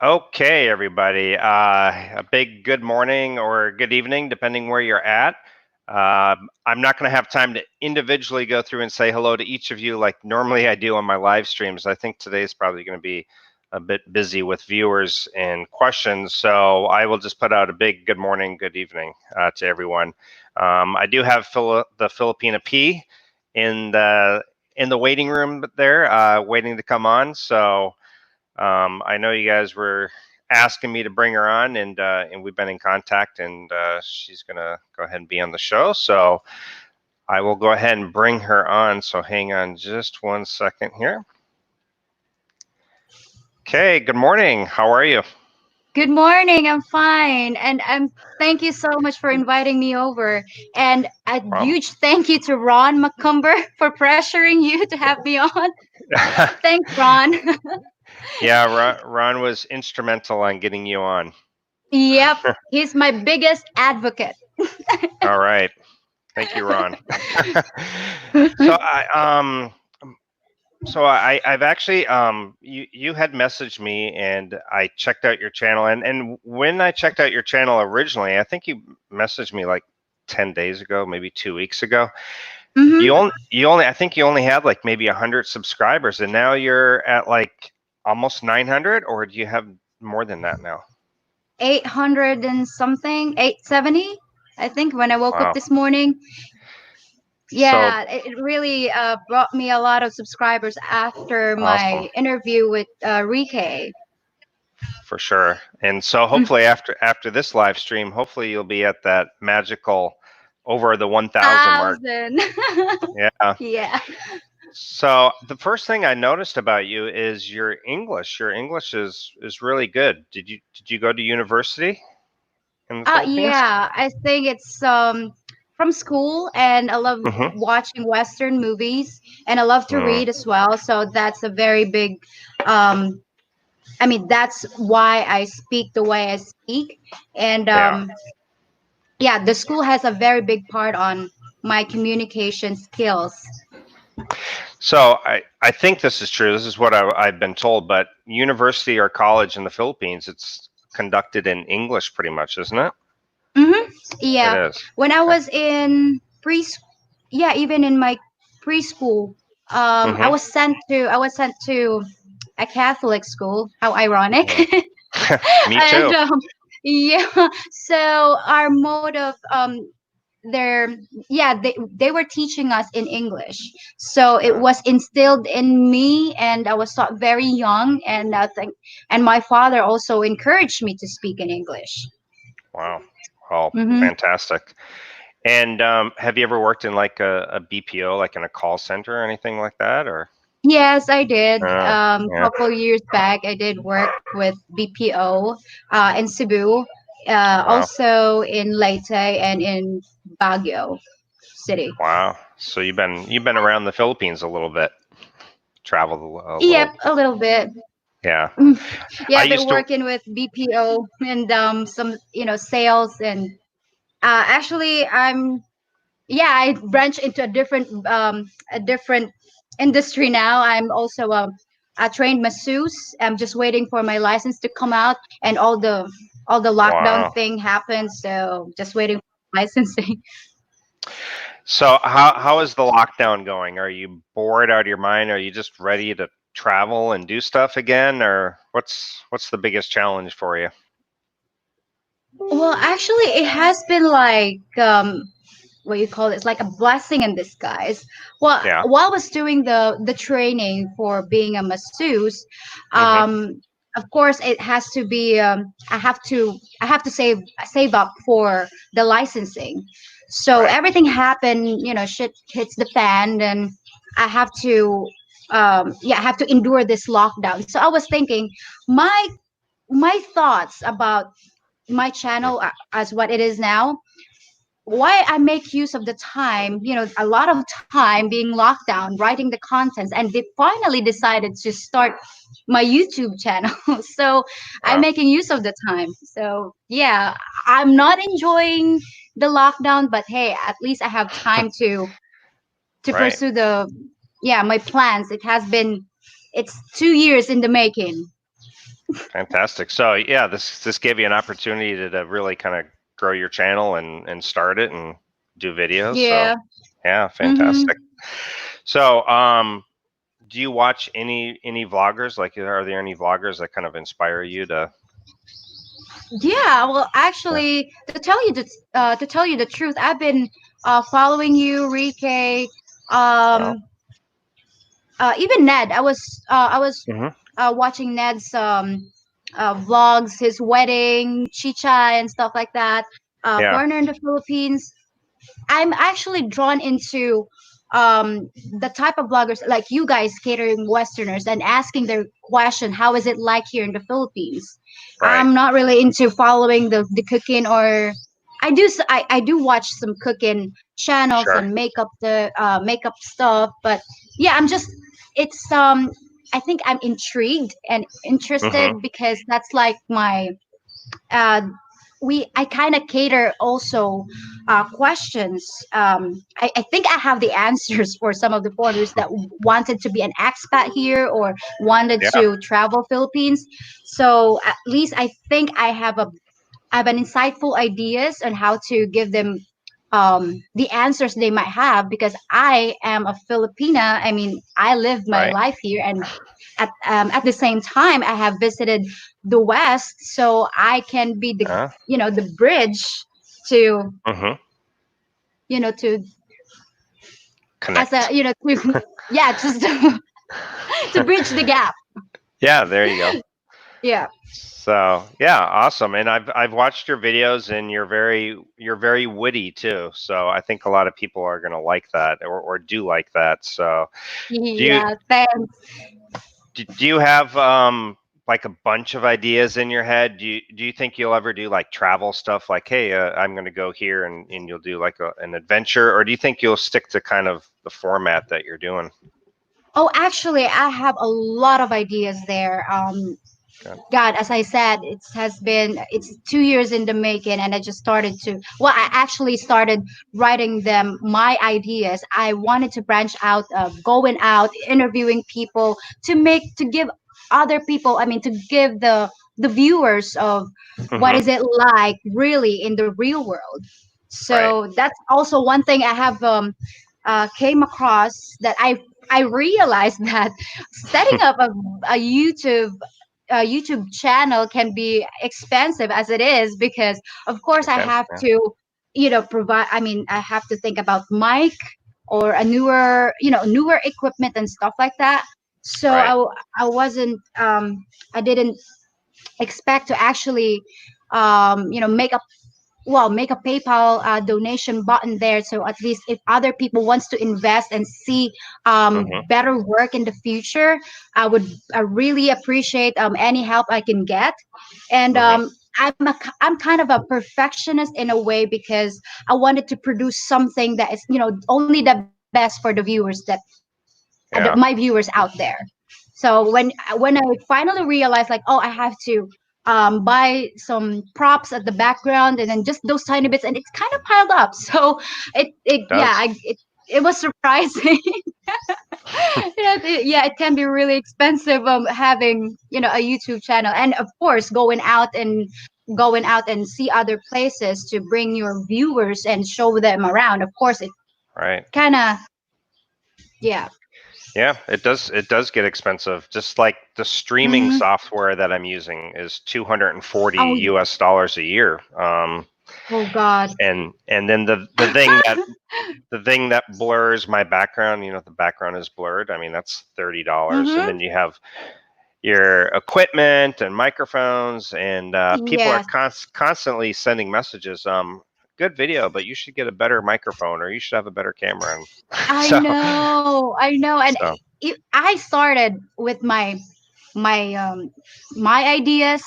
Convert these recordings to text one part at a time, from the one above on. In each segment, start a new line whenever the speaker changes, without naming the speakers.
Okay, everybody. A big good morning or good evening, depending where you're at. I'm not going to have time to individually go through and say hello to each of you like normally I do on my live streams. I think today's probably going to be a bit busy with viewers and questions, so I will just put out a big good morning, good evening to everyone. I do have the Filipina P in the waiting room there, waiting to come on. So. I know you guys were asking me to bring her on, and we've been in contact, and she's gonna go ahead and be on the show. So I will go ahead and bring her on. So hang on just 1 second here. Okay. Good morning. How are you?
Good morning. I'm fine, and thank you so much for inviting me over. And a huge thank you to Ron McCumber for pressuring you to have me on. Thanks, Ron.
Yeah, Ron was instrumental on getting you on.
Yep, he's my biggest advocate.
All right. Thank you, Ron. so I've actually you had messaged me and I checked out your channel, and when I checked out your channel originally, I think you messaged me like 10 days ago, maybe 2 weeks ago.
Mm-hmm.
You only I think you only had like maybe 100 subscribers, and now you're at like almost 900, or do you have more than that now?
800 and something, 870. I think when I woke up
Wow.
this morning.
So
Yeah, it really brought me a lot of subscribers after
awesome.
my interview with Rike.
For sure. And so hopefully after this live stream, hopefully you'll be at that magical over the 1,000 mark.
1,000.
Yeah.
Yeah.
So the first thing I noticed about you is your English. Your English is really good. Did you go to university in the Philippines?
Yeah, I think it's from school, and I love
Mm-hmm.
watching Western movies, and I love to
Mm,
read as well. So that's a very big um I mean, that's why I speak the way I speak. And
yeah.
yeah, the school has a very big part on my communication skills.
So I think this is true. This is what I've been told. But university or college in the Philippines, it's conducted in English pretty much, isn't it?
Mm-hmm.
It
Yeah.
is.
When I
Okay.
was in yeah, even in my preschool,
Mm-hmm.
I was sent to a Catholic school. How ironic.
Mm. Me
And
too.
yeah, so our mode of their yeah, they were teaching us in English, so it
Yeah.
was instilled in me, and I was taught very young, and I think, and my father also encouraged me to speak in English.
Wow. Well,
Mm-hmm.
fantastic. And have you ever worked in like a BPO, like in a call center or anything like that? Or
Yes, I did.
yeah.
Couple years back, I did work with BPO in Cebu,
Wow.
also in Leyte and in Baguio City.
Wow. So you've been around the Philippines a little bit, traveled a
Yep,
little.
a little bit.
Yeah.
Mm. Yeah,
I
I've been
used to.
working with BPO and some sales, and actually I branched into a different industry now. I'm also a trained masseuse. I'm just waiting for my license to come out, and all the lockdown
Wow.
thing happened, so just waiting for licensing.
So how is the lockdown going? Are you bored out of your mind? Are you just ready to travel and do stuff again, or what's the biggest challenge for you?
Well, actually, it has been like what you call it, it's like a blessing in disguise. Well,
Yeah.
while I was doing the training for being a masseuse,
Mm-hmm.
of course it has to be I have to save up for the licensing. So
Right.
everything happened, shit hits the fan, and I have to I have to endure this lockdown. So I was thinking, my thoughts about my channel as what it is now, why I make use of the time, a lot of time being locked down, writing the contents, and they finally decided to start my YouTube channel. So I'm
Wow.
making use of the time. So yeah, I'm not enjoying the lockdown, but hey, at least I have time to
Right.
pursue my plans. It's 2 years in the making.
Fantastic. So yeah, this gave you an opportunity to really kind of grow your channel and start it and do videos. So
Yeah.
yeah,
Mm-hmm.
fantastic. So do you watch any vloggers? Like, are there any vloggers that kind of inspire you to?
Yeah, well,
Yeah.
actually, to tell you the truth, I've been following you, Rike,
Well.
um, even Ned. I was
Hmm.
watching Ned's vlogs, his wedding, chicha, and stuff like that.
Yeah.
Foreigner in the Philippines. I'm actually drawn into um the type of bloggers like you guys catering Westerners and asking their question, how is it like here in the Philippines?
Right.
I'm not really into following the cooking, or I do watch some cooking channels
Sure.
and makeup stuff, but yeah, it's I think I'm intrigued and interested
Hmm.
because that's like my uh, I kind of cater also questions. I think I have the answers for some of the foreigners that wanted to be an expat here or wanted
Yeah.
to travel Philippines. So at least I think I have an insightful ideas on how to give them the answers they might have, because I am a Filipina. I mean, I lived my
Right.
life here, and at the same time, I have visited the West, so I can be the
Uh,
the bridge to
hmm.
to as a
Connect.
to yeah, just to bridge the gap.
Yeah. There you go.
Yeah.
So yeah, awesome. And I've watched your videos, and you're very witty too. So I think a lot of people are gonna like that, or do like that. So do you
Yeah, thanks.
do you have like a bunch of ideas in your head? Do you think you'll ever do like travel stuff, like, hey, I'm gonna go here, and you'll do like an adventure, or do you think you'll stick to kind of the format that you're doing?
Oh, actually, I have a lot of ideas there.
Good.
God, as I said, it's 2 years in the making, and I just started to. Well, I actually started writing them my ideas. I wanted to branch out, going out, interviewing people to give other people. I mean, to give the viewers of what
Hmm.
is it like really in the real world.
Right.
So that's also one thing I have came across that I realized that setting up a YouTube channel can be expensive as it is, because of course
It
I
can.
have
Yeah.
to provide. I mean, I have to think about mic or a newer equipment and stuff like that. So
Right.
I wasn't I didn't expect to actually make a PayPal donation button there. So at least if other people wants to invest and see
Hmm.
better work in the future, I really appreciate any help I can get. And
Hmm.
I'm kind of a perfectionist in a way, because I wanted to produce something that is only the best for the viewers my
Yeah.
viewers out there. So when I finally realized, like, oh, I have to buy some props at the background, and then just those tiny bits, and it's kind of piled up. So it
It
yeah,
does.
it was surprising. Yeah, it can be really expensive having a YouTube channel, and of course going out and see other places to bring your viewers and show them around. Of course, it
Right.
kind of yeah.
Yeah, it does. It does get expensive. Just like the streaming
Hmm.
software that I'm using is 240
Oh,
US dollars a year.
oh God.
And then the thing that blurs my background, the background is blurred. I mean, that's $30. And
Mm-hmm.
then you have your equipment and microphones, and people are
Yes,
constantly sending messages. Good video, but you should get a better microphone, or you should have a better camera. And
I
so,
know, I know, and
so
I started with my my ideas,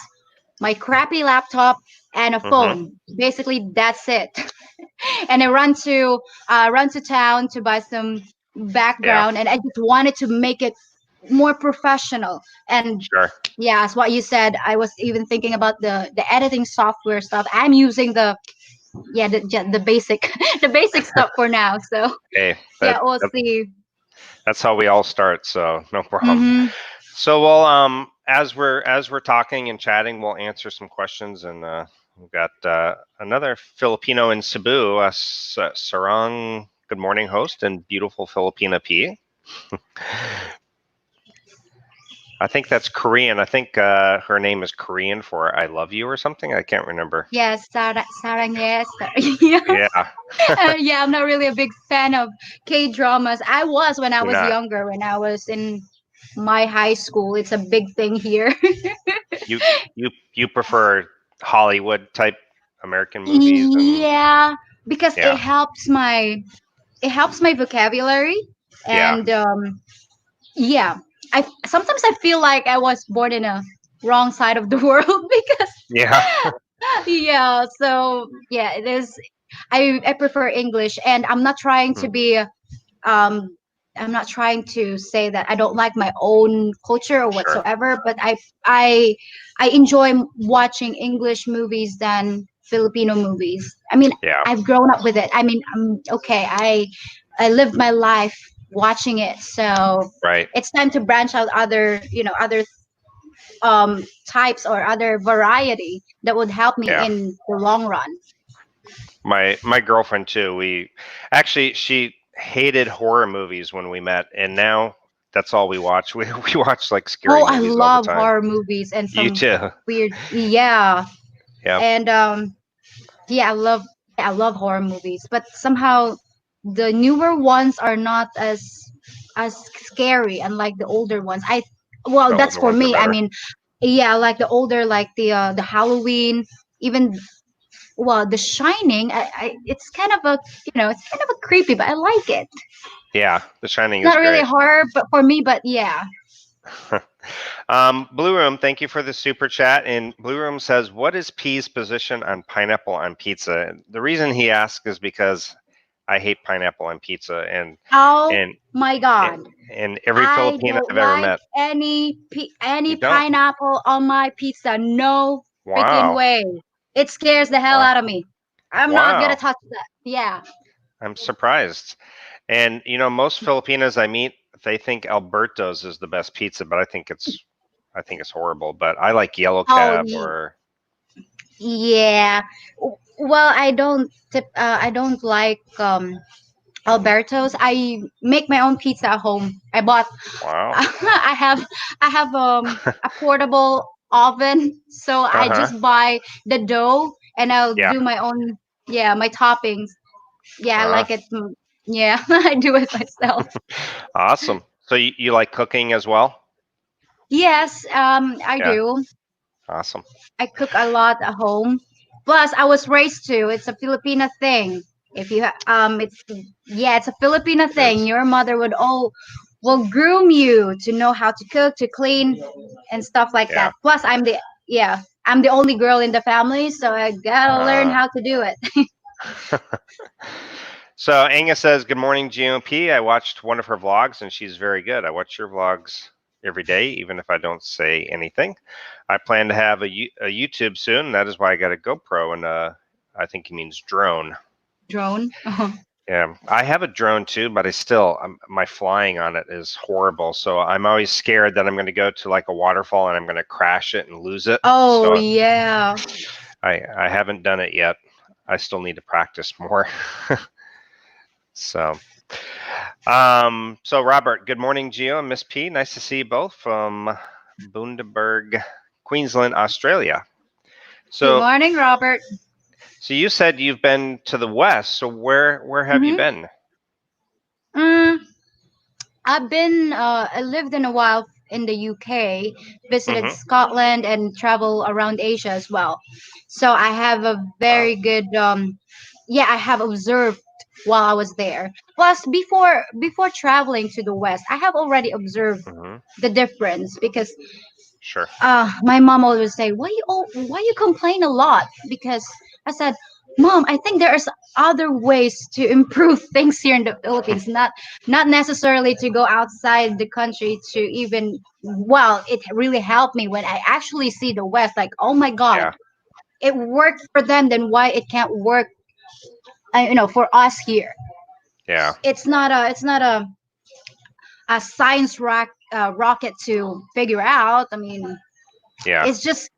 my crappy laptop, and a
hmm.
phone. Basically, that's it. And I run to town to buy some
Yeah,
background, and I just wanted to make it more professional. And
sure.
yeah, as what you said, I was even thinking about the editing software stuff. I'm using the basic the basic stuff for now. So
Hey,
yeah, we'll see.
that's how we all start, so no problem.
Mm-hmm.
So we'll as we're talking and chatting, we'll answer some questions, and we've got another Filipino in Cebu, Sarang. Good morning, host, and beautiful Filipina P. I think that's Korean. I think her name is Korean for "I love you" or something. I can't remember.
Yes, Sarang, yes. Yeah.
Yeah,
Yeah, I'm not really a big fan of K dramas. I was when I
you're
was
not.
younger, when I was in my high school. It's a big thing here.
You prefer Hollywood type American movies, and
Yeah, because
yeah,
it helps my vocabulary,
yeah,
and yeah, I sometimes I feel like I was born in a wrong side of the world because
yeah.
yeah, so yeah, it is. I prefer English, and I'm not trying to
Hmm,
be um I'm not trying to say that I don't like my own culture or
sure.
whatsoever, but I I enjoy watching English movies than Filipino movies. I mean,
Yeah,
I've grown up with it. I mean, okay. I lived my life watching it, so
right.
it's time to branch out other, other types or other variety that would help me
Yeah.
in the long run.
My girlfriend too. We actually she hated horror movies when we met, and now that's all we watch. We watch like scary
Oh, I
movies all the
love
time.
horror movies and
You
some
too.
weird, yeah.
Yep.
And yeah, I love horror movies, but somehow the newer ones are not as scary, unlike the older ones. Well,
The
that's
older
for
ones are
me. I
better.
mean, yeah, like the older, like the Halloween, even, well, The Shining. It's kind of a, it's kind of a creepy, but I like it.
Yeah, The Shining is
Not really
great.
horror, but for me, but yeah.
Blue Room, thank you for the super chat. And Blue Room says, "What is P's position on pineapple on pizza?" The reason he asks is because I hate pineapple on pizza,
Oh
and
my
and,
God.
and every
I
Filipino
don't
I've ever
like
met,
any
you don't.
pineapple on my pizza. No freaking
Wow,
way. It scares the hell
wow,
out of me. I'm not gonna
wow.
touch that. Yeah.
I'm surprised. And most Filipinos I meet, they think Alberto's is the best pizza, but I think it's horrible. But I like Yellow
Oh
Cab or
yeah. Well, I don't like Alberto's. I make my own pizza at home. I bought
wow.
I have a portable oven, so
Uh
I
huh.
just buy the dough and I'll
Yeah.
do my own, yeah, my toppings. Yeah, I
Uh,
like it. Yeah, I do it myself.
awesome. So you like cooking as well?
Yes, I
Yeah.
do.
Awesome.
I cook a lot at home. Plus, I was raised to. It's a Filipina thing. If you it's yeah, it's a Filipina
It
thing.
is.
Your mother would will groom you to know how to cook, to clean, and stuff like
Yeah.
that. Plus, I'm the only girl in the family, so I gotta learn
Uh,
how to do it.
so Angus says, "Good morning, GOP. I watched one of her vlogs, and she's very good. I watch your vlogs every day, even if I don't say anything. I plan to have a YouTube soon. That is why I got a GoPro, and I think he means drone.
Drone.
Yeah, I have a drone too, but my flying on it is horrible. So I'm always scared that I'm going to go to like a waterfall and I'm going to crash it and lose it.
Oh
So
yeah.
I haven't done it yet. I still need to practice more. So so Robert, good morning, Gio and Miss P. Nice to see you both from Bundaberg, Queensland, Australia.
Good
So
morning, Robert.
so you said you've been to the west. So where have you
Mm-hmm.
been?
I lived in a while in the UK, visited
Mm-hmm.
Scotland, and travel around Asia as well. So I have a
Wow.
very good, yeah, I have observed while I was there. Plus, before traveling to the West, I have already observed
Mm-hmm.
the difference because
Sure.
my mom always say, why you complain a lot? Because I said, Mom, I think there's other ways to improve things here in the Philippines, not necessarily to go outside the country to even, well, it really helped me when I actually see the West, like, oh my God,
Yeah.
it worked for them, then why it can't work, for us here.
Yeah.
It's not a science rocket to figure out. I mean,
Yeah.
it's just,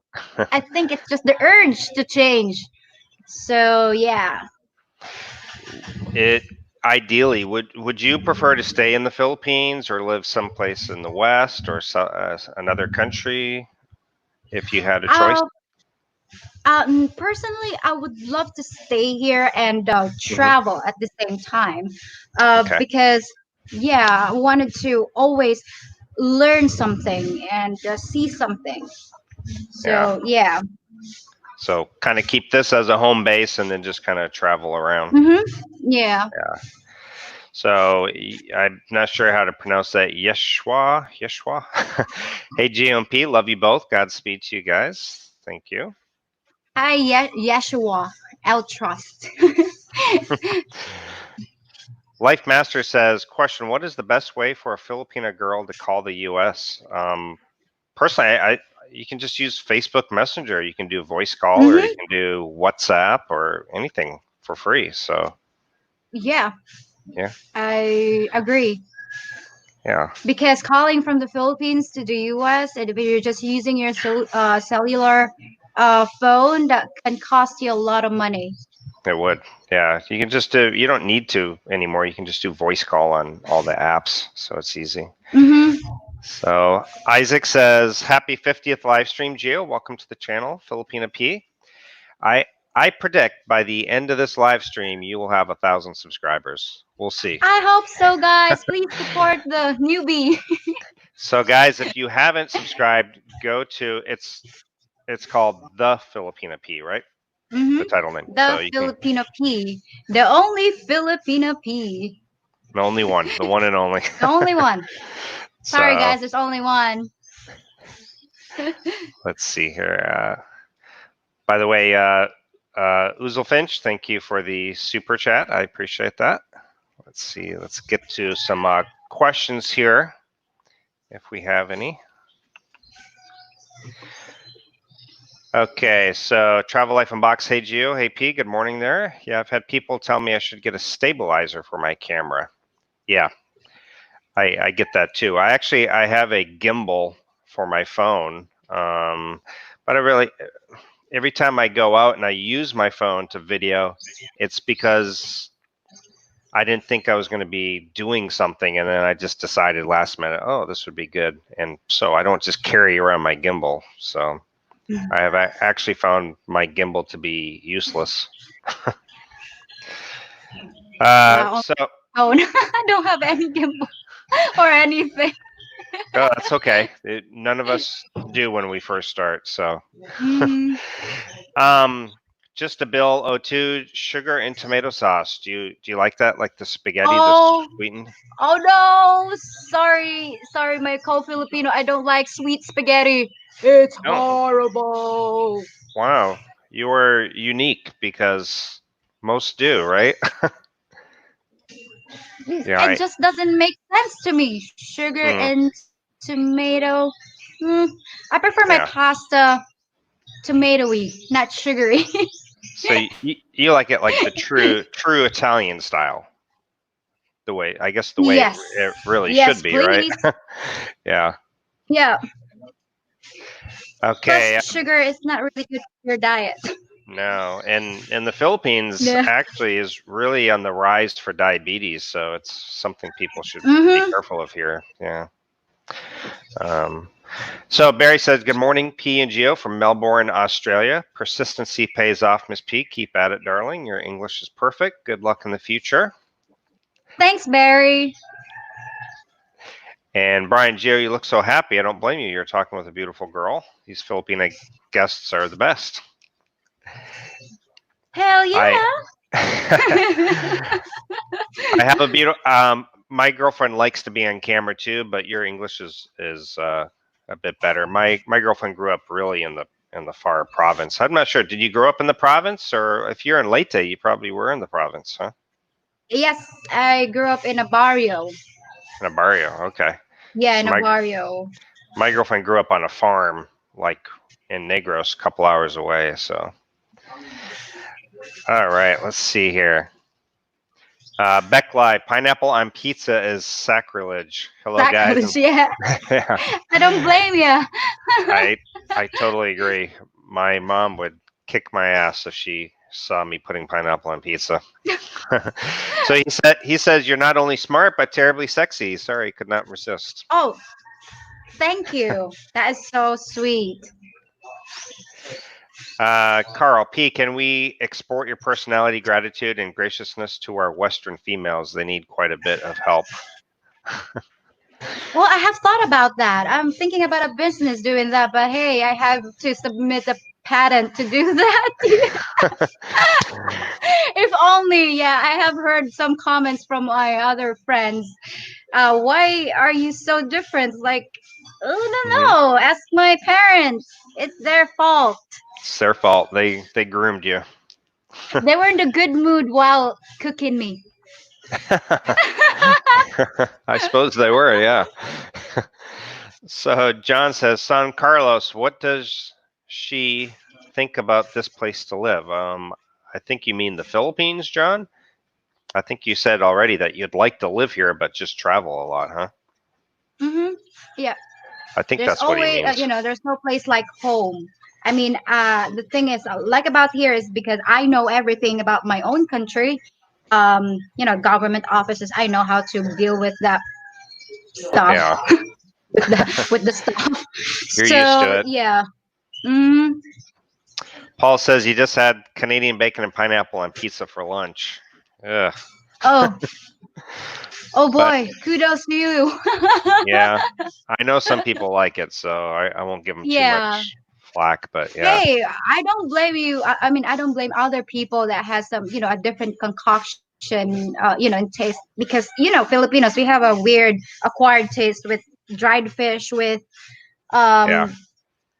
I think it's just the urge to change. So yeah.
It ideally would you prefer to stay in the Philippines or live someplace in the West or another country if you had a choice?
Uh, Personally, I would love to stay here and
Hmm.
travel at the same time,
Okay.
because yeah, I wanted to always learn something and see something.
Yeah.
So yeah.
So kind of keep this as a home base and then just kind of travel around.
Mm-hmm. Yeah.
Yeah. So I'm not sure how to pronounce that. Yeshua. Yeshua. Hey, GMP. Love you both. Godspeed to you guys. Thank you.
Yeshua, I'll trust.
Life Master says, question, what is the best way for a Filipina girl to call the U.S.? Personally, you can just use Facebook Messenger. You can do voice call or you
Mm-hmm.
can do WhatsApp or anything for free. So,
Yeah,
yeah,
I agree.
yeah,
Because calling from the Philippines to the US, and if you're just using your cellular phone, that can cost you a lot of money.
it would. Yeah, you can just do, you don't need to anymore. You can just do voice call on all the apps. So it's easy.
Mm-hmm.
So Isaac says, happy 50th live stream, Gio. Welcome to the channel, Filipina P. I I predict by the end of this live stream, you will have 1,000 subscribers. We'll see.
I hope so, guys. Please support the newbie.
So guys, if you haven't subscribed, go to it's called the Filipina P, right?
Mm-hmm.
The title name. So
The
you can
Filipino P, the only Filipino P,
the only one, the one and only.
the only one. Sorry,
So
guys, there's only one.
let's see here. By the way, Uzel Finch, thank you for the super chat. I appreciate that. Let's see. Let's get to some questions here, if we have any. Okay, so Travel Life Unbox, hey Gio, hey P, good morning there. Yeah, I've had people tell me I should get a stabilizer for my camera. Yeah, I get that too. I have a gimbal for my phone, but every time I go out and I use my phone to video, it's because I didn't think I was going to be doing something, and then I just decided last minute, oh, this would be good, and so I don't just carry around my gimbal. So I have actually found my gimbal to be useless.
Wow.
So
Oh, I don't have any gimbal or anything.
oh, that's okay. None of us do when we first start. So,
Mm-hmm.
um, just a bill O2 sugar and tomato sauce. Do you like that? Like the spaghetti that's
Oh,
sweetened?
oh no! Sorry, my co-Filipino. I don't like sweet spaghetti. It's
Oh,
horrible.
wow. You are unique because most do, right? Yeah,
It just doesn't make sense to me. Sugar
mm,
and tomato. Mm, I prefer my
yeah.
pasta tomatoey, not sugary.
So you like it like the true Italian style, the way I guess the way
Yes.
it really should
Yes,
be, right?
please.
Yeah.
Yeah. Plus,
Okay.
sugar is not really good for your diet.
No, and the Philippines
Yeah.
actually is really on the rise for diabetes, so it's something people should be
Mm-hmm.
careful of here. Yeah. Um, so Barry says, "Good morning, P and Geo from Melbourne, Australia. Persistency pays off, Miss P. Keep at it, darling. Your English is perfect. Good luck in the future."
Thanks, Barry.
And Brian Geo, you look so happy. I don't blame you. You're talking with a beautiful girl. These Filipina guests are the best.
Hell
I
yeah.
I have a beautiful. My girlfriend likes to be on camera too, but your English is a bit better. My girlfriend grew up really in the far province. I'm not sure. Did you grow up in the province, or if you're in Leyte, you probably were in the province, huh?
Yes, I grew up in a barrio.
In a barrio. Okay.
Yeah,
So
in a barrio.
my girlfriend grew up on a farm, like in Negros, a couple hours away. So, all right, let's see here. Beckly, pineapple on pizza is sacrilege. Hello, guys.
Sacrilege, yeah.
Yeah,
I don't blame you.
I totally agree. My mom would kick my ass if she saw me putting pineapple on pizza. So he says you're not only smart but terribly sexy. Sorry, could not resist.
Oh, thank you. That is so sweet.
Carl P, can we export your personality, gratitude, and graciousness to our Western females? They need quite a bit of help.
Well, I have thought about that. I'm thinking about a business doing that, but hey, I have to submit a patent to do that. If only, yeah, I have heard some comments from my other friends. Why are you so different? Like, oh, no,
Mhm.
no, ask my parents. It's their fault.
It's their fault. They groomed you.
They were in a good mood while cooking me.
I suppose they were, yeah. So John says, son Carlos, what does she think about this place to live? I think you mean the Philippines, John. I think you said already that you'd like to live here, but just travel a lot, huh?
Mm-hmm. Yeah.
I think
There's
that's what he
always,
means.
there's no place like home. I mean, the thing is, like about here is because I know everything about my own country. Government offices. I know how to deal with that stuff,
Yeah,
with the stuff.
you're used
So
to it.
yeah. Mm,
Paul says he just had Canadian bacon and pineapple on pizza for lunch. Ugh.
oh, oh
But
boy, kudos to you.
yeah, I know some people like it, so I won't give them too
Yeah.
much flack. But yeah,
Hey, I don't blame you. I mean, I don't blame other people that has some, a different concoction, in taste because, Filipinos, we have a weird acquired taste with dried fish, with
yeah.
um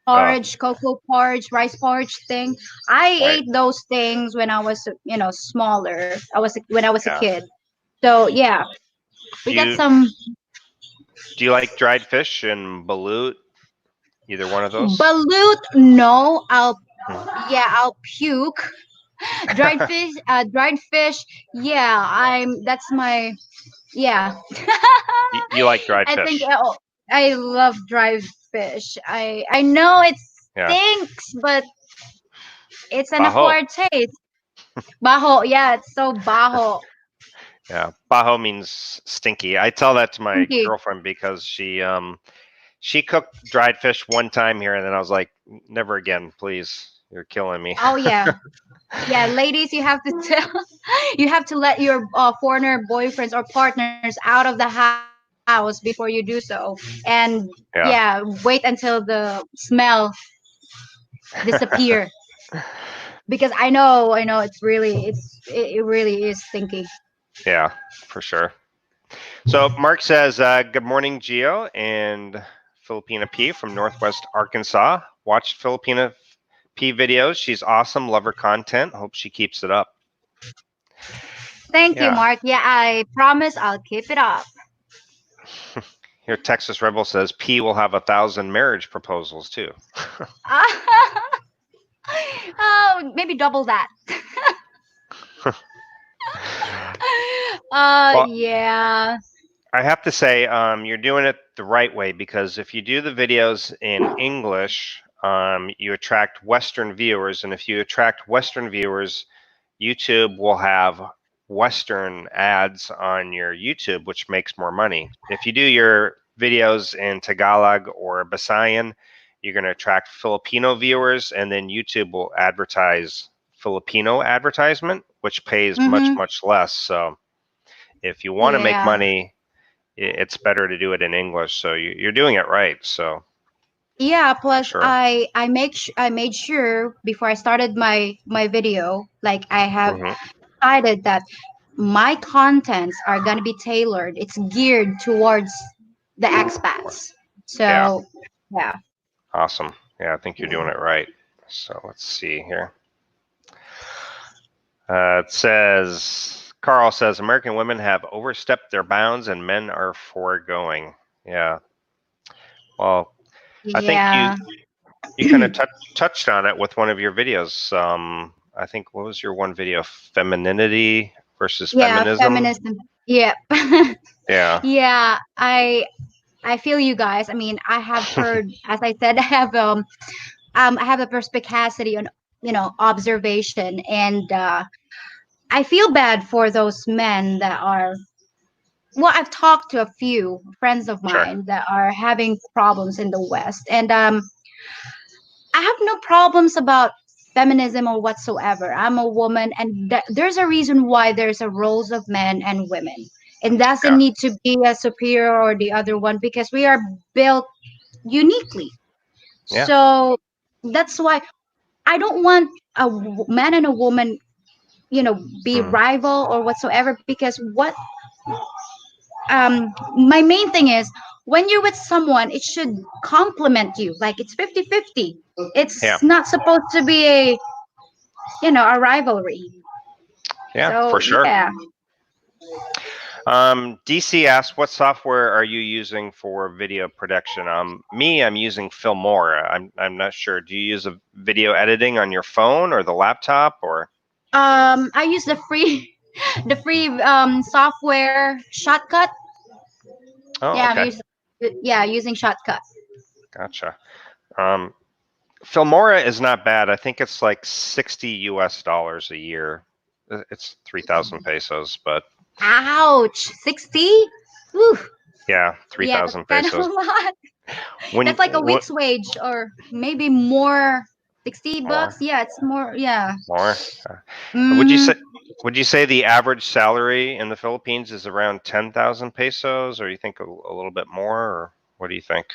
Oh,
porridge, cocoa porridge, rice porridge thing. I
right.
ate those things when I was, smaller. When I was a
Yeah.
kid. So yeah, we
Do
got
you
some
do you like dried fish and balut? Either one of those?
balut. No,
Hmm.
I'll puke. Dried fish. Yeah, that's my, yeah.
You like dried
I think
fish?
I love dried fish. I know it
Yeah.
stinks, but it's an
Baho.
acquired taste. Baho, yeah, it's so baho.
Yeah. Baho means stinky. I tell that to my
Stinky.
girlfriend because she cooked dried fish one time here, and then I was like, never again, please. You're killing me.
Oh yeah, yeah, ladies, you have to tell, you have to let your foreigner boyfriends or partners out of the house before you do so, and yeah,
Yeah.
wait until the smell disappear, because I know it really is stinky.
Yeah, for sure. So Mark says, good morning, Gio and Filipina P from Northwest Arkansas. Watched Filipina P videos. She's awesome. Love her content. Hope she keeps it up.
Thank you,
Yeah.
Mark. Yeah, I promise I'll keep it up.
Here, Texas Rebel says P will have 1,000 marriage proposals too.
Oh, maybe double that.
Well,
Yeah.
I have to say, you're doing it the right way because if you do the videos in English, you attract Western viewers, and if you attract Western viewers, YouTube will have Western ads on your YouTube, which makes more money. If you do your videos in Tagalog or Visayan, you're going to attract Filipino viewers, and then YouTube will advertise Filipino advertisement, which pays much,
Mm-hmm.
much less. So if you want to make
Yeah.
money, it's better to do it in English. So you're doing it right. So
Yeah,
for
plus
sure.
I made sure before I started my video, like I have
Hmm.
decided that my contents are going to be tailored. It's geared towards the expats.
Yeah,
So, yeah.
awesome. Yeah, I think you're doing it right. So let's see here. It says, Carl says, American women have overstepped their bounds and men are foregoing. Yeah. Well, I think
Yeah.
you kind of touched on it with one of your videos. I think, what was your one video? Femininity versus
Yeah,
feminism.
feminism. Yeah.
Yeah,
Yeah, I feel you guys. I mean, I have heard, as I said, I have a perspicacity on, observation, and I feel bad for those men that are. Well, I've talked to a few friends of
sure.
mine that are having problems in the West, and I have no problems about feminism or whatsoever. I'm a woman, and there's a reason why there's a roles of men and women. It doesn't
Yeah,
need to be a superior or the other one because we are built uniquely.
yeah.
So that's why I don't want a man and a woman, be
Mm,
rival or whatsoever. Because my main thing is, when you're with someone, it should complement you. Like it's 50-50.
yeah,
It's not supposed to be a rivalry.
yeah,
So
for sure.
yeah.
DC asked, what software are you using for video production? I'm using Filmora. I'm not sure. Do you use a video editing on your phone or the laptop or?
I use the free the free software Shotcut.
Oh,
Yeah,
okay,
using Shotcut.
gotcha. Um, Filmora is not bad. I think it's like $60 a year. It's 3,000 pesos, but
Ouch, 60. Whew.
yeah,
Yeah, that's
3,000
kind of a
pesos.
lot.
When
That's like a
what
week's wage, or maybe more. 60
more
bucks. Yeah, it's more. Yeah.
more? Would you
Mm,
say the average salary in the Philippines is around 10,000 pesos, or you think a little bit more, or what do you think?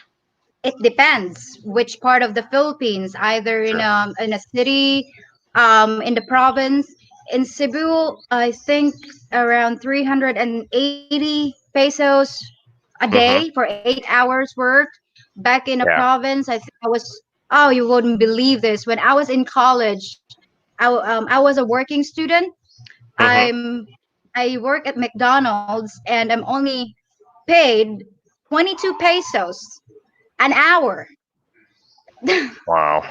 it depends which part of the Philippines. Either in
Sure.
a city, in the province. In Cebu, I think around 380 pesos a day
Mm-hmm.
for 8 hours work. Back in the
Yeah.
province, I think I was. Oh, you wouldn't believe this. When I was in college, I was a working student.
Mm-hmm.
I work at McDonald's, and I'm only paid 22 pesos an hour. 22
Wow.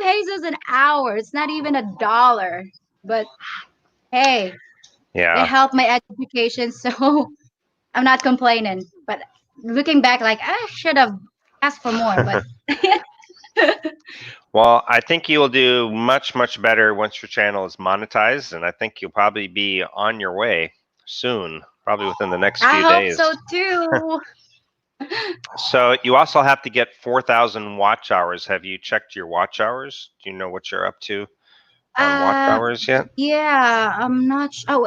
pesos an hour. It's not even a dollar. But hey, it
Yeah.
helped my education, so I'm not complaining. But looking back, like I should have asked for more. But
Well, I think you'll do much, much better once your channel is monetized, and I think you'll probably be on your way soon, probably within the next
I
few
hope
days.
so too.
So you also have to get 4,000 watch hours. Have you checked your watch hours? Do you know what you're up to on watch
Uh,
hours yet?
yeah, I'm not. Oh,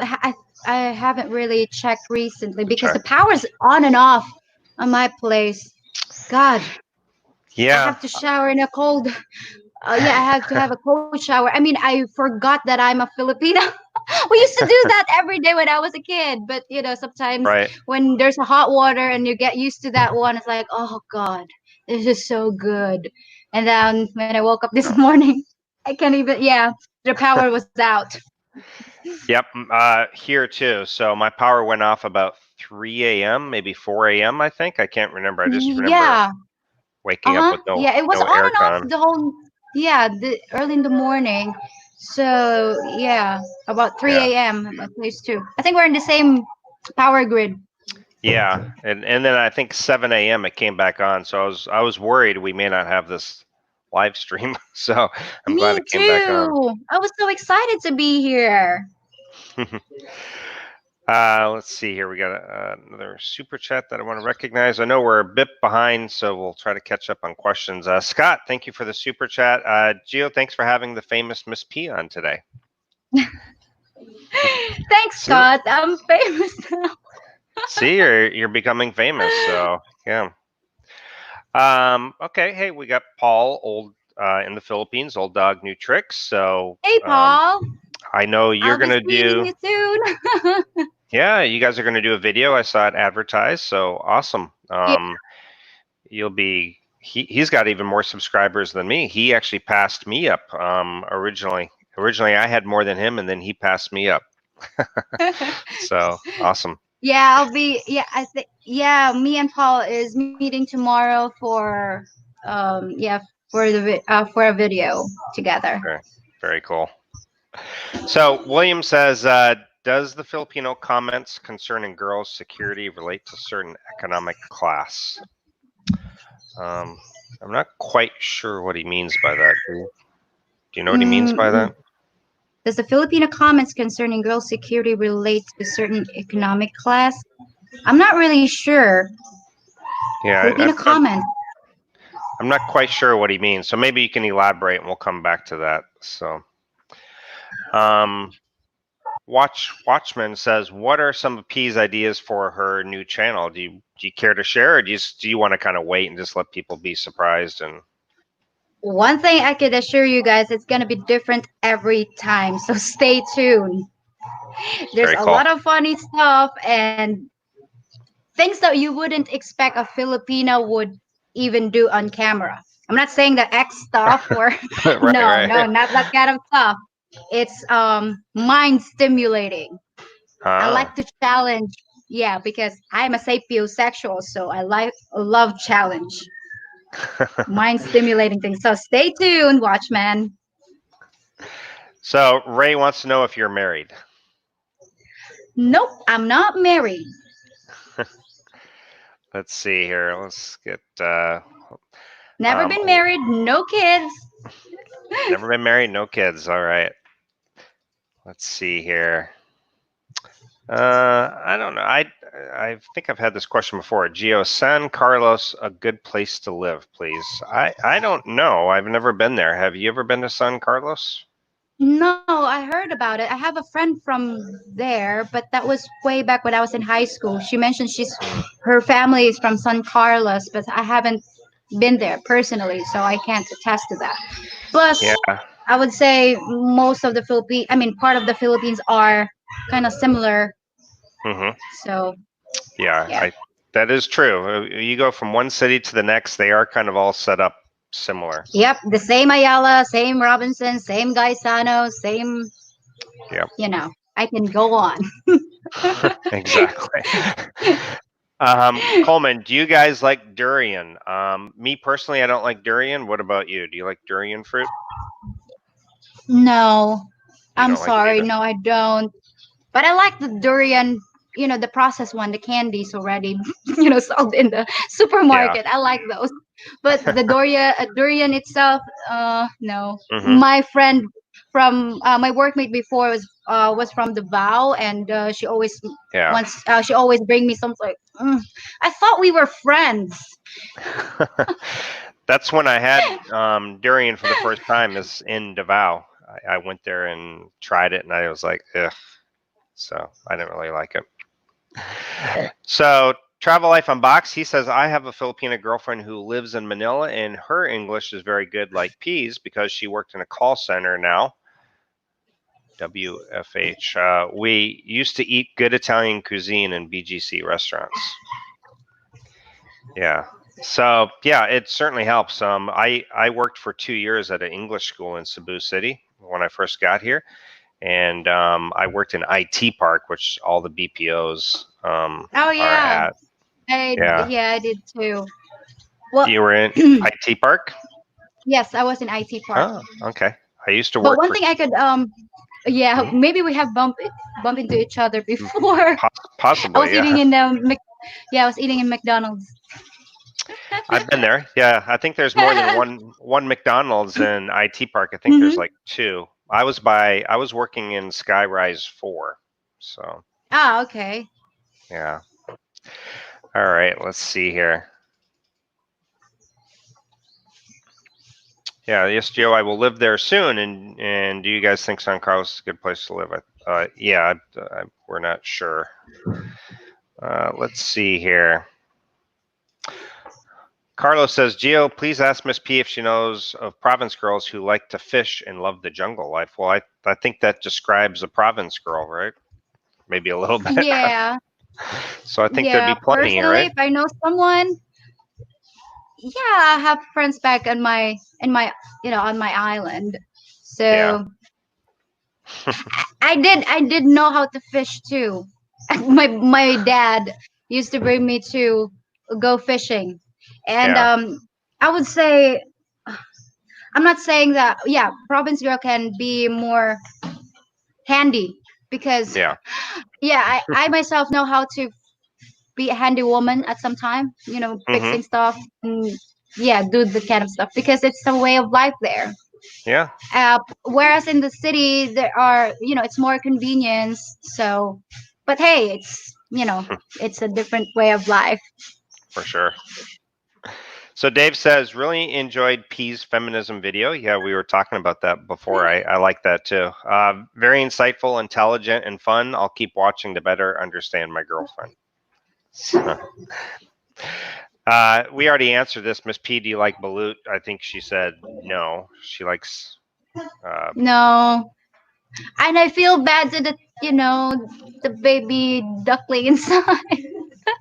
I haven't really checked recently because
Check.
the power's on and off on my place. God, I
Yeah.
have to shower in a cold. Yeah, I have to have a cold shower. I mean, I forgot that I'm a Filipino. We used to do that every day when I was a kid, but sometimes
Right.
when there's a hot water and you get used to that one, it's like, oh God, this is so good. And then when I woke up this
No.
morning, I can't even. Yeah, the power was out.
Yep. Here too. So my power went off about 3 a.m., maybe 4 a.m. I think. I can't remember. I just remember
Yeah.
waking up
Uh-huh.
with no
Yeah, it was
no
on and off
aircon.
the whole. Yeah, the early in the morning. So yeah, about
Yeah.
3 a.m. at my place too. I think we're in the same power grid.
Yeah. And then I think 7 a.m. it came back on. So I was worried we may not have this live stream. So I'm glad
Me
it came back on.
too. I was so excited to be here.
Let's see here. We got another super chat that I want to recognize. I know we're a bit behind, so we'll try to catch up on questions. Scott, thank you for the super chat. Gio, thanks for having the famous Miss P on today.
Thanks,
See,
Scott. I'm famous now.
see, you're becoming famous. So yeah. Okay. Hey, we got Paul, old in the Philippines, old dog, new tricks. So
Hey, Paul.
I know you're
I'll be
gonna
seeing
do.
you soon.
Yeah, you guys are gonna do a video. I saw it advertised. So awesome.
Yeah.
You'll be he's got even more subscribers than me. He actually passed me up originally I had more than him, and then he passed me up. So awesome.
Yeah, I'll be. Yeah, I think. Yeah, me and Paul is meeting tomorrow for a video together.
Very, very cool. So William says, does the Filipino comments concerning girls' security relate to certain economic class? I'm not quite sure what he means by that. Do you know what he means by that?
Does the Filipino comments concerning girl security relate to certain economic class? I'm not really sure.
Yeah,
Filipino comments.
I'm not quite sure what he means. So maybe you can elaborate, and we'll come back to that. So, Watchman says, "What are some of P's ideas for her new channel? Do you care to share, or do you want to kind of wait and just let people be surprised?" And
One thing I could assure you guys, it's gonna be different every time. So stay tuned. There's
very
a
cool.
lot of funny stuff and things that you wouldn't expect a Filipino would even do on camera. I'm not saying the X stuff or no,
Right.
not that kind of stuff. It's mind stimulating. I
Ah.
like to challenge, yeah, because I'm a sapiosexual, so love challenge, mind stimulating things. So stay tuned, Watchman.
So Ray wants to know if you're married.
Nope, I'm not married.
Let's see here. Let's get.
Never been married, no kids.
Never been married, no kids. All right. Let's see here. I don't know. I think I've had this question before. Gio, San Carlos a good place to live, please? I don't know. I've never been there. Have you ever been to San Carlos?
No, I heard about it. I have a friend from there, but that was way back when I was in high school. She mentioned her family is from San Carlos, but I haven't been there personally, so I can't attest to that. Plus,
Yeah.
I would say most of the part of the Philippines are kind of similar.
Mm-hmm.
So,
Yeah,
yeah.
that is true. You go from one city to the next, they are kind of all set up similar.
Yep, the same Ayala, same Robinson, same Gaisano, same.
Yep.
I can go on.
Exactly. Coleman, do you guys like durian? Me personally, I don't like durian. What about you? Do you like durian fruit?
No,
You
I'm
don't like it
sorry.
either?
No, I don't. But I like the durian, the processed one, the candies already, sold in the
Yeah.
supermarket. I like those. But the durian itself, no.
Mm-hmm.
My friend from my workmate before was from Davao, and
Yeah.
she always bring me something like, I thought we were friends.
That's when I had durian for the first time is in Davao. I went there and tried it, and I was like, ugh. So I didn't really like it. So Travel Life Unboxed, he says, I have a Filipina girlfriend who lives in Manila, and her English is very good like P's because she worked in a call center now. WFH. We used to eat good Italian cuisine in BGC restaurants. Yeah. So yeah, it certainly helps. I worked for 2 years at an English school in Cebu City when I first got here, and I worked in IT Park, which all the BPOs
Oh
are
yeah,
at. Yeah.
I did too. Well,
You were in IT Park?
yes, I was in IT Park.
Oh, okay. I used to
But
work
one
for.
thing I could yeah, maybe we have bump into each other before. I was
Possibly,
eating
yeah.
in I was eating in McDonald's.
I've been there. Yeah, I think there's more than one McDonald's in IT Park. I think there's
Mm-hmm.
like two. I was working in Skyrise 4. So,
Ah, okay.
yeah. All right, let's see here. Yeah, yes, Joe, I will live there soon. And do you guys think San Carlos is a good place to live? Yeah, we're not sure. Let's see here. Carlos says, Gio, please ask Miss P if she knows of province girls who like to fish and love the jungle life. Well, I think that describes a province girl, right? Maybe a little bit.
Yeah,
So I think there'd
yeah.
be plenty here,
Personally,
right?
if I know someone, yeah, I have friends back on on my island.
Yeah.
So I did know how to fish too. My dad used to bring me to go fishing, and
Yeah.
I would say I'm not saying that. Yeah, province girl can be more handy because
Yeah.
yeah, I myself know how to be a handy woman at some time,
Mm-hmm.
fixing stuff and yeah, do the kind of stuff because it's a way of life there.
Yeah.
Whereas in the city, there are, it's more convenience. So, but hey, it's a different way of life.
For sure. So Dave says, really enjoyed P's feminism video. Yeah, we were talking about that before. I like that too. Very insightful, intelligent, and fun. I'll keep watching to better understand my girlfriend. We already answered this. Miss P, do you like balut? I think she said no. She likes. Uh,
No, and I feel bad to the baby duckling inside.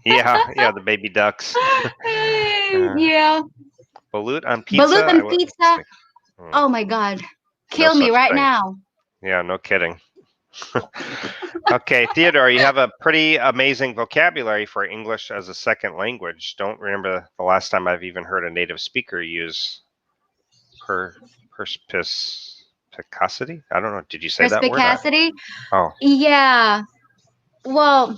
yeah, the baby ducks.
Yeah,
Balut on pizza?
balut and pizza.
Hmm,
Oh my god,
no
kill me
such
right
thing.
now.
Yeah, no kidding. Okay, Theodore, you have a pretty amazing vocabulary for English as a second language. Don't remember the last time I've even heard a native speaker use perspicacity. I don't know. Did you say that word?
Perspicacity.
Oh,
Yeah. Well,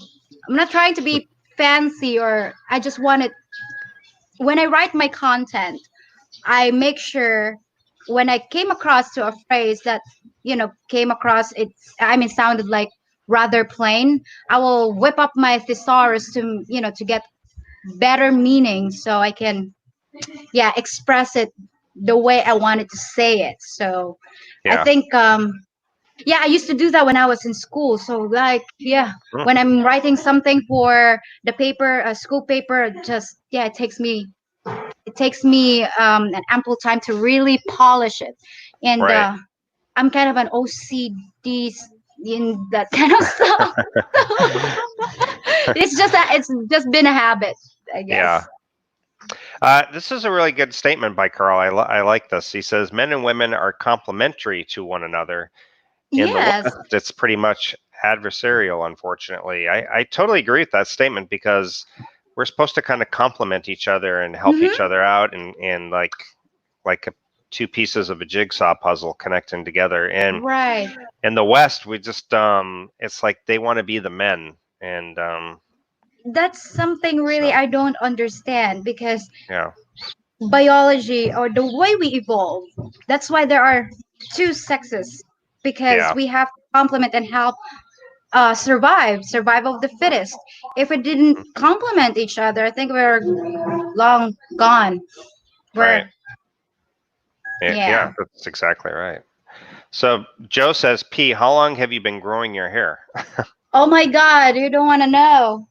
I'm not trying to be fancy, or I just want it when I write my content. I make sure when I came across to a phrase that came across sounded like rather plain, I will whip up my thesaurus to get better meaning so I can express it the way I wanted to say it. So I
yeah.
think I used to do that when I was in school. So like
Hmm.
when I'm writing something for the paper, school paper, just it takes me an ample time to really polish it. And
Right.
I'm kind of an OCD in that kind of stuff. It's just been a habit, I guess.
Yeah. This is a really good statement by Carl. I like this. He says men and women are complementary to one another. In the
Yes.
West, it's pretty much adversarial, unfortunately. I totally agree with that statement because we're supposed to kind of complement each other and help each
Mm-hmm.
other out and like two pieces of a jigsaw puzzle connecting together. And
Right.
in the West, we just it's like they want to be the men. And
That's something really
so
I don't understand because
yeah.
biology or the way we evolve, that's why there are two sexes because
Yeah.
we have to complement and help survival of the fittest. If we didn't complement each other, I think we're long gone.
Right.
We're
Yeah,
yeah.
yeah, that's exactly right. So Joe says, P, how long have you been growing your hair?
Oh my god, you don't want to know.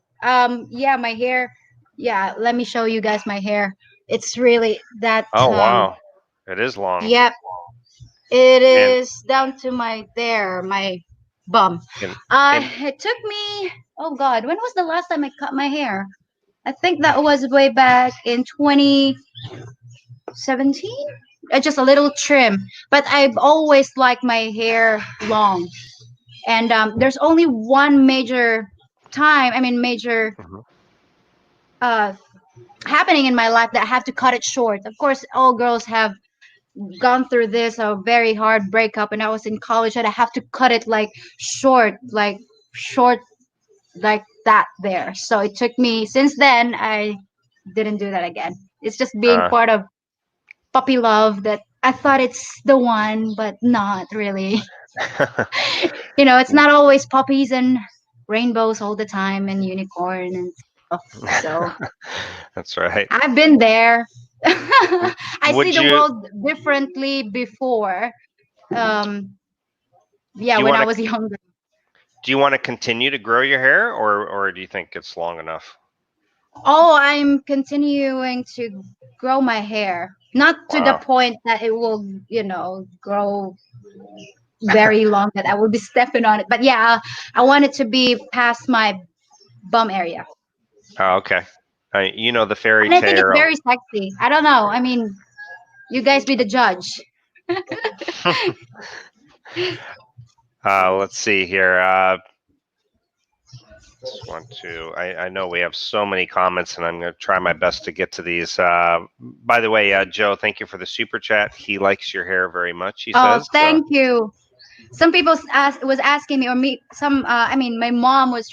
Yeah, my hair. Yeah, let me show you guys my hair. It's really that
Oh wow. It is long.
yep, it
And
is down to my bum.
and and
It took me, oh god, when was the last time I cut my hair? I think that was way back in 2017. Just a little trim, but I've always liked my hair long. And there's only one major
mhm,
uh, happening in my life that I have to cut it short. Of course, all girls have gone through this a very hard breakup, and I was in college and I have to cut it short, like that there. So it took me since then. I didn't do that again. It's just being
uh,
part of puppy love that I thought it's the one, but not really. It's not always puppies and rainbows all the time and unicorn and stuff. So
that's right.
I've been there.
W-
I see
Would
the
you
world differently before. Um, yeah,
do you
when
want
I
to
was younger.
continue to grow your hair or do you think it's long enough?
Oh, I'm continuing to grow my hair. Not to the
Wow.
point that it will, grow very long that I will be stepping on it. But yeah, I want it to be past my bum area.
Oh, okay. You know the fairy
And I think it's
tale.
very sexy. I don't know. I mean, you guys be the judge.
Let's see here. Just want to. I know we have so many comments, and I'm going to try my best to get to these. By the way, Joe, thank you for the super chat. He likes your hair very much. He
Oh,
says.
thank you. Some people was asking me, or me, some I mean my mom was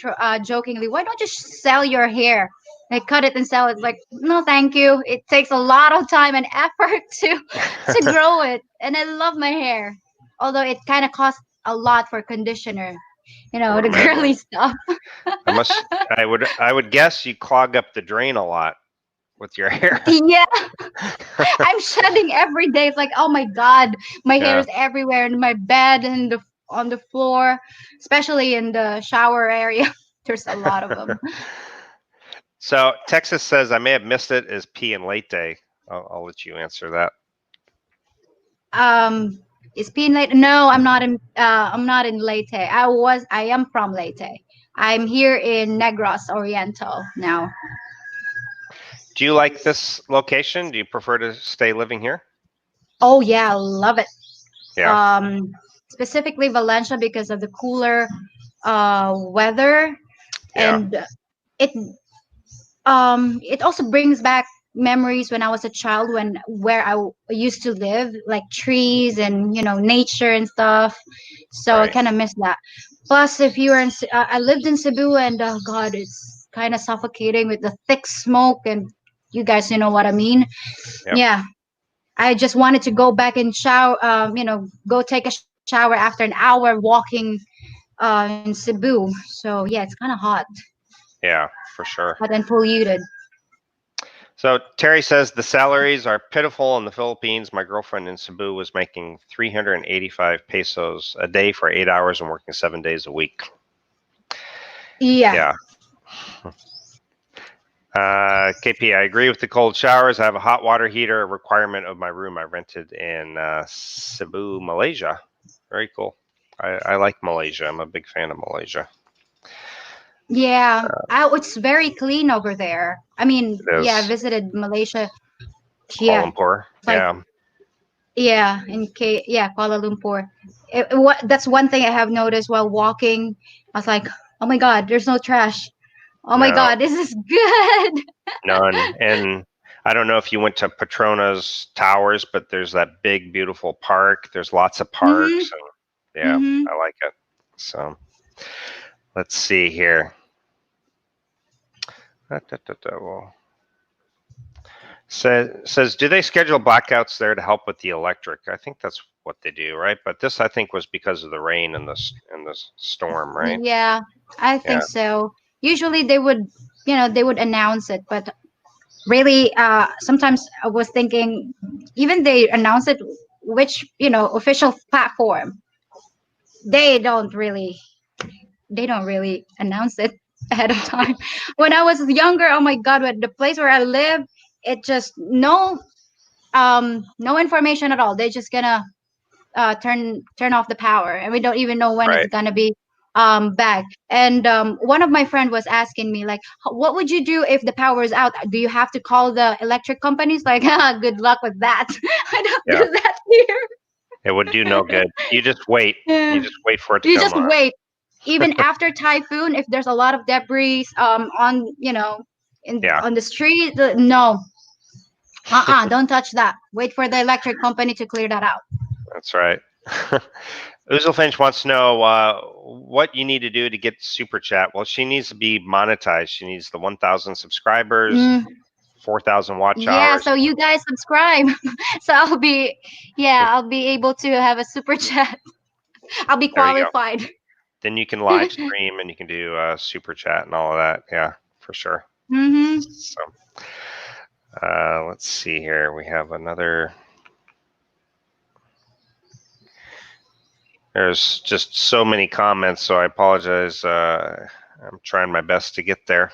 jokingly, why don't you sell your hair, like cut it and sell it? Like, no thank you, it takes a lot of time and effort to grow it, and I love my hair, although it kind of costs a lot for conditioner,
I would
the girly
imagine.
stuff.
I would guess you clog up the drain a lot with your hair.
Yeah, I'm shedding every day. It's like, oh my god, my hair
Yeah.
is everywhere in my bed and on the floor, especially in the shower area. There's a lot of them.
So Texas says I may have missed it. Is P in late day? I'll let you answer that.
Um, is Pin Leyte? No, I'm not in. I'm not in Leyte. I am from Leyte. I'm here in Negros Oriental now.
Do you like this location? Do you prefer to stay living here?
Oh yeah, love it.
Yeah.
Um, Specifically Valencia because of the cooler weather,
Yeah.
and it it also brings back memories when I was a child, when where used to live, like trees and nature and stuff. So I
Right.
kind of miss that. Plus, if you were I lived in Cebu, and God, it's kind of suffocating with the thick smoke, and you guys, you know what I mean?
Yep.
Yeah, I just wanted to go back and shower. Go take a shower after an hour walking in Cebu. So yeah, it's kind of
Yeah, for sure.
hot and polluted.
So Terry says the salaries are pitiful in the Philippines. My girlfriend in Cebu was making 385 pesos a day for 8 hours and working 7 days a week.
Yeah.
Yeah. KP, I agree with the cold showers. I have a hot water heater, a requirement of my room I rented in Cebu, Malaysia. Very cool. I like Malaysia. I'm a big fan of Malaysia.
Yeah, it's very clean over there. I mean,
It
yeah, I
is
visited Malaysia.
Kuala
Yeah,
Lumpur.
it's like,
Yeah.
yeah, yeah, Kuala Lumpur. That's one thing I have noticed while walking. I was like, oh my God, there's no trash. Oh my
No,
God, this is good.
none. And I don't know if you went to Petrona's Towers, but there's that big, beautiful park. There's lots of
Mhm.
parks. And yeah,
Mhm.
I like it. So let's see here. Well, says, do they schedule blackouts there to help with the electric? I think that's what they do, right? But this, I think, was because of the rain and the storm, right?
Yeah, I
Yeah,
think so. Usually they would announce it, but really, sometimes I was thinking, even they announce it, which official platform, they don't really announce it ahead of time. When I was younger, oh my god, when the place where I live, it just no information at all. They're just gonna turn off the power, and we don't even know when it's
right.
gonna be back. And one of my friend was asking me, like, what would you do if the power is out? Do you have to call the electric companies? Like, good luck with that. I don't
Yeah,
do that here.
it would do no good. You just wait. You
Yeah.
just wait for it to
You
come
just
on.
wait. Even after typhoon, if there's a lot of debris on
Yeah,
on the street, no, don't touch that. Wait for the electric company to clear that out.
that's right. Finch wants to know what you need to do to get super chat. Well, she needs to be monetized. She needs the 1,000 subscribers,
Mm,
4,000 watch
yeah,
hours.
so you guys subscribe. So I'll be able to have a super chat. I'll be
There you go.
qualified.
Then you can live stream and you can do super chat and all of that. Yeah, for sure.
Mm-hmm.
So let's see here. We have another. There's just so many comments, so I apologize. I'm trying my best to get there.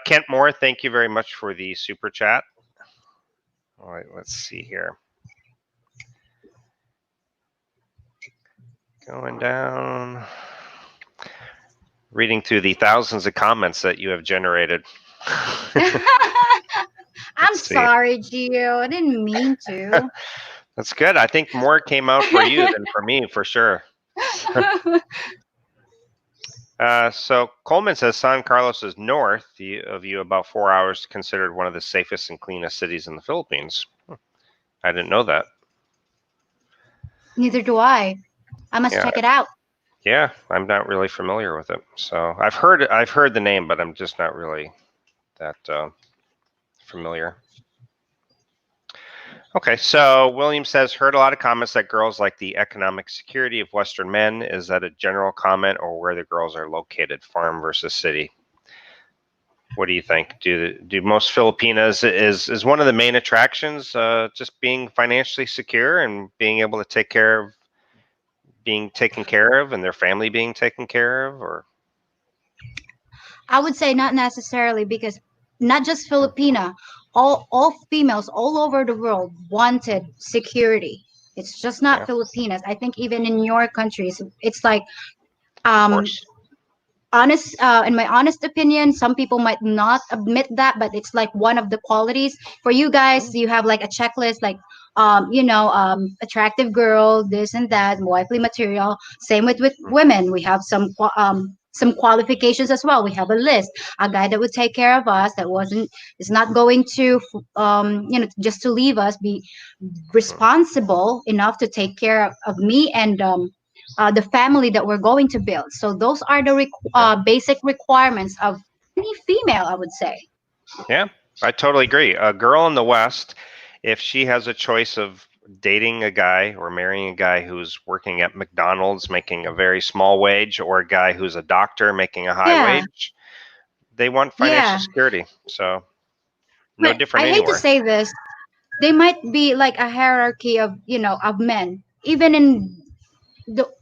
Kent Moore, thank you very much for the super chat. All right, let's see here. Going down. Reading through the thousands of comments that you have generated.
I'm
Let's see.
sorry, Gio. I didn't mean to.
That's good. I think more came out for you than for me, for sure. So Coleman says San Carlos is north of you, about 4 hours, considered one of the safest and cleanest cities in the Philippines. I didn't know that.
Neither do I. I must
Yeah.
check it out.
Yeah, I'm not really familiar with it. So I've heard the name, but I'm just not really that familiar. Okay, so William says, heard a lot of comments that girls like the economic security of Western men. Is that a general comment or where the girls are located, farm versus city? What do you think? Do most Filipinas is one of the main attractions just being financially secure and being able to take care of being taken care of and their family being taken care of, or
I would say not necessarily because not just Filipina, all females all over the world wanted security. It's just not
yeah,
Filipinas. I think even in your countries, it's like
of
um
course.
honest in my honest opinion, some people might not admit that, but it's like one of the qualities for you guys.
Mm,
You have like a checklist, like attractive girl, this and that, wifely material. Same with
mm,
women, we have some qualifications as well. We have a list, a guy that would take care of us, that wasn't is not going to just to leave us, be
mm,
responsible enough to take care of me and the family that we're going to build. So those are the
yeah,
basic requirements of any female, I would say.
yeah, I totally agree. A girl in the West, if she has a choice of dating a guy or marrying a guy who's working at McDonald's making a very small wage, or a guy who's a doctor making a high
Yeah,
wage, they want financial
yeah.
security. So no
But
different
I hate to
anywhere.
say this, they might be like a hierarchy of of men, even in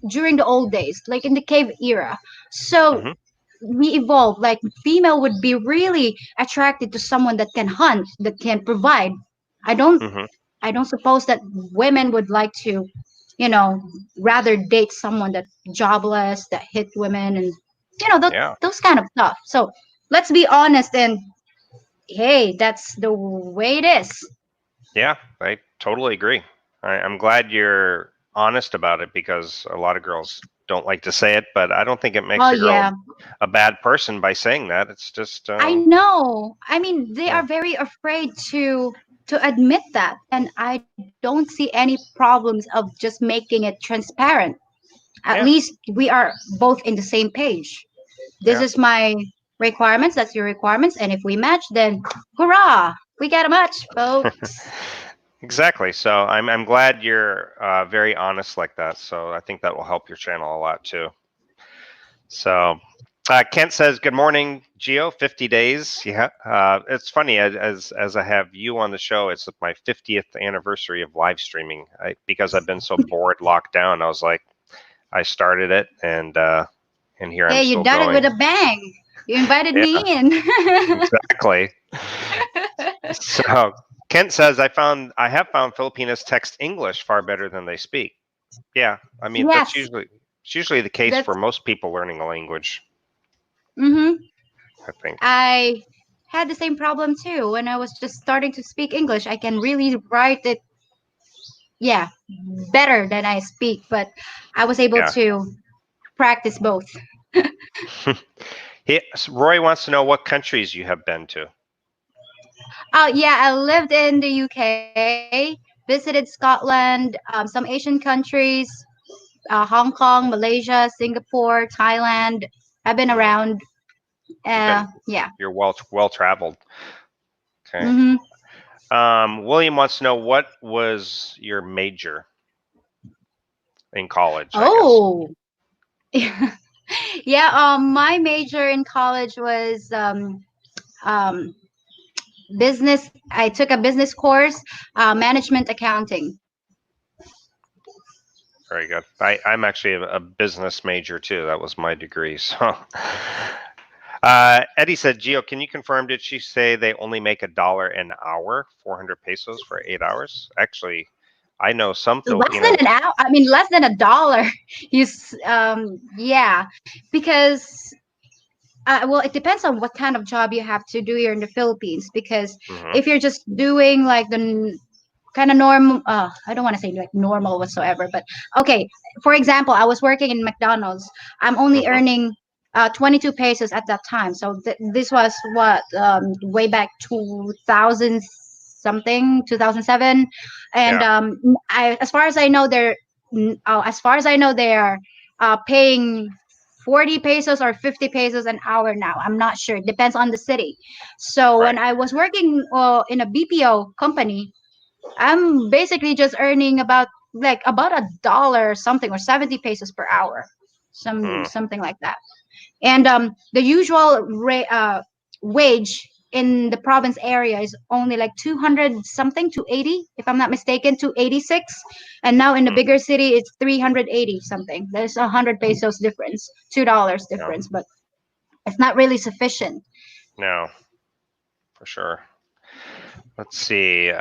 during the old days, like in the cave era. So
Hmm.
we evolved. Like female would be really attracted to someone that can hunt, that can provide. I don't
Hmm.
I don't suppose that women would like to, you know, rather date someone that jobless, that hit women, and
Yeah,
those kind of stuff. So let's be honest, and hey, that's the way it is.
yeah, I totally agree. I'm glad you're honest about it because a lot of girls don't like to say it, but I don't think it makes
Oh
a girl
yeah,
a bad person by saying that. It's just,
I know. I mean, they
yeah,
are very afraid to admit that, and I don't see any problems of just making it transparent. At
yeah,
least we are both in the same page. This
yeah.
is my requirements, that's your requirements, and if we match, then hurrah, we got a match, folks.
Exactly. So I'm glad you're very honest like that. So I think that will help your channel a lot too. So Kent says, "Good morning, Geo. 50 days. Yeah, it's funny as I have you on the show. It's my 50th anniversary of live streaming. Because I've been so bored, locked down. I was like, I started it, and here I'm
Hey, you
still
done it
going.
with a bang. You invited me
Yeah,
in.
exactly. So Kent says, I have found Filipinos text English far better than they speak. Yeah, I mean
Yes,
it's usually the case for
that's
most people learning a language.
mm-hmm.
I think.
I had the same problem too when I was just starting to speak English. I can really write it, yeah, better than I speak, but I was able
Yeah.
to practice both.
Roy wants to know what countries you have been to.
Oh yeah, I lived in the UK, visited Scotland, some Asian countries, Hong Kong, Malaysia, Singapore, Thailand. I've been
Mm,
around.
you've been
Yeah.
you're well traveled. Okay.
Mm-hmm.
William wants to know what was your major in college, I guess.
Oh. Yeah. My major in college was um, business. I took a business course, management accounting.
Very good. I'm actually a business major too. That was my degree. So, Eddie said, Gio, can you confirm? Did she say they only make $1 an hour, 400 pesos for 8 hours? Actually, I know some
Less than
Filipinos.
an hour. I mean, less than a dollar. Yeah, because well, it depends on what kind of job you have to do here in the Philippines. Because
Hmm.
if you're just doing like the kind of normal, I don't want to say like normal whatsoever, but okay. For example, I was working in McDonald's. I'm only
Hmm.
earning 22 pesos at that time. So this was what way back 2000 something, 2007, and
Yeah.
as far as I know, there. as far as I know, they are paying 40 pesos or 50 pesos an hour now. I'm not sure. It depends on the city. So
Right.
when I was working in a BPO company, I'm basically just earning about a dollar or something, or 70 pesos per hour,
Mm,
something like that. And the usual wage in the province area is only like 200 something, 280 if I'm not mistaken, 286. And now in the
mm,
bigger city it's 380 something. There's 100 pesos difference, $2
no,
difference, but it's not really sufficient.
no, for sure. Let's see.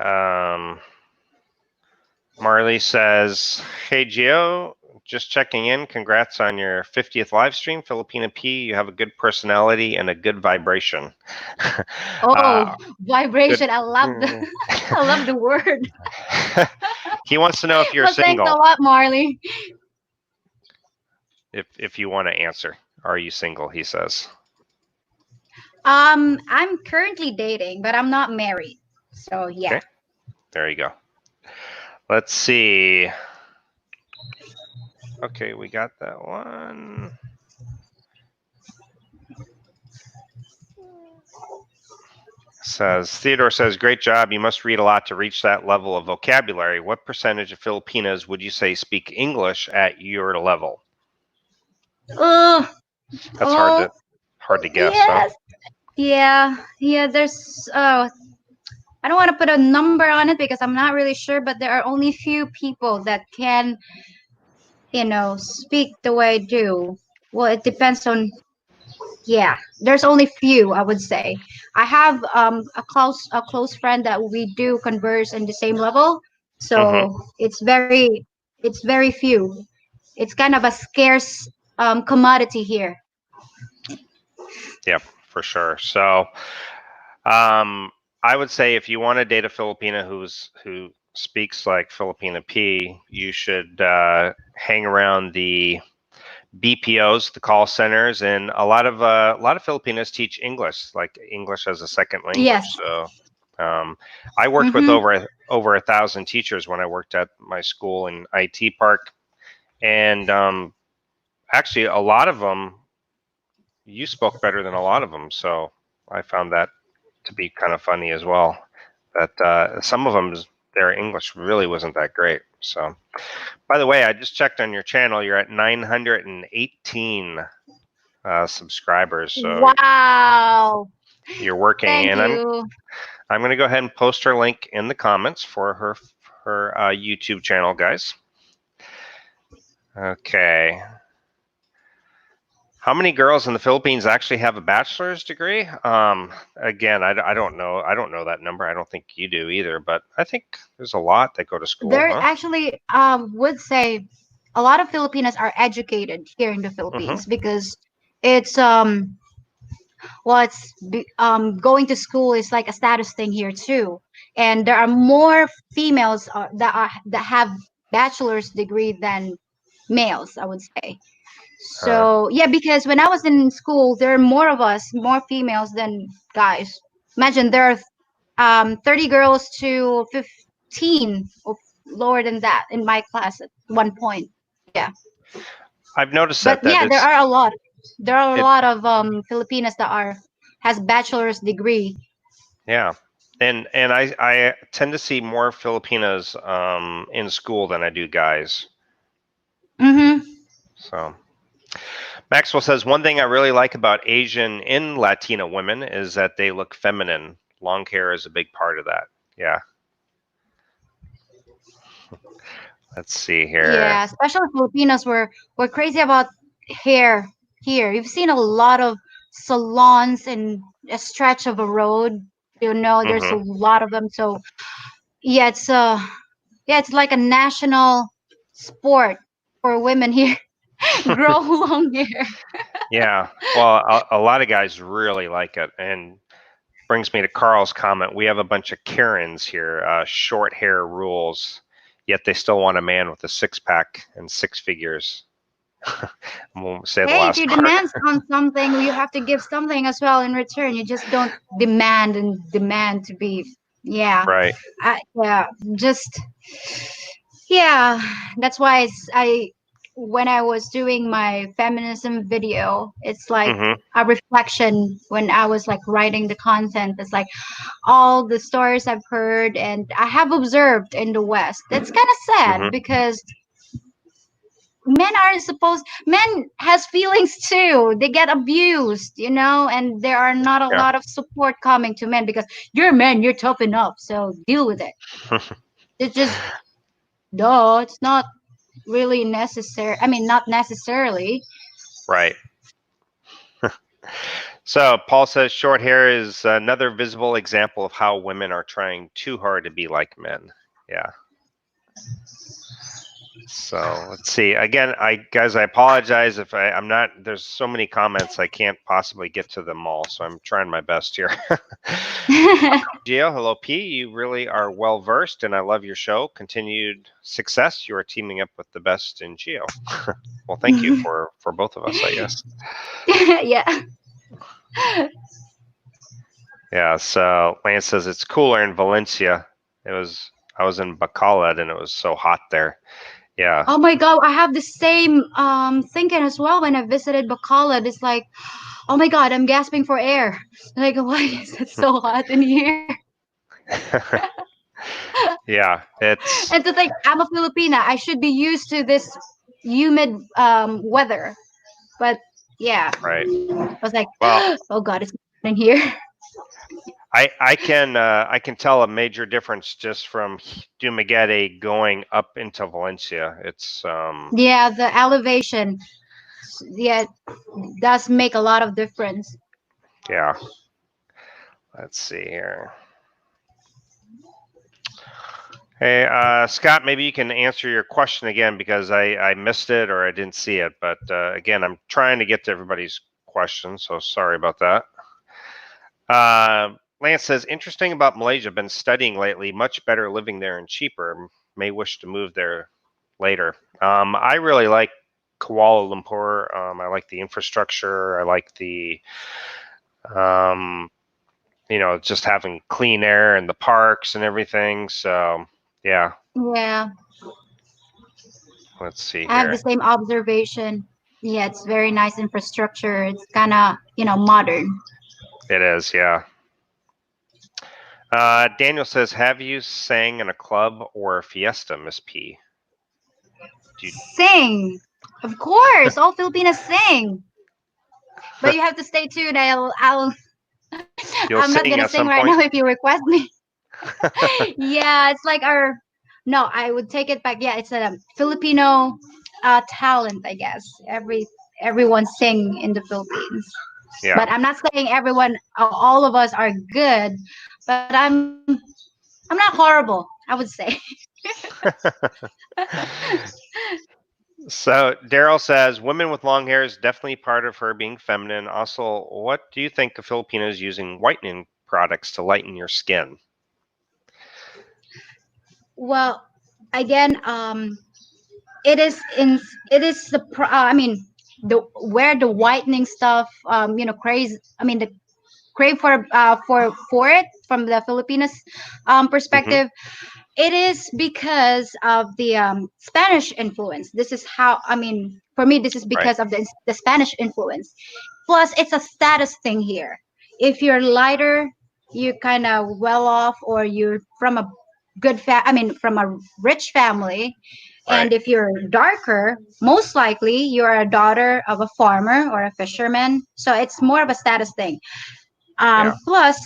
Marley says, "Hey Gio, just checking in. Congrats on your 50th live stream, Filipina P. You have a good personality and a good vibration."
Oh,
Good.
vibration, I love the I love the word.
He wants to know if you're
Well, thanks a
single.
lot, Marley.
If you want to answer, are you single? He says.
I'm currently dating, but I'm not married, so yeah.
Okay, there you go. Let's see. Okay, we got that one. Theodore says, great job. You must read a lot to reach that level of vocabulary. What percentage of Filipinas would you say speak English at your level?
Oh,
That's
oh,
hard to guess, huh?
yes. Yeah, there's I don't want to put a number on it because I'm not really sure, but there are only few people that can, speak the way I do. Well, it depends on, yeah, there's only few, I would say. I have a close friend that we do converse in the same level,
Mm-hmm.
so it's very few. It's kind of a scarce commodity here.
Yep, for sure. So, um, I would say if you want to date a Filipina who speaks like Filipina P, you should hang around the BPOs, the call centers, and a lot of Filipinos teach English, like English as a second language.
Yes.
So I worked with
Mm-hmm.
over 1,000 teachers when I worked at my school in IT Park, and actually a lot of them you spoke better than a lot of them. So I found that to be kind of funny as well. That some of them their English really wasn't that great. So. By the way, I just checked on your channel. You're at 918 subscribers, so
Wow.
you're working.
Thank
And
you.
I'm going to go ahead and post her link in the comments for her YouTube channel, guys. Okay. How many girls in the Philippines actually have a bachelor's degree? Again, I don't know. I don't know that number. I don't think you do either. But I think there's a lot that go to school,
There
huh?
actually would say a lot of Filipinos are educated here in the
Mm-hmm.
Philippines because it's going to school is like a status thing here too, and there are more females that have bachelor's degree than males, I would say.
Uh,
So yeah, because when I was in school, there are more of us, more females than guys. Imagine there are 30 girls to 15 or lower than that in my class at one point. Yeah.
I've noticed
But
that
yeah, there
it's
are a lot. There are a
it
lot of Filipinas that are has bachelor's degree.
Yeah, and I tend to see more Filipinos in school than I do guys.
Mm-hmm.
So Maxwell says one thing I really like about Asian and Latino women is that they look feminine. Long hair is a big part of that. Yeah. Let's see here.
Yeah, especially Filipinos were crazy about hair here. You've seen a lot of salons in a stretch of a road. There's a
Mm-hmm.
lot of them. So yeah, it's like a national sport for women here. Grow long hair.
Yeah. Well, a lot of guys really like it, and brings me to Carl's comment. We have a bunch of Karens here. Short hair rules, yet they still want a man with a six pack and six figures. I won't say the
Hey, if
last
you
part.
demand on something, you have to give something as well in return. You just don't demand and demand to be, yeah,
Right.
yeah, just Yeah, that's why I when I was doing my feminism video, it's like
Mm-hmm.
a reflection when I was like writing the content. It's like all the stories I've heard and I have observed in the West. That's kind of
Mm-hmm.
sad because men has feelings too. They get abused, and there are not a
Yeah.
lot of support coming to men because you're men, you're tough enough, so deal with it. It's just duh, it's not really necessary. I mean, not necessarily.
Right. So Paul says short hair is another visible example of how women are trying too hard to be like men. Yeah. So let's see. Again, I apologize if I'm not. There's so many comments I can't possibly get to them all. So I'm trying my best here. Gio, hello P. You really are well versed, and I love your show. Continued success. You are teaming up with the best in Geo. Well, thank you for both of us, I guess.
Yeah.
Yeah. So Lance says it's cooler in Valencia. I was in Bacolod, and it was so hot there. Yeah.
Oh my god, I have the same thinking as well when I visited Bacolod. It's like, oh my god, I'm gasping for air. Like, why is it so hot in here?
Yeah.
And
It's
to think I'm a Filipina, I should be used to this humid weather. But yeah,
right.
I was like,
Well,
oh god, it's hot in here.
I can tell a major difference just from Dumaguete going up into Valencia. It's
Yeah, the elevation, yeah, does make a lot of difference.
yeah. Let's see here. Hey, Scott, maybe you can answer your question again because I missed it or I didn't see it. But again, I'm trying to get to everybody's questions, so sorry about that. Lance says, interesting about Malaysia. Been studying lately. Much better living there and cheaper. May wish to move there later. I really like Kuala Lumpur. I like the infrastructure. I like the, um, just having clean air and the parks and everything. So, yeah,
Yeah,
let's see
I have the
here.
same observation. Yeah, it's very nice infrastructure. It's kind of, modern.
It is, yeah. Daniel says, have you sang in a club or a fiesta, Miss P? Do you,
Sing. Of course, all Filipinas sing. But you have to stay tuned.
you'll
I'm not
sing
gonna
at
sing
some
right
point?
now if you request me. Yeah, it's like our. No, I would take it back. Yeah, it's a Filipino talent, I guess. Everyone sing in the Philippines.
Yeah.
But I'm not saying everyone, all of us are good. But I'm not horrible, I would say.
So Daryl says women with long hair is definitely part of her being feminine. Also, what do you think of Filipinos using whitening products to lighten your skin?
Well, again, it is I mean, the where the whitening stuff, craze. I mean, the crave for it from the Filipinos
Mm-hmm.
perspective. It is because of the Spanish influence. This is how, I mean, for me, this is
Right.
because of the Spanish influence. Plus, it's a status thing here. If you're lighter, you're kind of well off, or you're from a I mean, from a rich family.
Right.
And if you're darker, most likely you're a daughter of a farmer or a fisherman. So it's more of a status thing.
Yeah.
Plus,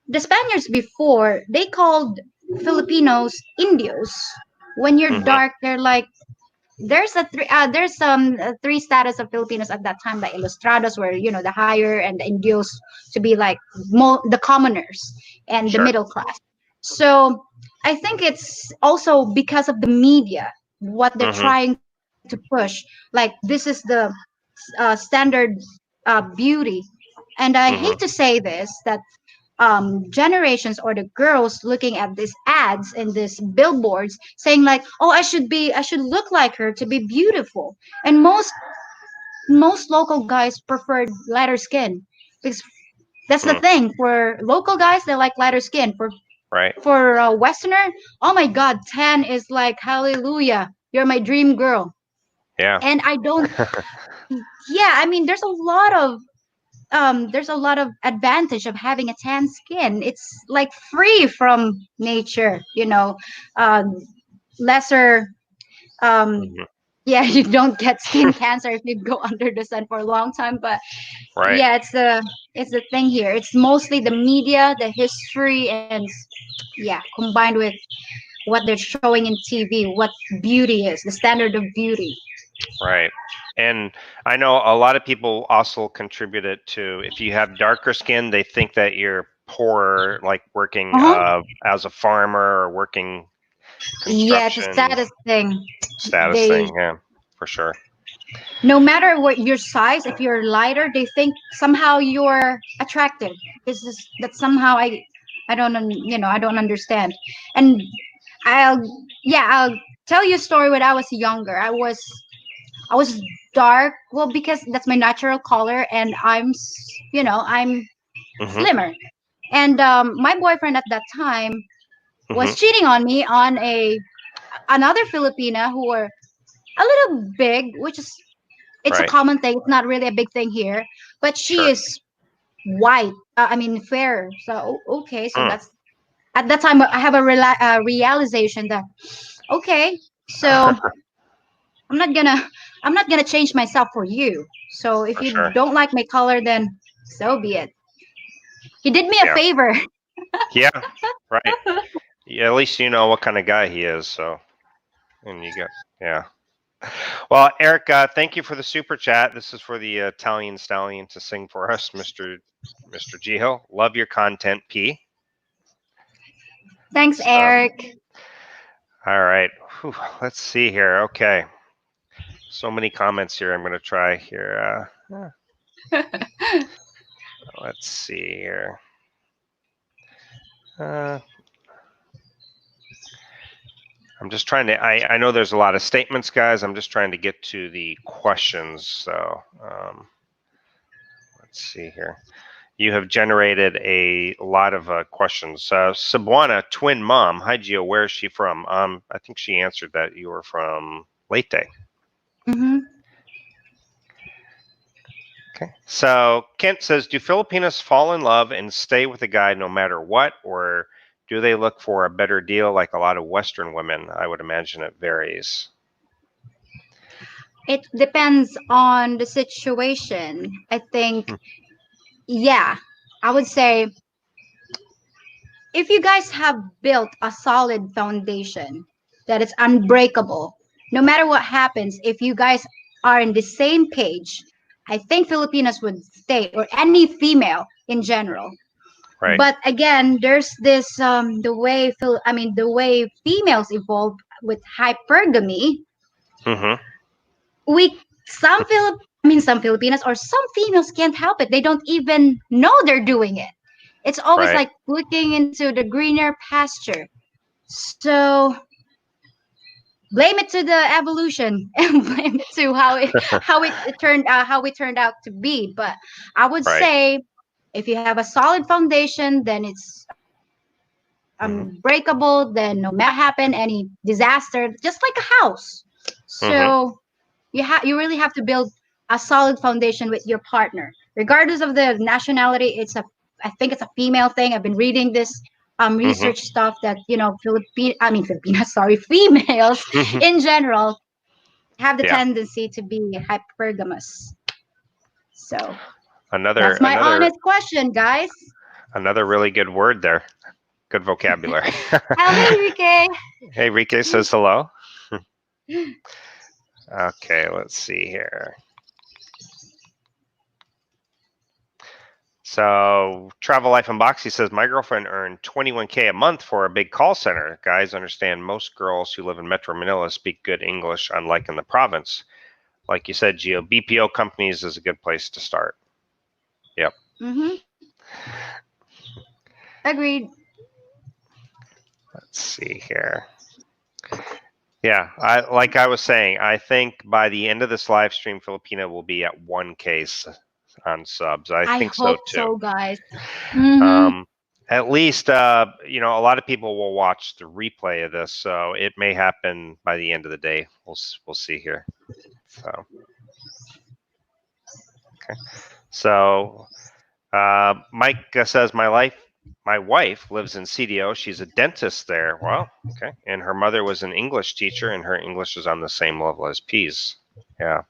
the Spaniards before, they called Filipinos Indios. When you're
Mm-hmm.
dark, they're like, there's three status of Filipinos at that time. The Ilustrados were, the higher, and the Indios to be like the commoners and the
Sure.
middle class. So I think it's also because of the media, what they're
Mm-hmm.
trying to push. Like, this is the standard beauty. And I hate
Mm-hmm.
to say this, that generations or the girls looking at these ads and these billboards saying like, oh, I should look like her to be beautiful. And most local guys preferred lighter skin because that's the
Mm.
thing. For local guys, they like lighter skin. For
Right.
For a Westerner, oh my God, tan is like hallelujah. You're my dream girl.
Yeah.
And I don't. Yeah, I mean, there's a lot of advantage of having a tan skin. It's like free from nature, lesser um
Mhm.
yeah, you don't get skin cancer if you go under the sun for a long time. But
Right.
yeah, it's the thing here. It's mostly the media, the history, and yeah, combined with what they're showing in TV, what beauty is, the standard of beauty.
Right. And I know a lot of people also contribute it to if you have darker skin, they think that you're poor, like working
Uh-huh.
as a farmer or working
Yeah, it's the
construction
saddest thing.
status
They
thing. Yeah, for sure.
No matter what your size, if you're lighter, they think somehow you're attractive. It's just that somehow I don't I don't understand. And I'll I'll tell you a story. When I was younger, I was dark. Well, because that's my natural color, and I'm
Hmm.
slimmer. And my boyfriend at that time
Hmm.
was cheating on me on a another Filipina who were a little big, which is it's a
Right.
common thing. It's not really a big thing here, but she
Sure.
is white. I mean, fair. So okay, so
Mm.
that's at that time I have a realization that okay, so I'm not gonna I'm not gonna change myself for you. So if
For
you
sure.
don't like my color, then so be it. He did me a
Yeah.
favor.
Yeah. Right. Yeah, at least you know what kind of guy he is. So, and you get, yeah. Well, Eric, thank you for the super chat. This is for the Italian stallion to sing for us, Mr. Gio. Love your content, P.
Thanks,
So,
Eric.
all right. Whew, let's see here. Okay. So many comments here. I'm going to try here. Let's see here. Uh, I'm just trying to. I know there's a lot of statements, guys. I'm just trying to get to the questions. So let's see here. You have generated a lot of questions. Sabuana, twin mom. Hi, Gio. Where is she from? I think she answered that you were from Leyte.
Mm-hmm.
Okay. So Kent says, do Filipinos fall in love and stay with a guy no matter what, or do they look for a better deal like a lot of Western women? I would imagine it varies.
It depends on the situation. I think,
Hmm.
yeah, I would say if you guys have built a solid foundation that is unbreakable, no matter what happens, if you guys are in the same page, I think Filipinos would stay, or any female in general.
Right.
But again, there's this the way females evolve with hypergamy.
Mm-hmm.
We some Filipinas or some females can't help it. They don't even know they're doing it. It's always
Right.
like looking into the greener pasture. So blame it to the evolution and blame it to how it turned out to be. But I would
Right.
say if you have a solid foundation, then it's unbreakable. Then no matter what happen, any disaster, just like a house. So
Mm-hmm.
you really have to build a solid foundation with your partner, regardless of the nationality. I think it's a female thing. I've been reading this
Mm-hmm.
research stuff that Filipinas, sorry, females
Mm-hmm.
in general have the
Yeah.
tendency to be hypergamous. So
Another
that's my
another
honest question, guys.
another really good word there. Good vocabulary.
Oh, hey, Rike.
Hey, Rike says hello. Okay, let's see here. So, Travel Life and Boxy says, my girlfriend earned 21K a month for a big call center. Guys understand most girls who live in Metro Manila speak good English, unlike in the province. Like you said, Gio, BPO companies is a good place to start. Yep.
Mm-hmm. Agreed.
Let's see here. Yeah, like I was saying, I think by the end of this live stream, Filipina will be at 1K on subs. I
I
think so
hope
too.
so, guys. Mm-hmm.
Um, at least, you know, a lot of people will watch the replay of this, so it may happen by the end of the day. We'll see here. So, okay. So, Mike says my wife lives in CDO. She's a dentist there. Well, okay. And her mother was an English teacher, and her English is on the same level as P's. Yeah.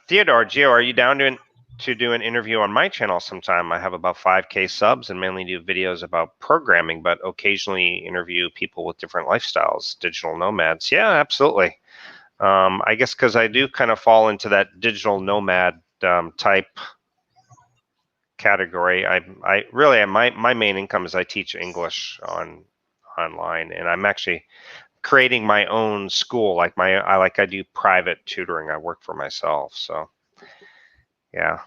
Theodore, Gio, are you down to do an interview on my channel sometime? I have about 5K subs and mainly do videos about programming, but occasionally interview people with different lifestyles, digital nomads. Yeah, absolutely. I guess because I do kind of fall into that digital nomad type category. I really, my main income is I teach English online, and I'm actually creating my own school. Like I do private tutoring. I work for myself, so yeah.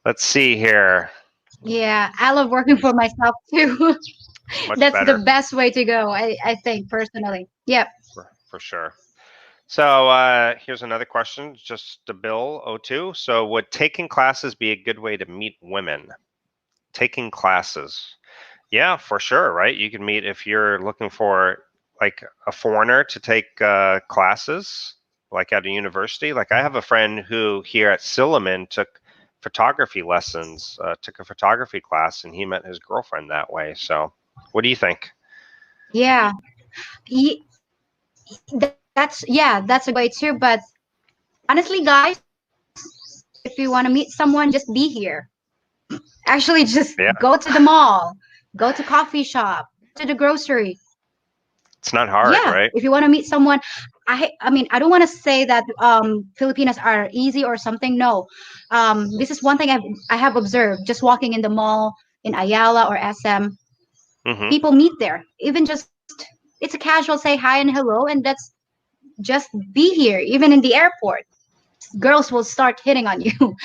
Let's see here.
Yeah, I love working for myself too.
Much
That's the
better
best way to go, I think personally. Yep.
for sure. So here's another question, just to Bill O2. So would taking classes be a good way to meet women? Taking classes. Yeah, for sure, right? You can meet if you're looking for like a foreigner to take classes, like at a university. Like I have a friend who here at Silliman took photography lessons, took a photography class, and he met his girlfriend that way. So what do you think?
Yeah. Ye- that's a good way too. But honestly, guys, if you want to meet someone, just be here. Actually, just
Yeah,
go to the mall, go to coffee shop, to the grocery.
it's not hard,
Yeah,
right?
if you want to meet someone, I mean, I don't want to say that Filipinos are easy or something. No, this is one thing I have observed just walking in the mall in Ayala or SM.
Mm-hmm.
People meet there. Even just it's a casual say hi and hello, and that's just be here. Even in the airport, girls will start hitting on you.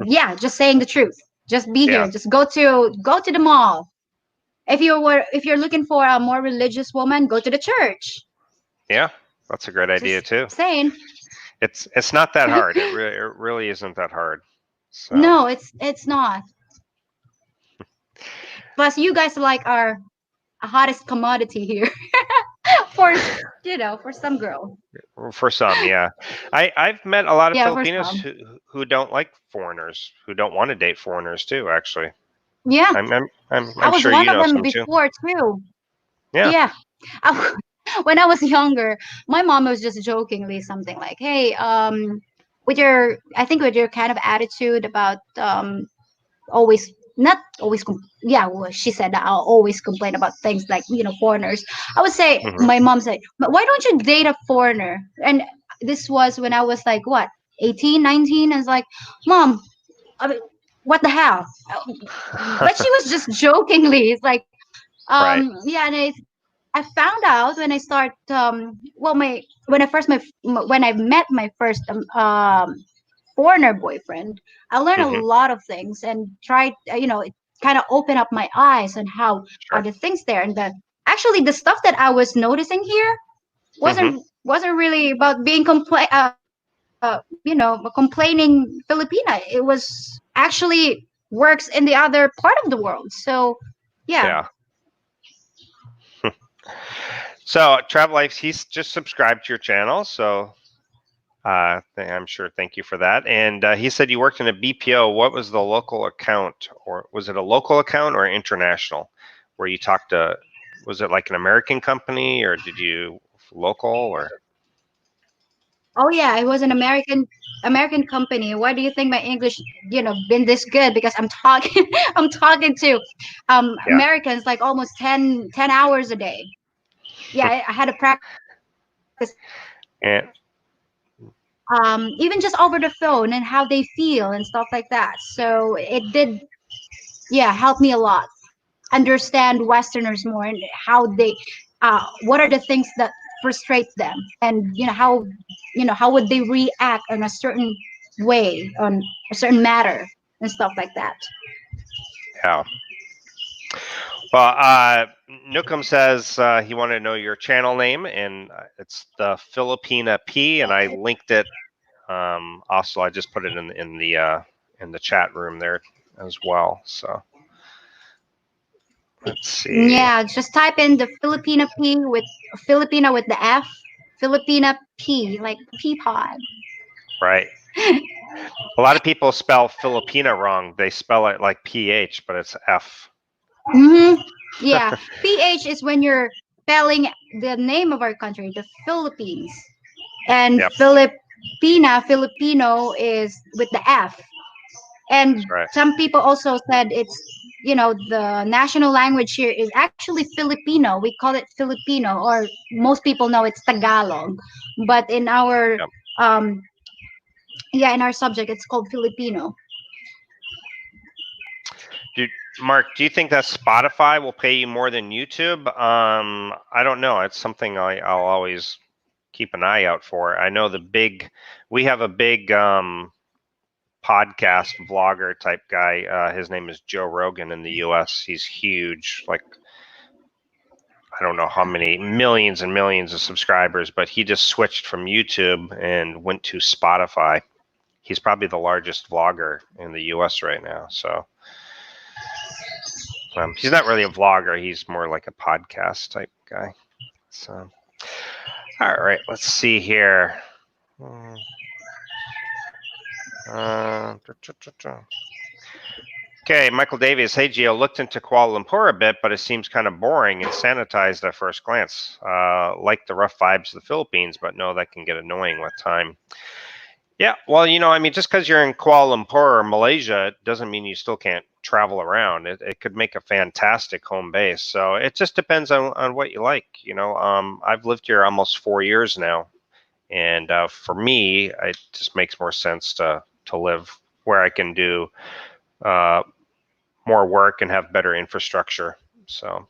Yeah, just saying the truth. Just be
Yeah,
here. Just go to the mall. If you're looking for a more religious woman, go to the church.
yeah, that's a great idea
Just
too.
saying.
It's not that hard. It really isn't that hard. So
No, it's not. Plus, you guys like are a hottest commodity here for for some girl.
for some, yeah, I've met a lot of
Yeah, for
Filipinos
some.
who don't like foreigners, who don't want to date foreigners too. Actually,
Yeah, I
I'm
was
sure
one
you
of
know
them
some too.
before too.
Yeah.
Yeah. When I was younger, my mom was just jokingly something like, "Hey, with your kind of attitude about always not always yeah, well, she said that I'll always complain about things like foreigners. I would say
Hmm.
my mom said, "But why don't you date a foreigner?" And this was when I was like what 18, 19. I was like, "Mom, I mean, what the hell?" But she was just jokingly. It's like
Right.
yeah, and I found out when I start well my when I first when I met my first foreigner boyfriend. I learned a
Hmm.
lot of things and tried it kind of opened up my eyes on how are
Sure.
the things there, and the stuff that I was noticing here
Hmm.
wasn't really about being complaining Filipina. It was actually works in the other part of the world. So yeah.
Yeah. So Travel Life, he's just subscribed to your channel, so I'm sure. Thank you for that. And he said you worked in a BPO. What was the local account, or was it a local account or international? Where you talked to, was it like an American company, or did you local or?
Oh yeah, it was an American company. Why do you think my English, been this good? Because I'm talking I'm talking to
Yeah.
Americans like almost 10 hours a day. Yeah, I had to practice
And
even just over the phone and how they feel and stuff like that. So it did, yeah, help me a lot understand Westerners more and how they what are the things that frustrate them, and how would they react on a certain way on a certain matter and stuff like that.
yeah. Well, Nukem says he wanted to know your channel name, and it's the Filipina P, and I linked it. Also, I just put it in the in the chat room there as well. So let's see.
Yeah, just type in the Filipina P with Filipina with the F, Filipina P, like pea pod.
Right. A lot of people spell Filipina wrong. They spell it like PH, but it's F.
Mm-hmm. Yeah, PH is when you're spelling the name of our country, the Philippines, and
Yep.
Filipino is with the F. And
That's right.
some people also said it's, the national language here is actually Filipino. We call it Filipino, or most people know it's Tagalog, but in our
Yep.
um yeah, in our subject it's called Filipino.
Mark, do you think that Spotify will pay you more than YouTube? I don't know. It's something I'll always keep an eye out for. I know we have a big podcast vlogger type guy. His name is Joe Rogan in the US. He's huge, like I don't know how many millions and millions of subscribers, but he just switched from YouTube and went to Spotify. He's probably the largest vlogger in the US right now. So he's not really a vlogger. He's more like a podcast type guy. So, all right, let's see here. Okay, Michael Davies. Hey, Gio, looked into Kuala Lumpur a bit, but it seems kind of boring and sanitized at first glance. Like the rough vibes of the Philippines, but no, that can get annoying with time. Yeah, well, I mean, just because you're in Kuala Lumpur or Malaysia, it doesn't mean you still can't travel around. It could make a fantastic home base. So it just depends on what you like. I've lived here almost 4 years now, and for me, it just makes more sense to live where I can do more work and have better infrastructure. So.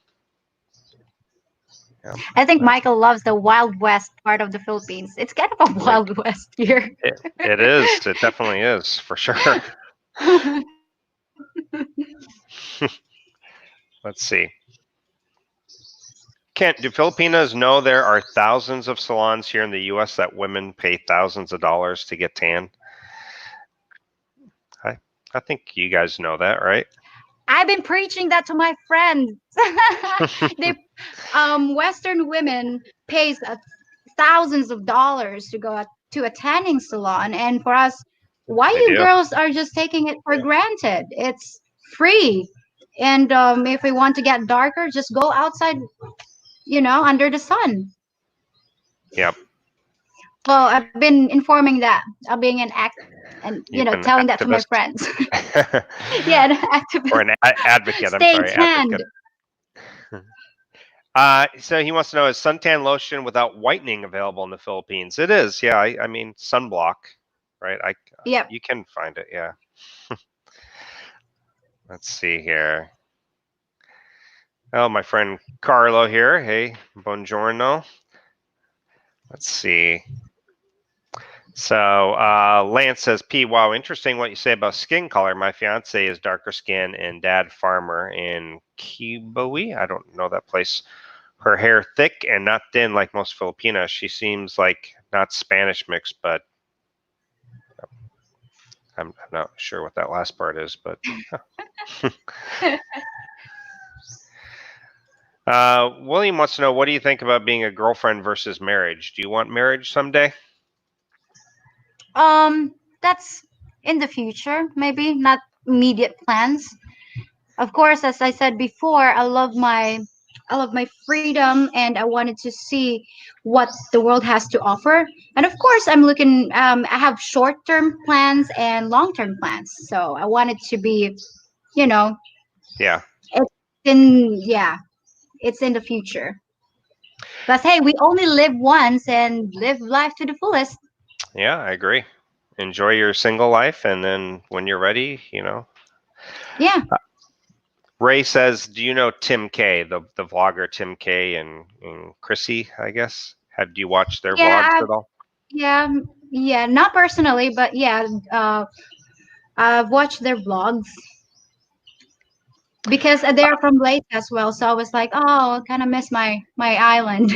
Yeah.
I think Michael loves the Wild West part of the Philippines. It's kind of a Wild West here.
It is. It definitely is, for sure. Let's see. Kent, do Filipinos know there are thousands of salons here in the U.S. that women pay thousands of dollars to get tan? I think you guys know that, right?
I've been preaching that to my friends. They, Western women pays thousands of dollars to go to a tanning salon, and for us, why
They
you
do.
girls are just taking it for granted? It's free, and if we want to get darker, just go outside, under the sun.
Yep.
Well, I've been informing that. I'm being an act, and
You've been
telling that to my
activist.
friends. Yeah, an activist.
Or an advocate. I'm
Stay
sorry,
tanned.
advocate. So he wants to know, is suntan lotion without whitening available in the Philippines? It is. Yeah. I mean, sunblock, right?
Yep.
You can find it. Yeah. Let's see here. Oh, my friend Carlo here. Hey, buongiorno. Let's see. So Lance says, P, wow, interesting what you say about skin color. My fiance is darker skin and dad farmer in Kibawi. I don't know that place. Her hair thick and not thin like most Filipinas. She seems like not Spanish mixed, but I'm not sure what that last part is. But William wants to know, what do you think about being a girlfriend versus marriage? Do you want marriage someday?
That's in the future, maybe not immediate plans. Of course, as I said before, I love my freedom, and I wanted to see what the world has to offer. And of course, I'm looking. I have short-term plans and long-term plans. So I wanted to be, you know,
Yeah.
yeah, it's in the future. But hey, we only live once, and live life to the fullest.
Yeah, I agree. Enjoy your single life, and then when you're ready,
Yeah.
Ray says, do you know Tim K, the vlogger Tim K and Chrissy, I guess? Do you watch their vlogs
Yeah,
at all?
yeah, yeah. Not personally, but yeah, I've watched their vlogs because they're from Leyte as well. So I was like, oh, I kind of miss my island.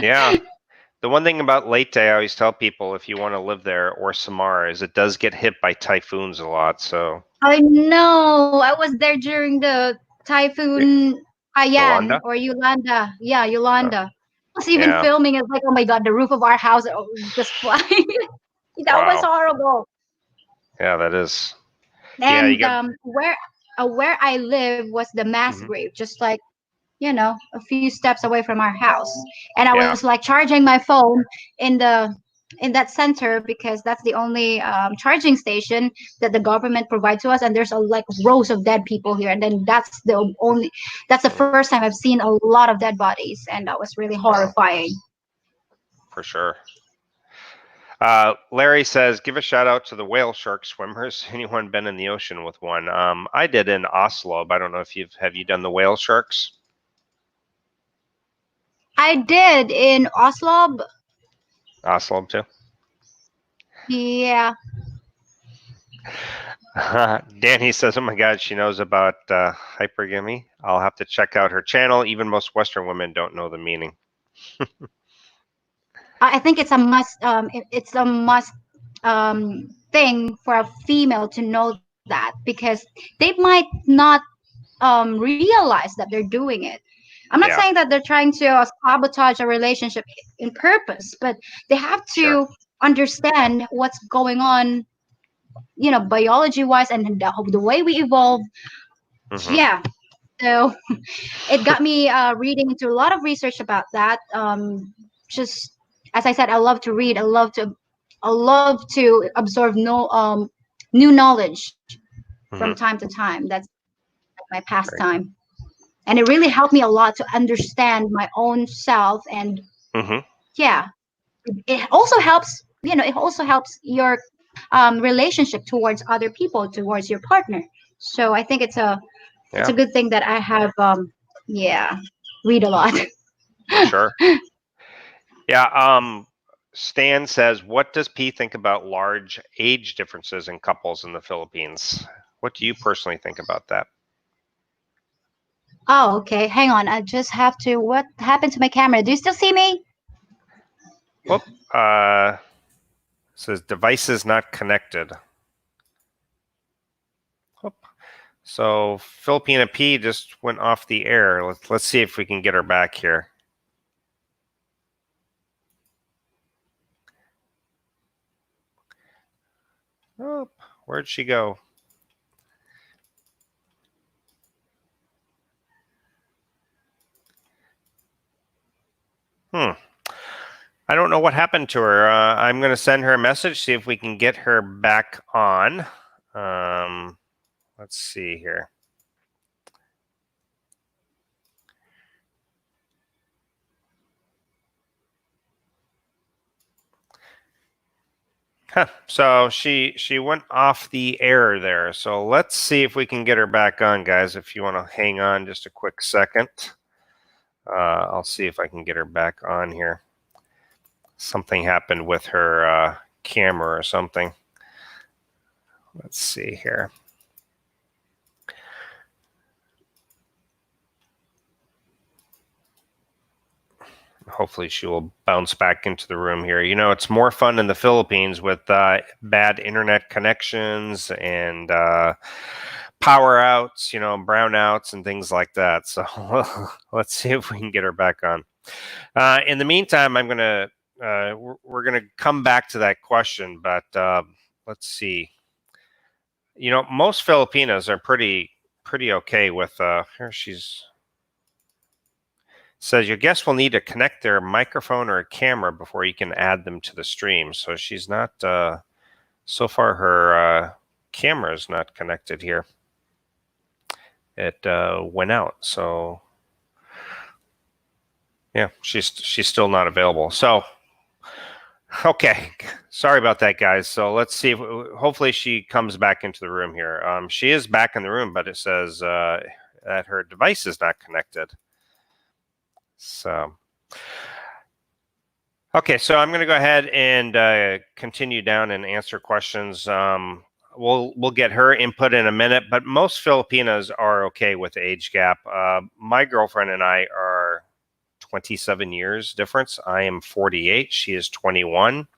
Yeah. The one thing about Leyte, I always tell people if you want to live there, or Samar, is it does get hit by typhoons a lot. So
I know. I was there during the typhoon Haiyan
Yolanda.
or Yolanda. Yeah, Yolanda. I was even
Yeah.
filming it like, oh my god, the roof of our house just flying. That was
Wow.
horrible.
Yeah, that is. Yeah, you
And
got.
where I live was the mass
Mhm.
grave, just like a few steps away from our house. And I was
Yeah.
like charging my phone in the in that center because that's the only charging station that the government provides to us. And there's like rows of dead people here. And then that's the
Mm.
first time I've seen a lot of dead bodies, and that was really
Wow.
horrifying.
For sure. Larry says, give a shout out to the whale shark swimmers. Anyone been in the ocean with one? I did in Oslo, but I don't know if have you done the whale sharks?
I did in Oslo.
Oslo too.
Yeah.
Danny says, oh my God, she knows about hypergamy. I'll have to check out her channel. Even most Western women don't know the meaning.
I think it's a must. It's a must thing for a female to know that, because they might not realize that they're doing it. I'm not saying
Yeah,
that they're trying to sabotage a relationship in purpose, but they have
sure.
to understand what's going on, biology wise, and the way we evolve.
Hmm.
Yeah. So it got me reading into a lot of research about that. Just as I said, I love to read. I love to absorb new knowledge from
Hmm.
time to time. That's my
Great.
pastime, and it really helped me a lot to understand my own self. And
Hmm.
yeah, it also helps. It also helps your relationship towards other people, towards your partner. So I think it's a
Yeah,
good thing that I have yeah, read a lot.
for sure. Yeah. Stan says, what does P think about large age differences in couples in the Philippines? What do you personally think about that?
Oh, okay. Hang on. I just have to. What happened to my camera? Do you still see me?
Whoop. Says devices not connected. Whoop. So Filipina P just went off the air. Let's see if we can get her back here. Oh, where'd she go? I don't know what happened to her. I'm going to send her a message, see if we can get her back on. Let's see here. Huh. So she went off the air there. So let's see if we can get her back on, guys. If you want to hang on just a quick second, I'll see if I can get her back on here. Something happened with her camera or something. Let's see here. Hopefully she will bounce back into the room here. You know, it's more fun in the Philippines with bad internet connections and power outs, brownouts and things like that. So let's see if we can get her back on. In the meantime, we're gonna come back to that question, but let's see. Most Filipinos are pretty okay with. Here she's says your guest will need to connect their microphone or a camera before you can add them to the stream. So she's not. So far, her camera is not connected here. It went out. So yeah, she's still not available. So okay, sorry about that, guys. So let's see. Hopefully, she comes back into the room here. She is back in the room, but it says that her device is not connected. So, okay, so I'm going to go ahead and continue down and answer questions. We'll get her input in a minute, but most Filipinas are okay with the age gap. My girlfriend and I are 27 years difference. I am 48. She is 21.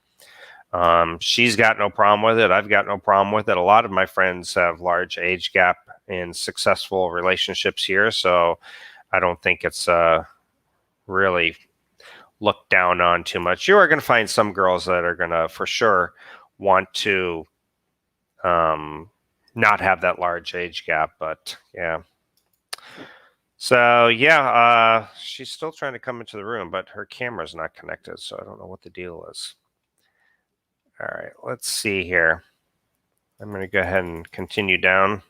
She's got no problem with it. I've got no problem with it. A lot of my friends have large age gap in successful relationships here, so I don't think it's really looked down on too much. You are going to find some girls that are going to, for sure, want to not have that large age gap, but yeah. So yeah, she's still trying to come into the room, but her camera's not connected, so I don't know what the deal is. All right, let's see here. I'm going to go ahead and continue down.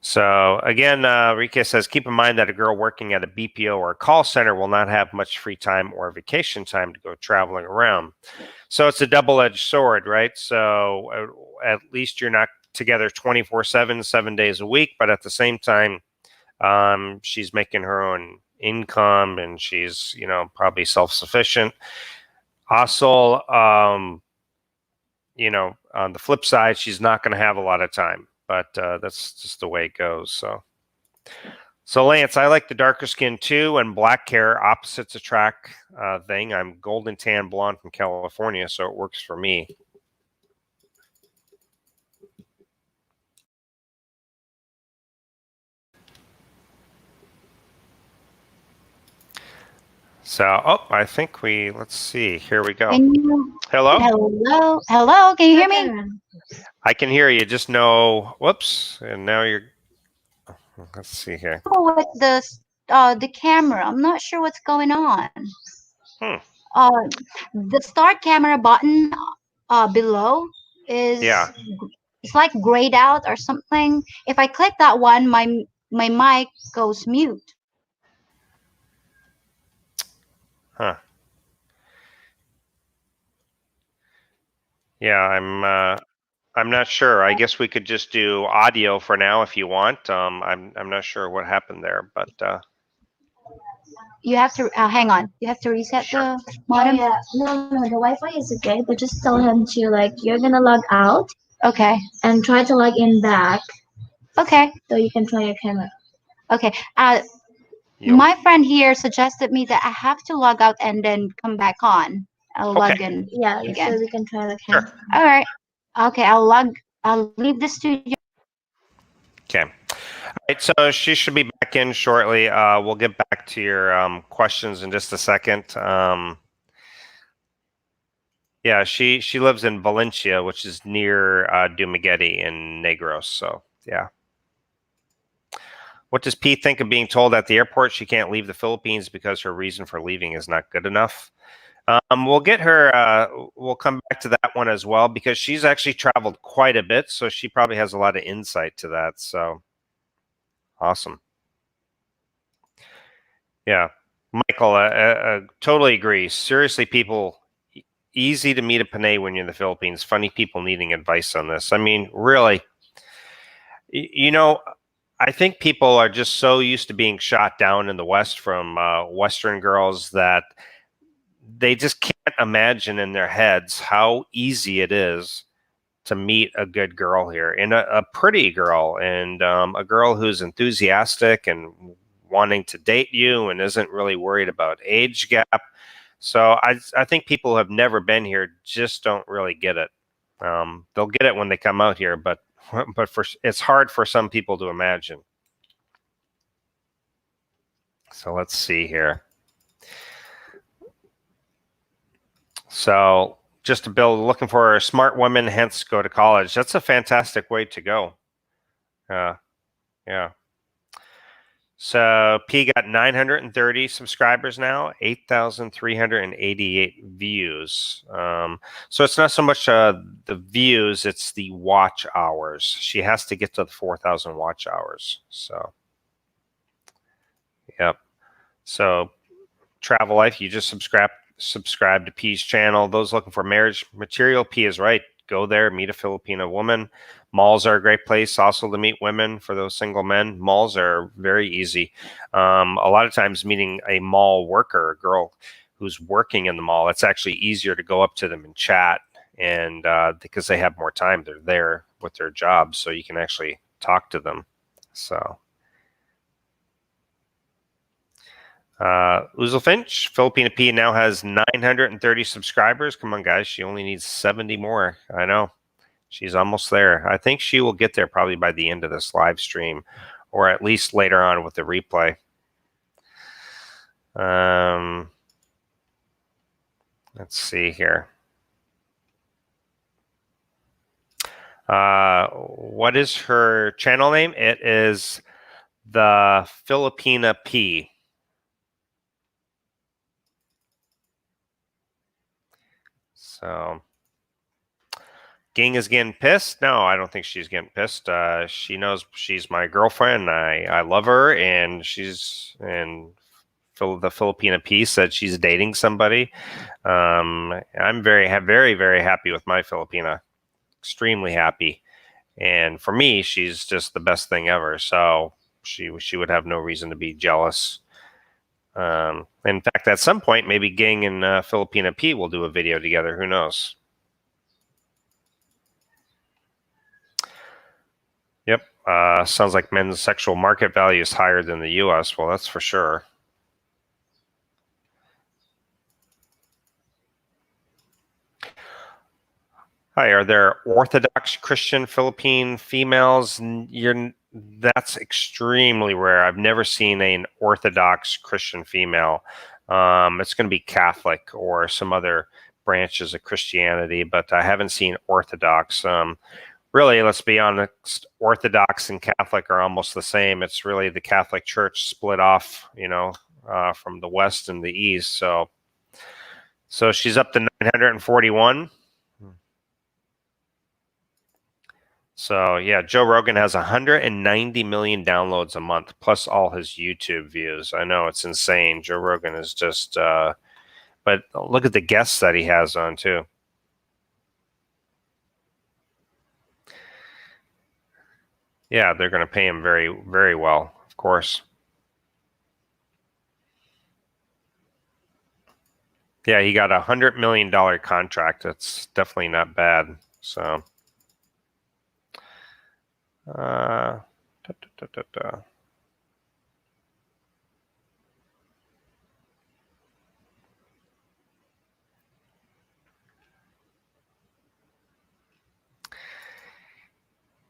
So again, Rika says, keep in mind that a girl working at a BPO or a call center will not have much free time or vacation time to go traveling around. So it's a double-edged sword, right? So at least you're not together 24/7, 7 days a week, but at the same time, she's making her own income and she's, you know, probably self-sufficient. Also, you know, on the flip side, she's not going to have a lot of time. But that's just the way it goes. So Lance, I like the darker skin too, and black hair, opposites attract thing. I'm golden tan blonde from California, so it works for me. So, I think let's see. Here we go. Hello?
Hello? Hello? Can you hear me?
I can hear you. Just no, whoops. And now you're, let's see here.
Oh, with the camera. I'm not sure what's going on. The start camera button below is it's like grayed out or something. If I click that one, my mic goes mute.
Huh. Yeah, I'm not sure. I guess we could just do audio for now if you want. I'm not sure what happened there, but
you have to hang on. You have to reset the modem.
Oh, yeah. No, the Wi-Fi is okay, but just tell him to like you're gonna log out.
Okay.
And try to log in back.
Okay.
So you can try your camera.
Okay. My friend here suggested me that I have to log out and then come back on. I'll log in.
Yeah,
again.
so we can try the camera.
Sure.
All right. Okay. I'll leave the studio.
Okay. All right, so she should be back in shortly. We'll get back to your questions in just a second. Yeah, she lives in Valencia, which is near Dumaguete in Negros. So yeah. What does P think of being told at the airport she can't leave the Philippines because her reason for leaving is not good enough? We'll get her. We'll come back to that one as well because she's actually traveled quite a bit, so she probably has a lot of insight to that. So awesome. Yeah, Michael, I totally agree. Seriously, people, easy to meet a Panay when you're in the Philippines. Funny people needing advice on this. I mean, really, you know, I think people are just so used to being shot down in the West from Western girls that they just can't imagine in their heads how easy it is to meet a good girl here, and a pretty girl, and a girl who's enthusiastic and wanting to date you and isn't really worried about age gap. So I think people who have never been here just don't really get it. They'll get it when they come out here, but it's hard for some people to imagine. So let's see here. So just to build, looking for a smart woman, hence go to college. That's a fantastic way to go. Yeah. So P got 930 subscribers now, 8,388 views. So it's not so much the views, it's the watch hours. She has to get to the 4,000 watch hours. So, yep. So Travel Life, you just subscribe to P's channel. Those looking for marriage material, P is right. Go there, meet a Filipino woman. Malls are a great place also to meet women. For those single men, malls are very easy. A lot of times meeting a mall worker, a girl who's working in the mall, it's actually easier to go up to them and chat, and because they have more time, they're there with their jobs, so you can actually talk to them. So Uzelfinch, Filipina P now has 930 subscribers. Come on, guys. She only needs 70 more. I know. She's almost there. I think she will get there probably by the end of this live stream, or at least later on with the replay. Let's see here. What is her channel name? It is the Filipina P. So, Ging is getting pissed. No, I don't think she's getting pissed. She knows she's my girlfriend. I love her, and the Filipina P said she's dating somebody. I'm very, very happy with my Filipina. Extremely happy, and for me, she's just the best thing ever. So she would have no reason to be jealous. In fact, at some point, maybe Ging and Filipina P will do a video together. Who knows? Yep. Sounds like men's sexual market value is higher than the U.S. Well, that's for sure. Hi, are there Orthodox Christian Philippine females? That's extremely rare. I've never seen an Orthodox Christian female. It's going to be Catholic or some other branches of Christianity, but I haven't seen Orthodox. Really, let's be honest, Orthodox and Catholic are almost the same. It's really the Catholic Church split off, from the West and the East. So she's up to 941. So yeah, Joe Rogan has 190 million downloads a month, plus all his YouTube views. I know, it's insane. Joe Rogan is just, but look at the guests that he has on too. Yeah, they're going to pay him very, very well, of course. Yeah, he got $100 million contract. That's definitely not bad. So.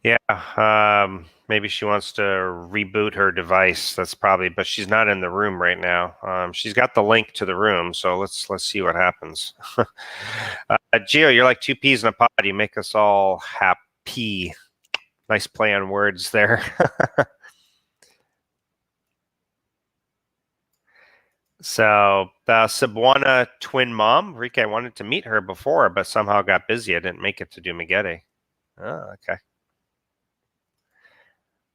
Yeah, maybe she wants to reboot her device. That's probably, but she's not in the room right now. She's got the link to the room, so let's see what happens. Gio, you're like two peas in a pod. You make us all happy. Nice play on words there. So the Cebuana twin mom, Rick, I wanted to meet her before, but somehow got busy. I didn't make it to Dumaguete. Oh, okay.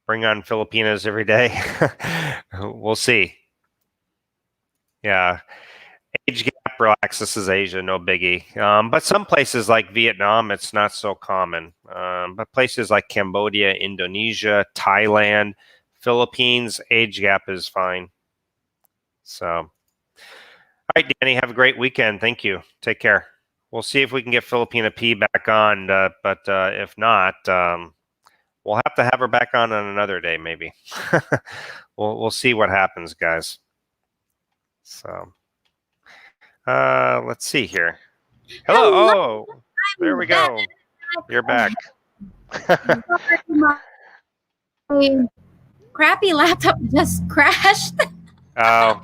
Bring on Filipinas every day. We'll see. Yeah. Age gap, relax. This is Asia, no biggie. But some places like Vietnam, it's not so common. But places like Cambodia, Indonesia, Thailand, Philippines, age gap is fine. So, all right, Danny, have a great weekend. Thank you. Take care. We'll see if we can get Filipina P back on, but if not, we'll have to have her back on another day, maybe. We'll see what happens, guys. So. Let's see here. Hello. Oh, there we go. You're back.
My crappy laptop just crashed.
Oh,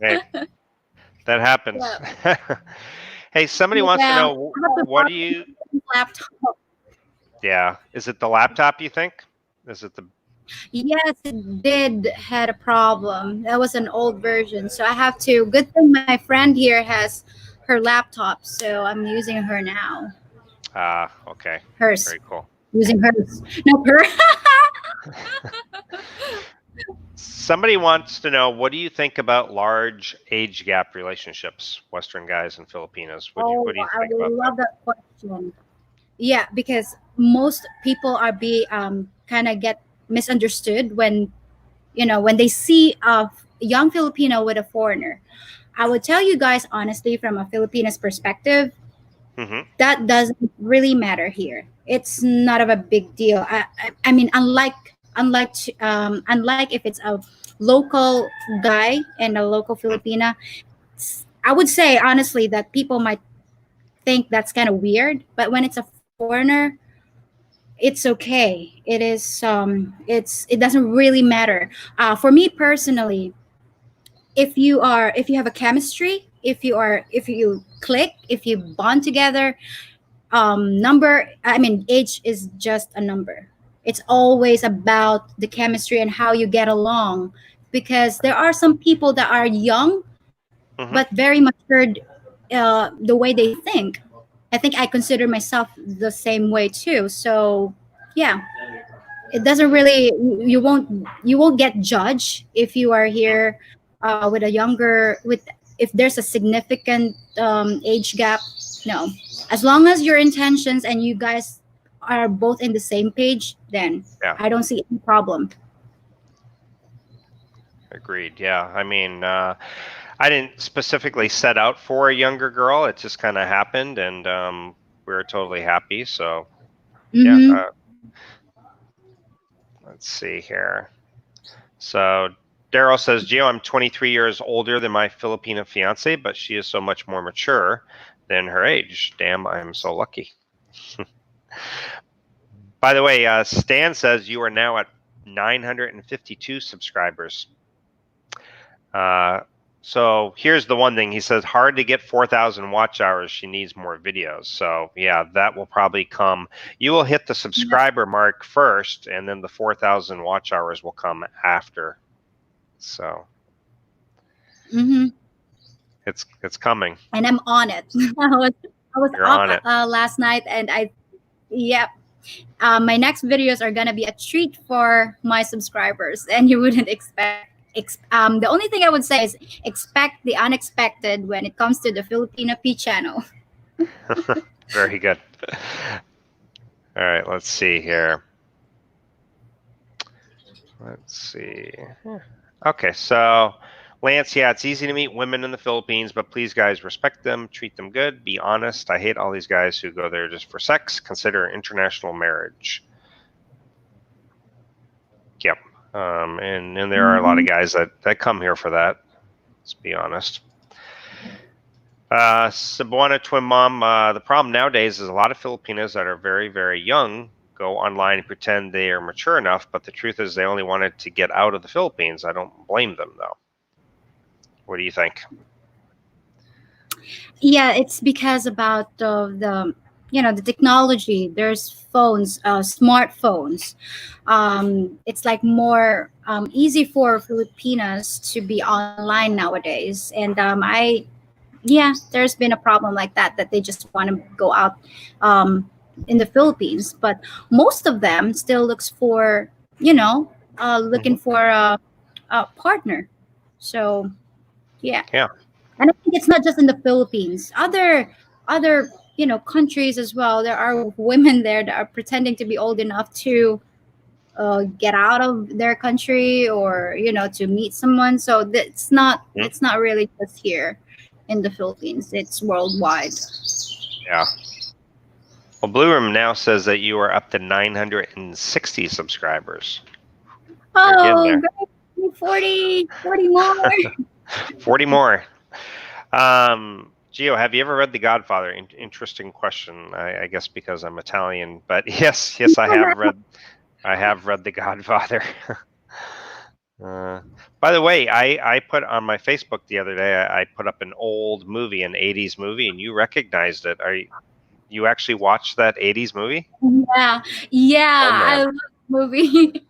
hey, that happens. Yeah. Hey, somebody wants to know, what do you...
Laptop.
Yeah. Is it the laptop, you think? Is it the...
Yes, it did had a problem. That was an old version. So I have to, good thing my friend here has her laptop. So I'm using her now.
Okay.
Hers.
Very cool.
Using hers. Not her.
Somebody wants to know, what do you think about large age gap relationships, Western guys and Filipinos? What do you think about
love that question. Yeah, because most people are kind of get misunderstood when they see a young Filipino with a foreigner. I would tell you guys honestly, from a Filipino's perspective, that doesn't really matter here. It's not of a big deal. I mean, unlike if it's a local guy and a local Filipina, I would say honestly that people might think that's kind of weird, but when it's a foreigner, it's okay. It doesn't really matter. For me personally, if you have a chemistry, if you click, if you bond together, number I mean age is just a number. It's always about the chemistry and how you get along, because there are some people that are young but
Hmm.
very matured, the way they think. I think I consider myself the same way too. So yeah, it doesn't really, you won't get judged if you are here with a younger, with if there's a significant age gap. No, as long as your intentions and you guys are both in the same page, then
Yeah,
I don't see any problem.
agreed. Yeah, I mean, I didn't specifically set out for a younger girl. It just kind of happened, and we were totally happy. So yeah,
Mm-hmm.
let's see here. So Daryl says, Gio, I'm 23 years older than my Filipina fiance, but she is so much more mature than her age. Damn, I'm so lucky. By the way, Stan says you are now at 952 subscribers. So here's the one thing he says: hard to get 4,000 watch hours. She needs more videos. So yeah, that will probably come. You will hit the subscriber mark first, and then the 4,000 watch hours will come after. So
Mm-hmm.
it's coming.
And I'm on it. I was
You're
up
on it.
last night, and yep. My next videos are gonna be a treat for my subscribers, and you wouldn't expect. The only thing I would say is expect the unexpected when it comes to the Filipino P channel.
Very good. All right, let's see here. Let's see. Okay, so Lance, yeah, it's easy to meet women in the Philippines, but please, guys, respect them, treat them good, be honest. I hate all these guys who go there just for sex. Consider international marriage. Yep. And there are a lot of guys that come here for that. Let's be honest. Cebuana Twin Mom, the problem nowadays is a lot of Filipinos that are very, very young go online and pretend they are mature enough, but the truth is they only wanted to get out of the Philippines. I don't blame them, though. What do you think?
Yeah, it's because about the technology. There's phones, smartphones. It's like more easy for Filipinas to be online nowadays, and yeah, there's been a problem like that they just want to go out in the Philippines, but most of them still looks for, looking
Mhm.
for a partner. So yeah,
Yeah.
and I think it's not just in the Philippines. Other countries as well. There are women there that are pretending to be old enough to get out of their country, or to meet someone. So
Mhm.
it's not really just here in the Philippines. It's worldwide.
Yeah. Well, Blue Room now says that you are up to 960 subscribers. You're getting
Oh,
there.
great. 40 more.
40 more. Gio, have you ever read The Godfather? Interesting question. I guess because I'm Italian, but yes, I have read. I have read The Godfather. By the way, I put on my Facebook the other day. I put up an old movie, an '80s movie, and you recognized it. You actually watched that '80s movie?
Yeah, yeah,
Oh
I
man!
love the movie.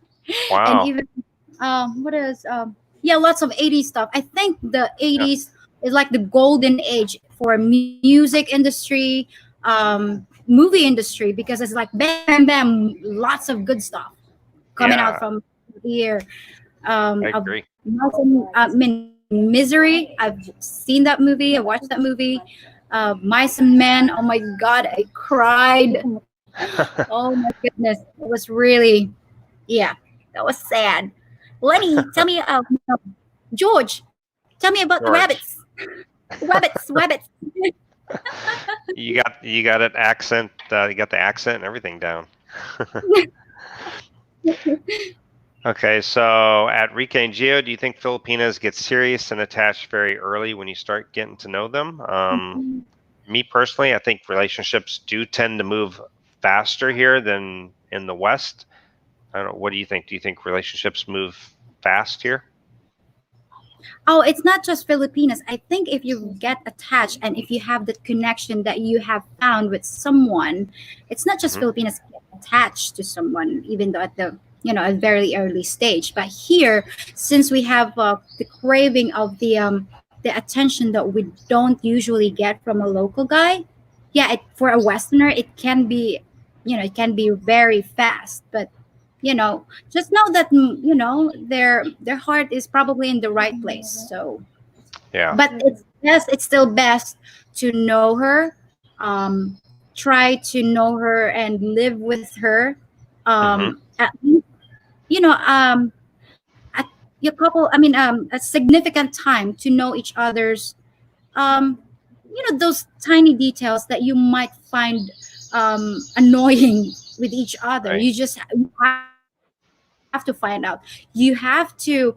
And
Wow.
even what is yeah, lots of 80s stuff. I think the
Yeah.
80s is like the golden age for music industry, movie industry, because it's like bam bam bam, lots of good stuff coming out
Yeah.
from here.
I
Of
agree.
I mean, Misery, I've seen that movie, I watched that movie. Mice and Men, oh my god, I cried. Oh my goodness, it was really, yeah, that was sad. Lenny, tell me, George, tell me about the rabbits.
George,
Rabbits.
you got an accent. You got the accent and everything down. Okay, so at Rika and Gio, do you think Filipinas get serious and attached very early when you start getting to know them? Me personally, I think relationships do tend to move faster here than in the West. I don't know. What do you think? Do you think relationships move fast here?
Oh, it's not just Filipinas. I think if you get attached and if you have that connection that you have found with someone, it's not just
Mhm.
Filipinas get attached to someone, even though at the a very early stage. But here, since we have the craving of the attention that we don't usually get from a local guy, yeah, for a Westerner, it can be, it can be very fast. But just know that their heart is probably in the right place. So
Yeah.
but it's still best to know her, try to know her and live with her,
Hmm.
at least, at your couple, I mean, a significant time to know each other's, um those tiny details that you might find annoying with each other.
Right.
You have to find out. You have to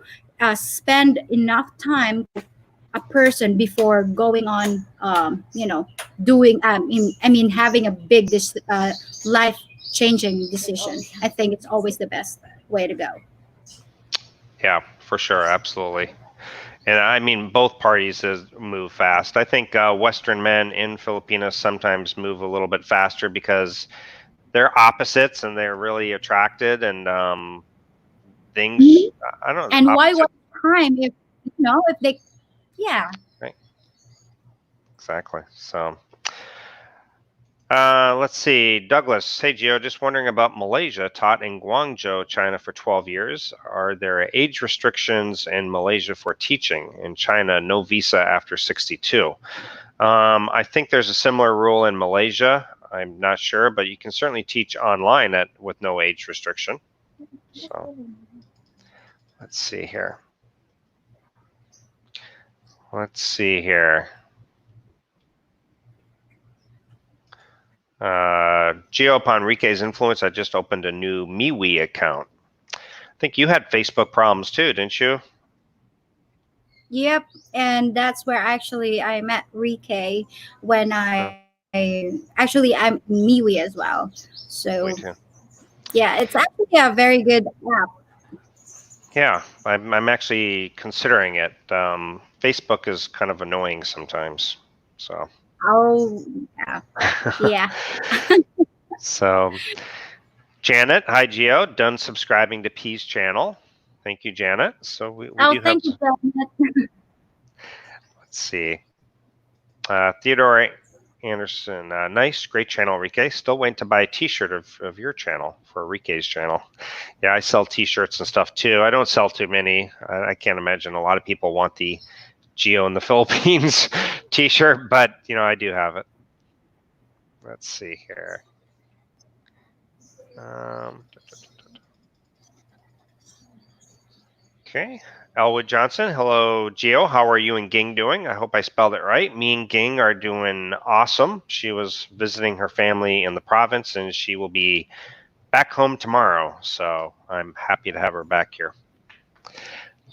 spend enough time a person before going on, doing, I mean having a big life changing decision. I think it's always the best way to go.
Yeah, for sure. Absolutely. And I mean, both parties move fast. I think Western men in Filipinas sometimes move a little bit faster because they're opposites and they're really attracted and things.
Mhm.
I don't know.
And why
Opposite.
waste time if they, yeah.
Right. Exactly. So. Let's see. Douglas, hey Gio, just wondering about Malaysia. Taught in Guangzhou, China for 12 years. Are there age restrictions in Malaysia for teaching? In China, no visa after 62. I think there's a similar rule in Malaysia. I'm not sure, but you can certainly teach online with no age restriction. So let's see here. Let's see here. Gio, upon Enrique's influence, I just opened a new MeWe account. I think you had Facebook problems too, didn't you?
Yep, and that's where actually I met Rike when I'm MeWe as well. So
We too.
yeah, it's actually a very good app.
Yeah, I'm actually considering it. Facebook is kind of annoying sometimes. So.
Oh yeah, yeah.
So, Janet, hi Gio, done subscribing to P's channel. Thank you, Janet. So we
Oh,
do have.
thank you so much.
Let's see. Theodore Anderson, nice, great channel, Enrique. Still waiting to buy a T-shirt of your channel for Enrique's channel. Yeah, I sell T-shirts and stuff too. I don't sell too many. I can't imagine a lot of people want the Geo in the Philippines T-shirt, but I do have it. Let's see here. Okay. Elwood Johnson, hello, Gio. How are you and Ging doing? I hope I spelled it right. Me and Ging are doing awesome. She was visiting her family in the province, and she will be back home tomorrow. So I'm happy to have her back here.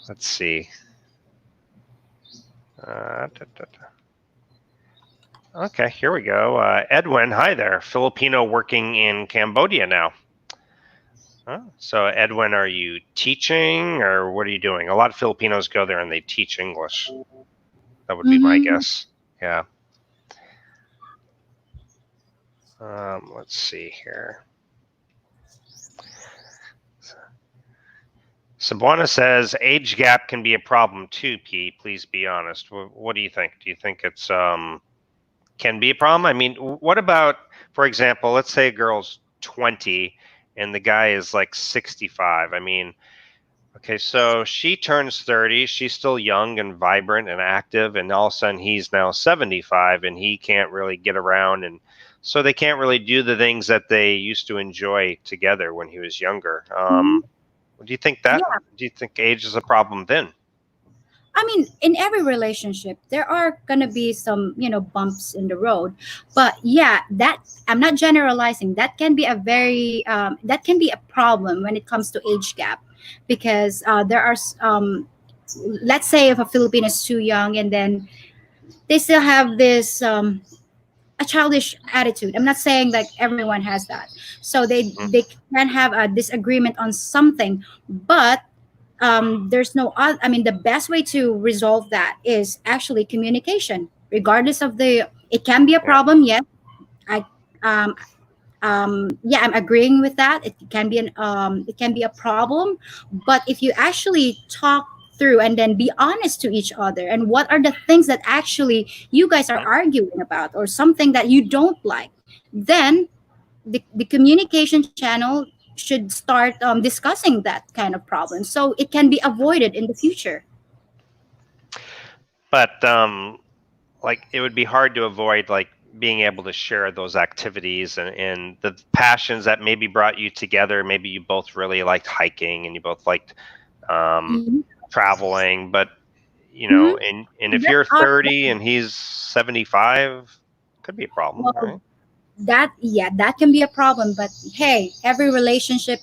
Let's see. Okay, here we go. Edwin, hi there. Filipino working in Cambodia now. So Edwin, are you teaching or what are you doing? A lot of Filipinos go there and they teach English. That would be my guess. Yeah. Let's see here. Sabuana says age gap can be a problem too, P. Please be honest. What do you think? Do you think it's can be a problem? I mean, what about, for example, let's say a girl's 20 and the guy is like 65. I mean, okay, so she turns 30. She's still young and vibrant and active, and all of a sudden he's now 75 and he can't really get around, and so they can't really do the things that they used to enjoy together when he was younger. Do you think that?
Yeah.
Do you think age is a problem then?
I mean, in every relationship, there are gonna be some, bumps in the road. But yeah, that I'm not generalizing. That can be a very that can be a problem when it comes to age gap. because there are let's say if a Filipino is too young and then they still have this a childish attitude. I'm not saying like everyone has that. So they can have a disagreement on something, but there's no I mean, the best way to resolve that is actually communication, regardless of the. It can be a
Yeah.
problem, yes. I um, yeah, I'm agreeing with that. It can be a problem, but if you actually talk through and then be honest to each other, and what are the things that actually you guys are arguing about, or something that you don't like, then the communication channel should start discussing that kind of problem so it can be avoided in the future.
But like it would be hard to avoid like being able to share those activities and the passions that maybe brought you together. Maybe you both really liked hiking and you both liked
Mhm.
traveling, but you
Mhm.
know, and if
That,
you're 30 and he's 75, could be a problem,
well,
right?
that yeah, that can be a problem, but hey, every relationship,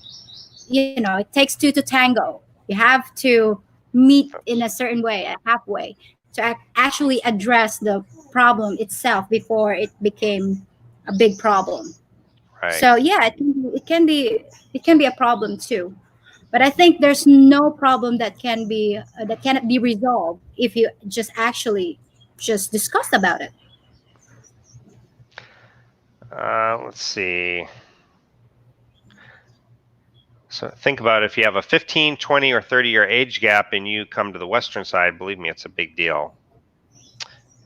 it takes two to tango. You have to meet in a certain way, halfway, to actually address the problem itself before it became a big problem.
Right.
So yeah, it can be a problem too. But I think there's no problem that cannot be resolved if you just actually just discuss about it.
Let's see. So think about if you have a 15, 20, or 30-year age gap and you come to the Western side, believe me, it's a big deal.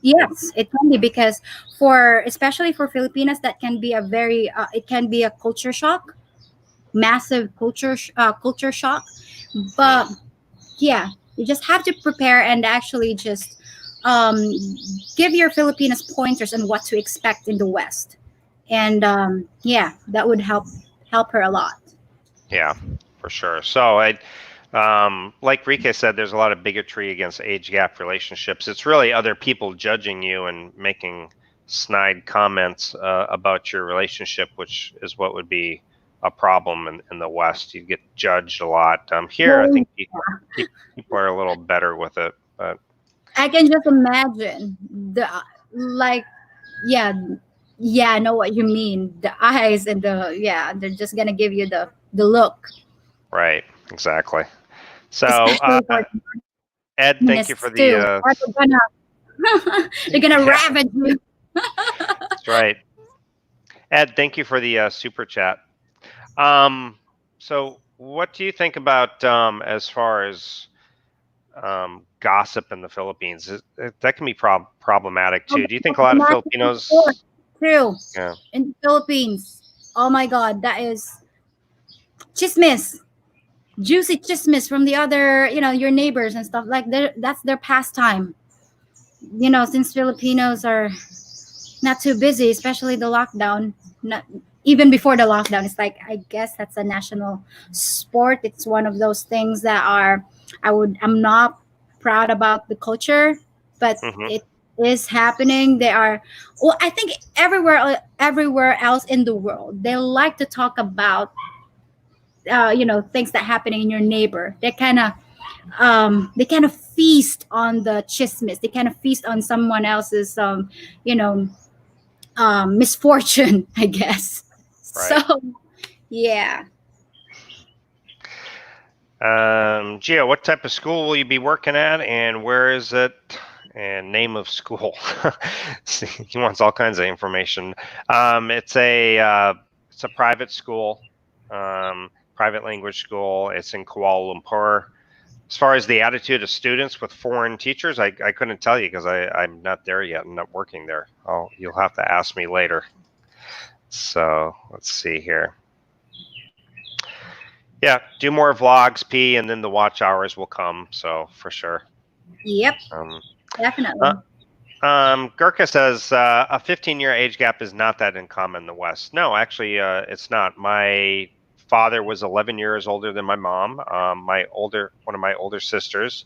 Yes, it can be, because for especially for Filipinas, that can be a very it can be a culture shock, massive culture shock. But yeah, you just have to prepare and actually just um, give your Filipinos pointers on what to expect in the West, and yeah, that would help her a lot.
Yeah, for sure. So like Rika said, there's a lot of bigotry against age gap relationships. It's really other people judging you and making snide comments about your relationship, which is what would be a problem in the West. You get judged a lot. Here, I
Well,
think people are a little better with it, but
I can just imagine the like yeah, yeah, I know what you mean. The eyes and they're just gonna give you the look,
right, exactly. So,
especially for
Ed, thank you for
feminists
the.
too. Or they're gonna
Yeah,
ravage you.
that's right. Ed, thank you for the super chat. Um, so, what do you think about as far as gossip in the Philippines? That can be problematic too. Do you think a lot of Filipinos?
True.
Yeah,
In the Philippines, oh my God, that is chismis, juicy chismis from the other, your neighbors and stuff like that. That's their pastime. Since Filipinos are not too busy, especially the lockdown. Not even before the lockdown. It's like, I guess that's a national sport. It's one of those things that are I'm not proud about the culture, but
hmm,
it is happening. They are well, I think everywhere else in the world, they like to talk about things that happening in your neighbor. They kind of feast on the chismis. They kind of feast on someone else's you know misfortune, I guess. So
right.
yeah.
Gio, what type of school will you be working at, and where is it? And name of school. See, he wants all kinds of information. It's a private school, private language school. It's in Kuala Lumpur. As far as the attitude of students with foreign teachers, I couldn't tell you because I'm not there yet. I'm not working there. You'll have to ask me later. So let's see here. Yeah, do more vlogs, P, and then the watch hours will come. So for sure.
Yep,
Um,
definitely.
Gurkha says a 15-year age gap is not that uncommon in the West. No, actually, it's not. My father was 11 years older than my mom. One of my older sisters,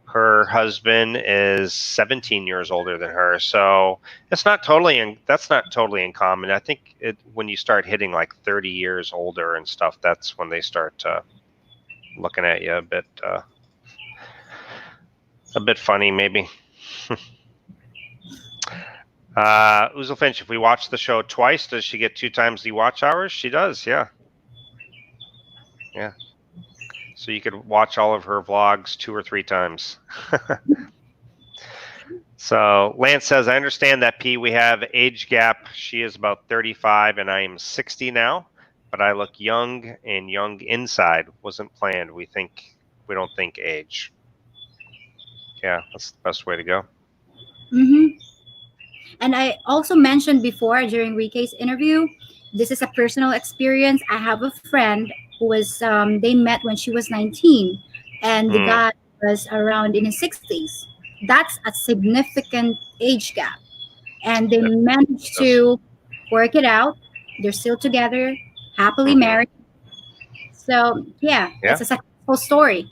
her husband is 17 years older than her. So that's not totally uncommon. I think when you start hitting like 30 years older and stuff, that's when they start to looking at you a bit funny, maybe. Uzel Finch, if we watch the show twice, does she get 2 times the watch hours? She does, yeah. Yeah. So you could watch all of her vlogs 2 or 3 times. So Lance says, I understand that, P, we have age gap. She is about 35 and I am 60 now, but I look young and young inside. Wasn't planned. We don't think age. Yeah, that's the best way to go.
Mm-hmm. And I also mentioned before during Rike's interview, this is a personal experience. I have a friend who was, they met when she was 19, and the guy was around in his 60s. That's a significant age gap. And they managed to work it out. They're still together, happily married. So, yeah, it's a successful story.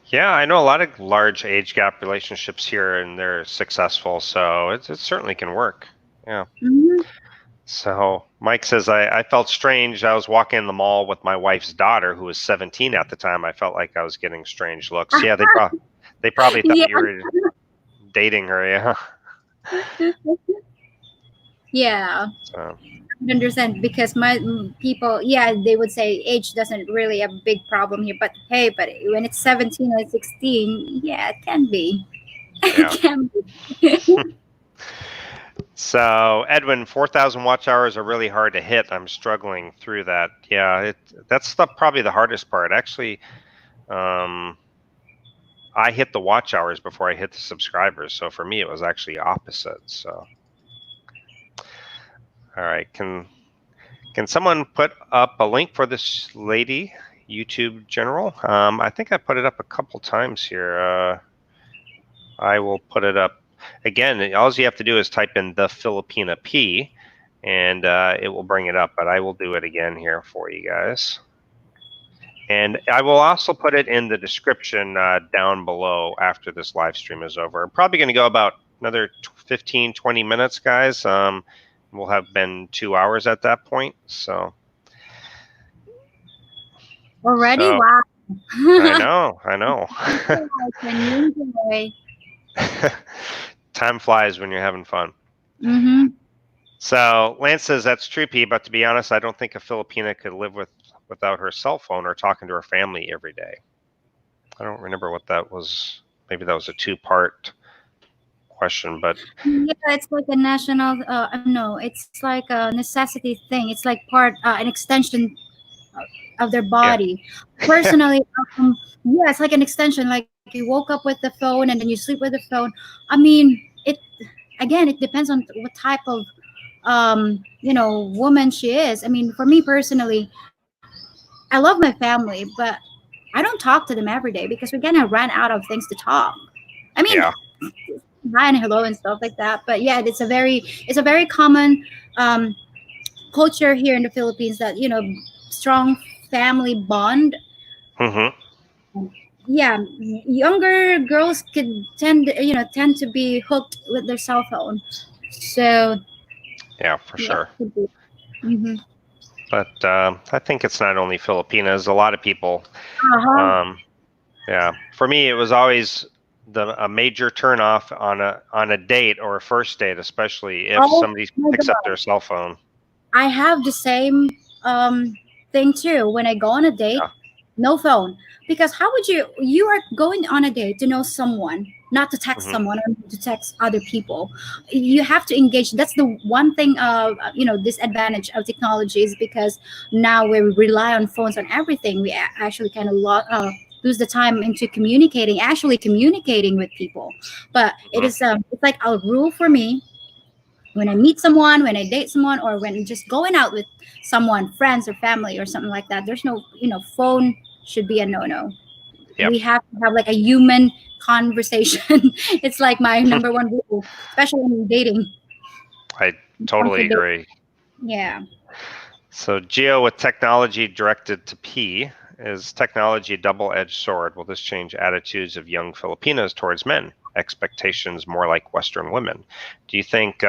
Yeah, I know a lot of large age gap relationships here, and they're successful. So it certainly can work. Yeah.
Mm-hmm.
So Mike says, I felt strange. I was walking in the mall with my wife's daughter, who was 17 at the time. I felt like I was getting strange looks. Yeah, they probably thought you were dating her. Yeah.
Yeah.
So.
I understand, because my people, yeah, they would say age doesn't really a big problem here, but hey, but when it's 17 or 16, yeah, it can be.
Yeah.
It can be.
So Edwin, 4,000 watch hours are really hard to hit. I'm struggling through that. Yeah, that's probably the hardest part. Actually, I hit the watch hours before I hit the subscribers. So for me, it was actually opposite. So, all right, can someone put up a link for this lady, YouTube General? I think I put it up a couple times here. I will put it up again. All you have to do is type in the Filipina P, and it will bring it up. But I will do it again here for you guys. And I will also put it in the description down below after this live stream is over. I'm probably going to go about another 15, 20 minutes, guys. We'll have been 2 hours at that point. So
Already? Wow.
I know.
Can you enjoy?
Time flies when you're having fun.
Mm-hmm.
So Lance says that's true, P, but to be honest, I don't think a Filipina could live without her cell phone or talking to her family every day. I don't remember what that was. Maybe that was a 2-part question, but
yeah, it's like a national. No, it's like a necessity thing. It's like an extension of their body. Yeah. Personally, yeah, it's like an extension. Like you woke up with the phone and then you sleep with the phone. I mean, it depends on what type of woman she is. I mean, for me personally, I love my family, but I don't talk to them every day because we're gonna run out of things to talk. I mean, hi and hello and stuff like that. But yeah, it's a very common culture here in the Philippines that strong family bond. Yeah, younger girls could tend to be hooked with their cell phone. So
yeah, for sure.
Mm-hmm.
But I think it's not only Filipinas. A lot of people. Yeah, for me, it was always a major turnoff on a date or a first date, especially if somebody picks up their cell phone.
I have the same thing too. When I go on a date, no phone. Because how would you are going on a date to know someone, not to text someone or to text other people. You have to engage. That's the one thing disadvantage of technology, is because now we rely on phones on everything. We actually kind of lose the time into communicating with people. But it is it's like a rule for me. When I meet someone, when I date someone, or when just going out with someone, friends or family or something like that, there's no, phone should be a no-no. Yep. We have to have like a human conversation. It's like my number one rule, especially when dating.
I totally agree.
Yeah.
So Geo with technology directed to P. is technology a double-edged sword? Will this change attitudes of young Filipinos towards men? Expectations more like Western women. Do you think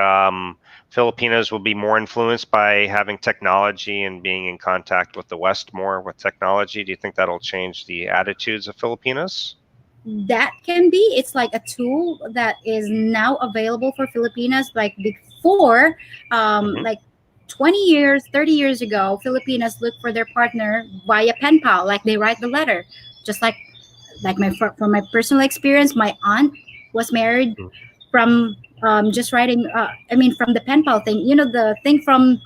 Filipinos will be more influenced by having technology and being in contact with the West more with technology? Do you think that'll change the attitudes of Filipinos?
That can be. It's like a tool that is now available for Filipinas. Like before, like 20 years, 30 years ago, Filipinas look for their partner via pen pal. Like they write the letter, just like from my personal experience, my aunt was married from just writing. From the pen pal thing. You know, the thing from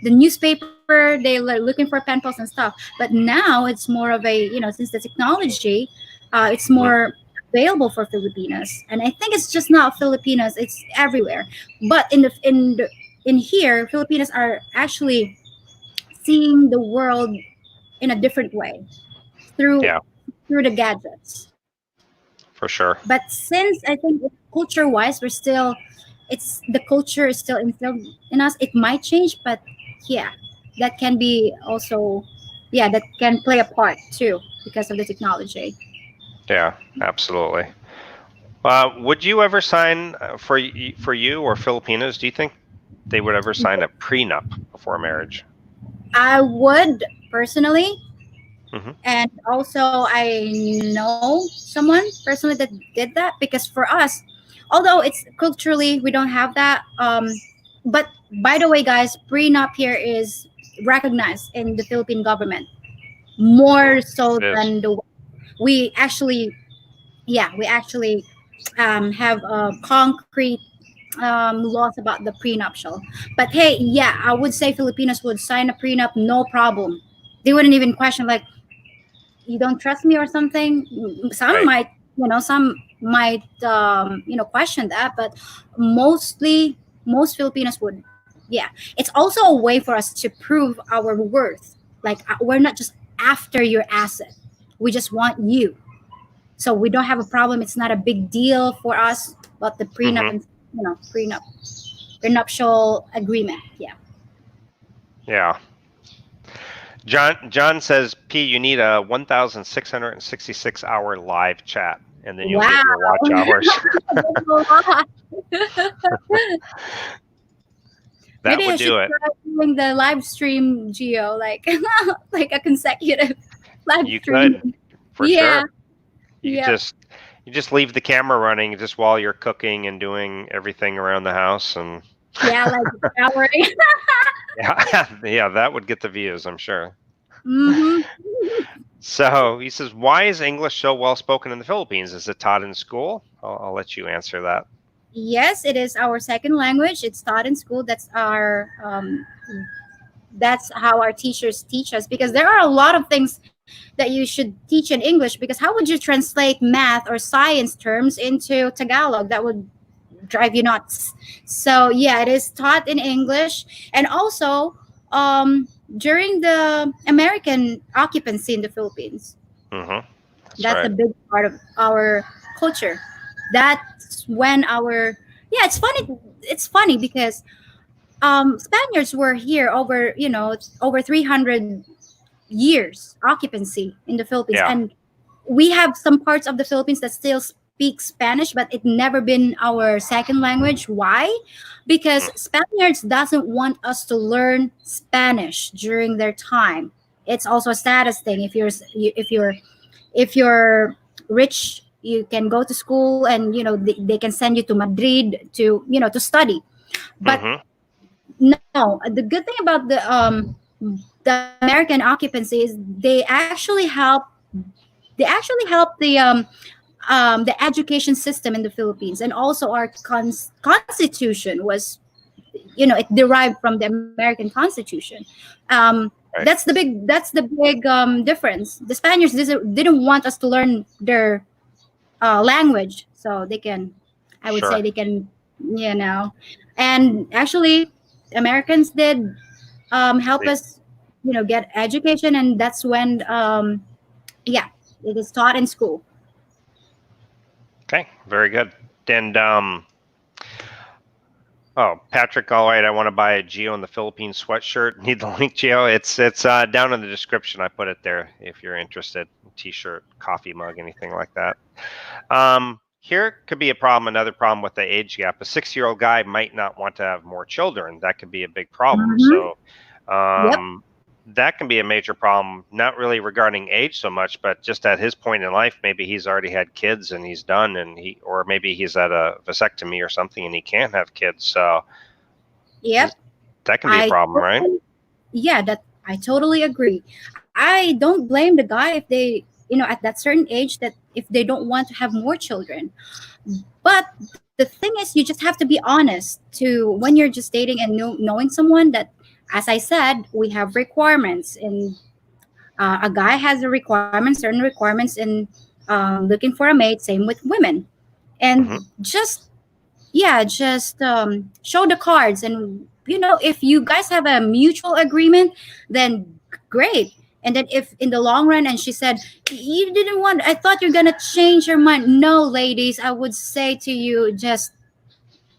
the newspaper. They were looking for pen pals and stuff. But now it's more of a, since the technology, it's more available for Filipinas, and I think it's just not Filipinas; it's everywhere. But in here, Filipinas are actually seeing the world in a different way through the gadgets.
For sure.
But since I think culture-wise, the culture is still instilled in us. It might change, but yeah, that can be also, that can play a part too because of the technology.
Yeah, absolutely. Would you ever sign for you or Filipinos? Do you think they would ever sign a prenup before marriage?
I would personally, and also I know someone personally that did that, because for us, although it's culturally we don't have that. But by the way, guys, prenup here is recognized in the Philippine government more so than we actually have concrete laws about the prenuptial. But hey, I would say Filipinos would sign a prenup, no problem. They wouldn't even question, like, you don't trust me or something. Some might, question that, but most Filipinos would. Yeah, it's also a way for us to prove our worth. Like, we're not just after your asset; we just want you. So we don't have a problem. It's not a big deal for us. But the prenup and prenuptial agreement. Yeah.
Yeah. John says, P, you need a 1,666 hour live chat, and then you'll get your watch hours. That
Maybe
would
I
do
should
it.
try doing the live stream, Geo, like like a consecutive live
You
stream.
could, for sure. You just leave the camera running just while you're cooking and doing everything around the house, and
like showering.
yeah, that would get the views, I'm sure. So he says, why is English so well spoken in the Philippines? Is it taught in school? I'll let you answer that.
Yes, it is our second language. It's taught in school. That's how our teachers teach us, because there are a lot of things that you should teach in English, because how would you translate math or science terms into Tagalog? That would drive you nuts. So yeah, it is taught in English. And also during the American occupancy in the Philippines, that's a big part of our culture. That's when it's funny because Spaniards were here over 300 years occupancy in the Philippines, and we have some parts of the Philippines that still speak Spanish, but it never been our second language. Why? Because Spaniards doesn't want us to learn Spanish during their time. It's also a status thing. If you're rich, you can go to school, and they can send you to Madrid to study. But no, the good thing about the American occupancy is they actually help the education system in the Philippines, and also our constitution was, it derived from the American Constitution. That's the big difference. The Spaniards didn't want us to learn their language, so they can, I would say they can, and actually Americans did help us get education, and that's when it is taught in school.
Okay, very good. And Oh, Patrick, all right. I want to buy a Geo in the Philippines sweatshirt. Need the link, Geo? It's down in the description. I put it there if you're interested. T-shirt, coffee mug, anything like that. Here could be a problem. Another problem with the age gap. A 6-year-old guy might not want to have more children. That could be a big problem. So,
Yep.
that can be a major problem. Not really regarding age so much, but just at his point in life, maybe he's already had kids and he's done, or maybe he's at a vasectomy or something and he can't have kids. So,
Yep.
that can be a problem, right?
Yeah, that I totally agree. I don't blame the guy if they, at that certain age, that if they don't want to have more children. But the thing is, you just have to be honest to when you're just dating and knowing someone that, as I said, we have requirements, and a guy has a requirement, certain requirements in looking for a mate. Same with women, and just show the cards, and if you guys have a mutual agreement, then great. And then if in the long run, and she said, you didn't want, I thought you're gonna change your mind. No, ladies, I would say to you, just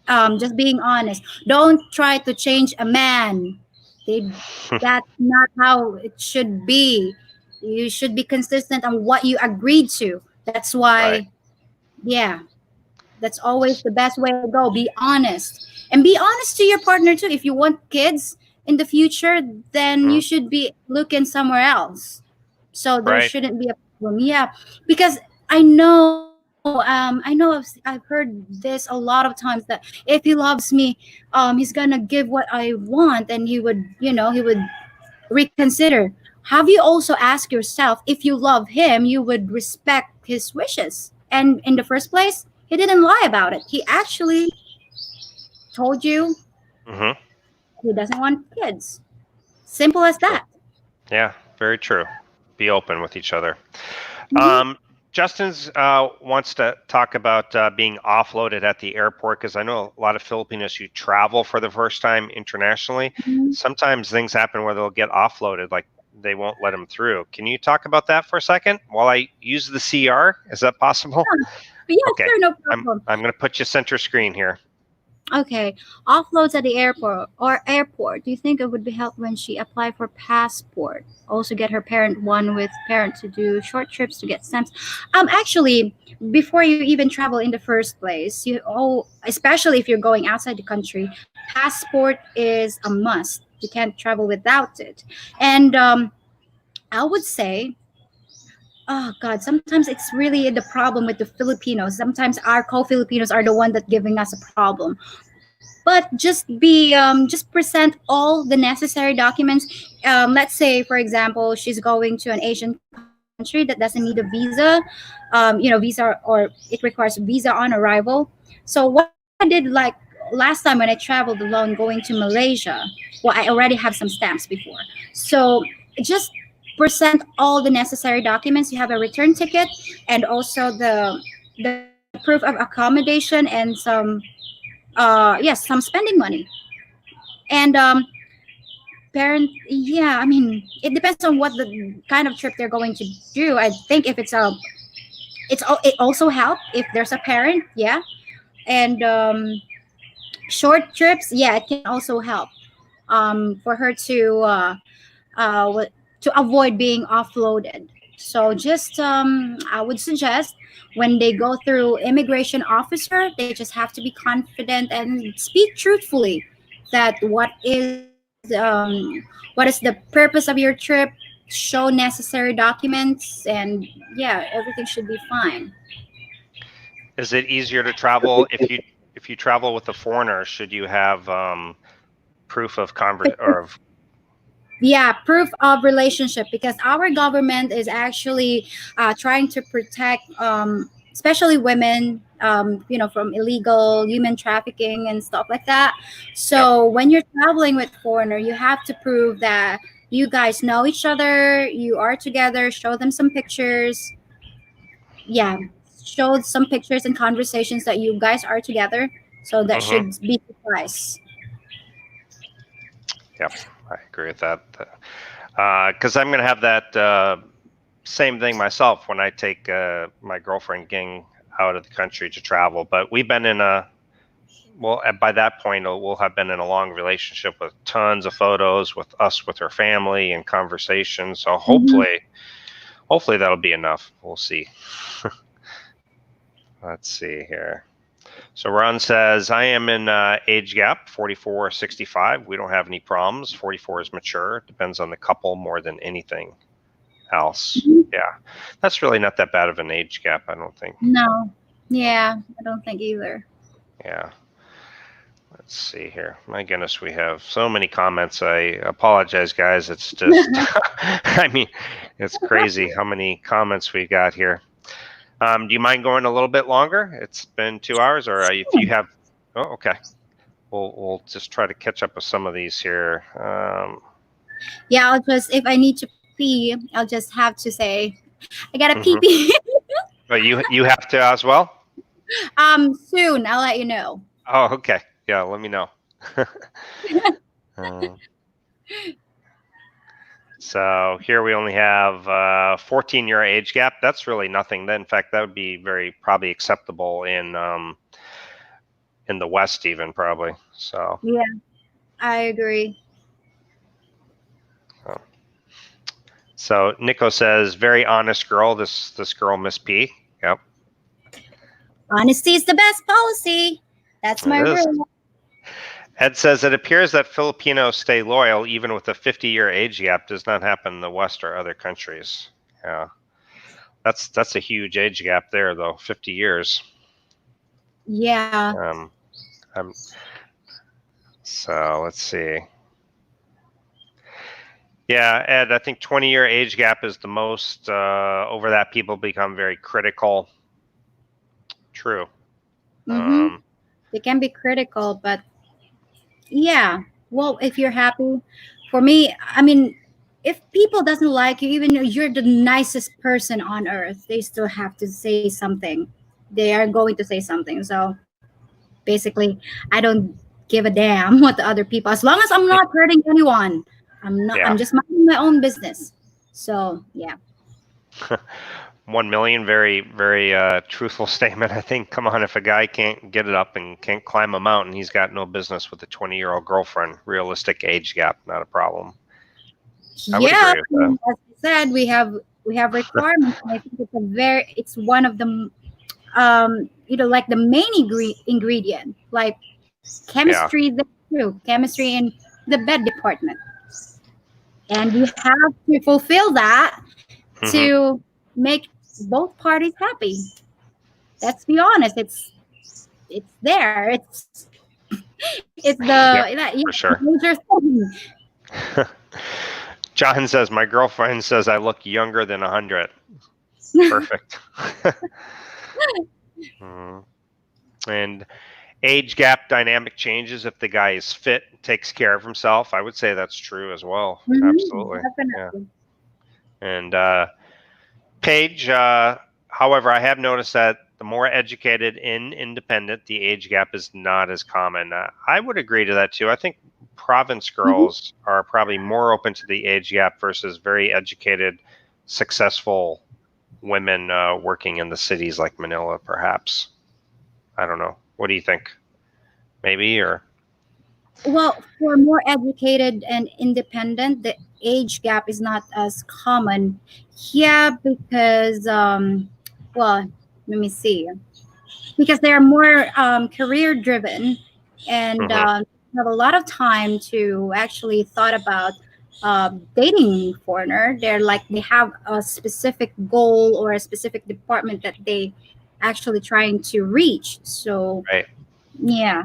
being honest. Don't try to change a man. That's not how it should be. You should be consistent on what you agreed to. That's why,
Right.
yeah, that's always the best way to go. Be honest. And be honest to your partner too. If you want kids in the future, then you should be looking somewhere else. So there
Right.
shouldn't be a problem. Yeah. Because I know I've heard this a lot of times, that if he loves me, he's gonna give what I want, and he would reconsider. Have you also asked yourself, if you love him, you would respect his wishes? And in the first place, he didn't lie about it. He actually told you
Mm-hmm.
he doesn't want kids. Simple as that.
Yeah, very true. Be open with each other.
Mhm.
Justin's wants to talk about being offloaded at the airport, because I know a lot of Filipinos who travel for the first time internationally.
Mhm.
Sometimes things happen where they'll get offloaded, like they won't let them through. Can you talk about that for a second while I use the CR? Is that possible?
But yeah,
Okay.
sure, no
I'm
problem.
going to put you center screen here.
Okay. Offloads at the airport. Do you think it would be helpful when she apply for passport? Also get her one with parent to do short trips to get stamps. Actually, before you even travel in the first place, especially if you're going outside the country, passport is a must. You can't travel without it. And I would say, oh God, sometimes it's really the problem with the Filipinos. Sometimes our co-Filipinos are the one that giving us a problem. But just present all the necessary documents. Let's say, for example, she's going to an Asian country that doesn't need a visa, visa, or it requires a visa on arrival. So what I did, like last time when I traveled alone going to Malaysia, well, I already have some stamps before. So just present all the necessary documents. You have a return ticket, and also the proof of accommodation, and some spending money. And yeah, I mean, it depends on what the kind of trip they're going to do. I think if it also help if there's a parent, yeah. And short trips, yeah, it can also help for her to avoid being offloaded. So just I would suggest, when they go through immigration officer, they just have to be confident and speak truthfully, that what is the purpose of your trip, show necessary documents, and yeah, everything should be fine.
Is it easier to travel if you travel with a foreigner? Should you have proof of
Yeah, proof of relationship, because our government is actually trying to protect, especially women, from illegal human trafficking and stuff like that.
Yep.
So when you're traveling with foreigner, you have to prove that you guys know each other, you are together, show them some pictures. Yeah, show some pictures and conversations that you guys are together. So that
Mm-hmm.
should be suffice.
Yep, I agree with that. Because I'm going to have that same thing myself when I take my girlfriend gang out of the country to travel. But we've been well, by that point, we'll have been in a long relationship with tons of photos with her family and conversations. So hopefully that'll be enough. We'll see. Let's see here. So Ron says, I am in age gap, 44, 65. We don't have any problems. 44 is mature. Depends on the couple more than anything else. Yeah, that's really not that bad of an age gap, I don't think.
No. Yeah, I don't think either.
Yeah. Let's see here. My goodness, we have so many comments. I apologize, guys. It's just, I mean, it's crazy how many comments we got here. Do you mind going a little bit longer? It's been 2 hours, or if you have, oh, okay. We'll just try to catch up with some of these here.
Yeah, I'll just, if I need to pee, I'll just have to say, I gotta pee pee.
Oh, you have to as well?
Soon, I'll let you know.
Oh, okay. Yeah, let me know. So here we only have 14-year age gap. That's really nothing. In fact, that would be probably acceptable in the West even, probably. So
yeah, I agree.
So Nico says, very honest girl. This girl, Miss P. Yep.
Honesty is the best policy. That's my rule.
Ed says, it appears that Filipinos stay loyal even with a 50-year age gap. Does not happen in the West or other countries. Yeah. That's a huge age gap there, though. 50 years.
Yeah.
So let's see. Yeah, Ed, I think 20-year age gap is the most. Over that, people become very critical. True.
They can be critical, but yeah. Well, if you're happy, for me, I mean, if people doesn't like you, even though you're the nicest person on earth, they still have to say something. They are going to say something. So basically, I don't give a damn what the other people, as long as I'm not hurting anyone. I'm just minding my own business. So yeah.
1 million, very, very truthful statement. I think, come on, if a guy can't get it up and can't climb a mountain, he's got no business with a 20-year-old girlfriend. Realistic age gap, not a problem. I would agree with that.
As I said, we have requirements. I think it's one of the like the main ingredient, like chemistry. Too, chemistry in the bed department, and you have to fulfill that to make both parties happy. Let's be honest, it's there. It's the
for sure.
major thing.
John says, my girlfriend says I look younger than 100. Perfect. And age gap dynamic changes if the guy is fit, takes care of himself. I would say that's true as well. Absolutely.
Definitely.
Yeah. And Paige, however, I have noticed that the more educated and independent, the age gap is not as common. I would agree to that too. I think province girls are probably more open to the age gap versus very educated, successful women working in the cities like Manila, perhaps. I don't know. What do you think? Maybe, or?
Well, for more educated and independent, the age gap is not as common. Yeah, because well, let me see. Because they are more career driven and have a lot of time to actually thought about dating foreigner. They have a specific goal or a specific department that they actually trying to reach. So yeah.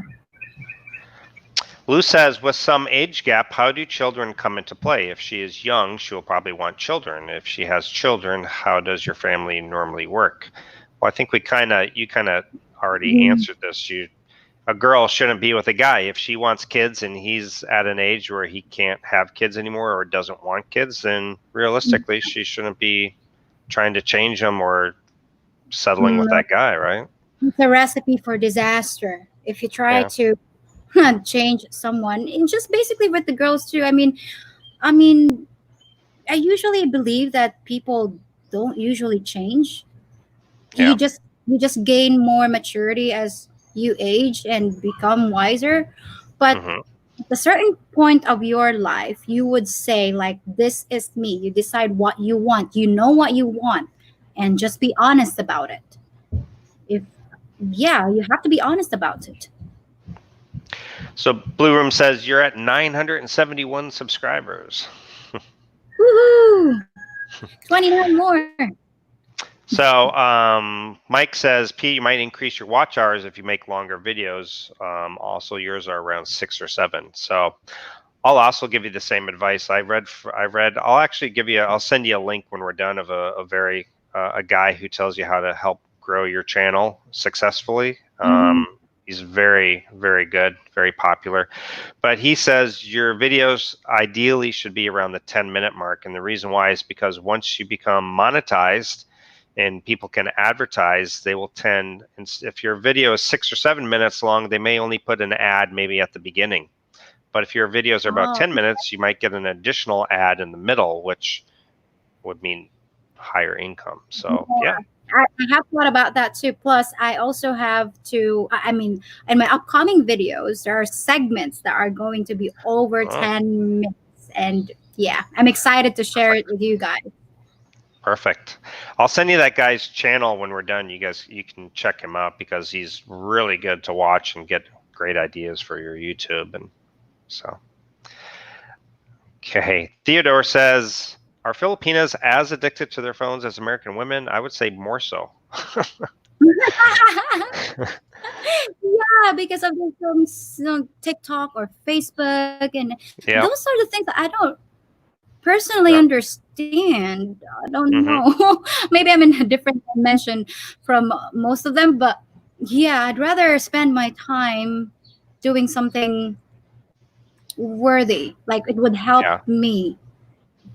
Lou says, with some age gap, how do children come into play? If she is young, she will probably want children. If she has children, how does your family normally work? Well, I think you kind of already answered this. A girl shouldn't be with a guy. If she wants kids and he's at an age where he can't have kids anymore or doesn't want kids, then realistically, she shouldn't be trying to change them or settling with that guy, right?
It's a recipe for disaster. If you try to change someone, and just basically with the girls too. I mean, I usually believe that people don't usually change. You just gain more maturity as you age and become wiser. But
Mhm.
at a certain point of your life, you would say, like, this is me. You decide what you want. You know what you want, and just be honest about it. If Yeah, you have to be honest about it.
So Blue Room says you're at 971 subscribers.
Woohoo! 29 more.
So Mike says, Pete, you might increase your watch hours if you make longer videos. Also, yours are around 6 or 7. So I'll also give you the same advice. I'll actually I'll send you a link when we're done of a guy who tells you how to help grow your channel successfully. He's very, very good, very popular. But he says your videos ideally should be around the 10-minute mark. And the reason why is because once you become monetized and people can advertise, they will tend, if your video is 6 or 7 minutes long, they may only put an ad maybe at the beginning. But if your videos are about 10 minutes, you might get an additional ad in the middle, which would mean higher income. So, yeah.
I have thought about that too. Plus, I also have to, I mean, in my upcoming videos, there are segments that are going to be over 10 minutes. And yeah, I'm excited to share it with you guys.
Perfect. I'll send you that guy's channel when we're done. You can check him out because he's really good to watch and get great ideas for your YouTube. And so, okay. Theodore says, are Filipinas as addicted to their phones as American women? I would say more so.
Yeah, because of the TikTok or Facebook, and those are the things that I don't personally understand. I don't know. Maybe I'm in a different dimension from most of them, but yeah, I'd rather spend my time doing something worthy. Like, it would help me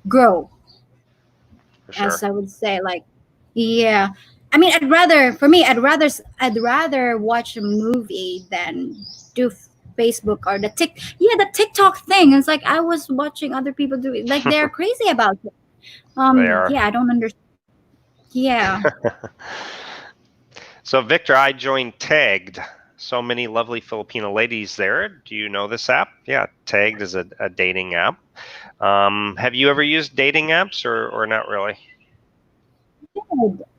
grow. As I would say, like, yeah. I mean, I'd rather watch a movie than do Facebook or the TikTok thing. It's like I was watching other people do it. Like, they're crazy about it.
They are.
Yeah, I don't understand. Yeah.
So Victor, I joined Tagged. So many lovely Filipino ladies there. Do you know this app? Yeah, Tagged is a dating app. Have you ever used dating apps or not really?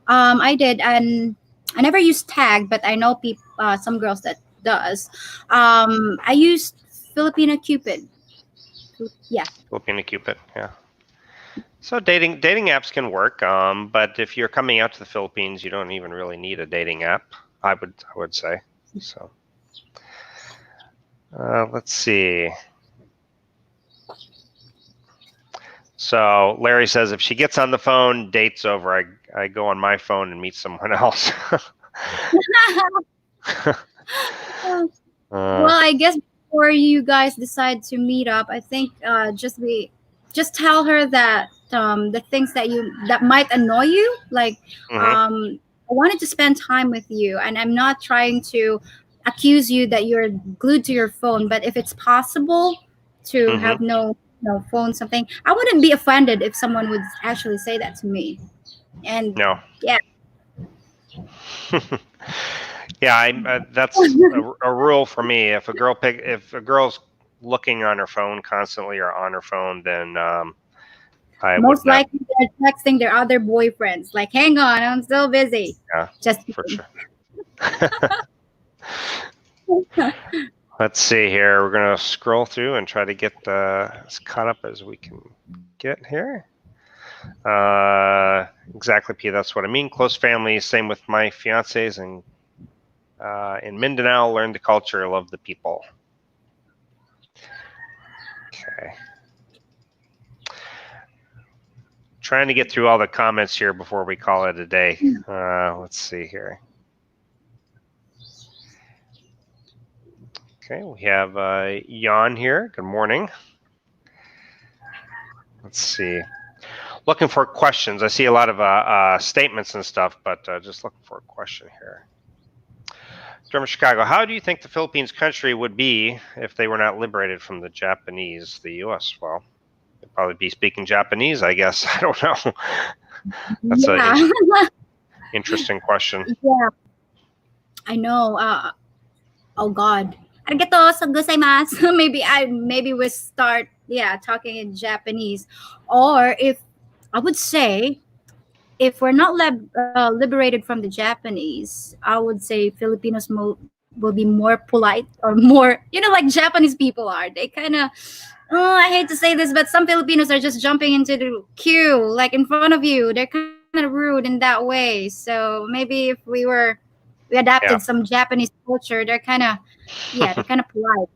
I did, and I never used Tag, but I know people, some girls that does. I used Filipina Cupid. Yeah.
Filipina Cupid, yeah. So dating apps can work, but if you're coming out to the Philippines, you don't even really need a dating app. I would say. So let's see. So Larry says, if she gets on the phone, date's over. I go on my phone and meet someone else.
Well, I guess before you guys decide to meet up, I think just tell her that the things that might annoy you, like I wanted to spend time with you, and I'm not trying to accuse you that you're glued to your phone, but if it's possible to have no phone, something, I wouldn't be offended if someone would actually say that to me. And yeah.
Yeah, that's a rule for me. If a girl's looking on her phone constantly or on her phone, then I
most likely they're texting their other boyfriends, like, hang on, I'm still busy.
Yeah,
just
for sure. Let's see here. We're gonna scroll through and try to get as caught up as we can get here. Exactly, P. That's what I mean. Close family. Same with my fiancés and in Mindanao. Learn the culture, love the people. Okay. Trying to get through all the comments here before we call it a day. Let's see here. Okay, we have Jan here. Good morning. Let's see. Looking for questions. I see a lot of statements and stuff, but just looking for a question here. From Chicago, how do you think the Philippines country would be if they were not liberated from the Japanese, the U.S.? Well, they'd probably be speaking Japanese, I guess. I don't know. That's an interesting question.
Yeah, I know. oh God, arigato gozaimasu. Maybe we start talking in Japanese, or if I would say if we're not liberated from the Japanese, I would say Filipinos will be more polite or more, like Japanese people are. They kind of, oh, I hate to say this, but some Filipinos are just jumping into the queue, like in front of you. They're kind of rude in that way. So maybe if we adapted
Yeah.
some Japanese culture, they're kind of polite,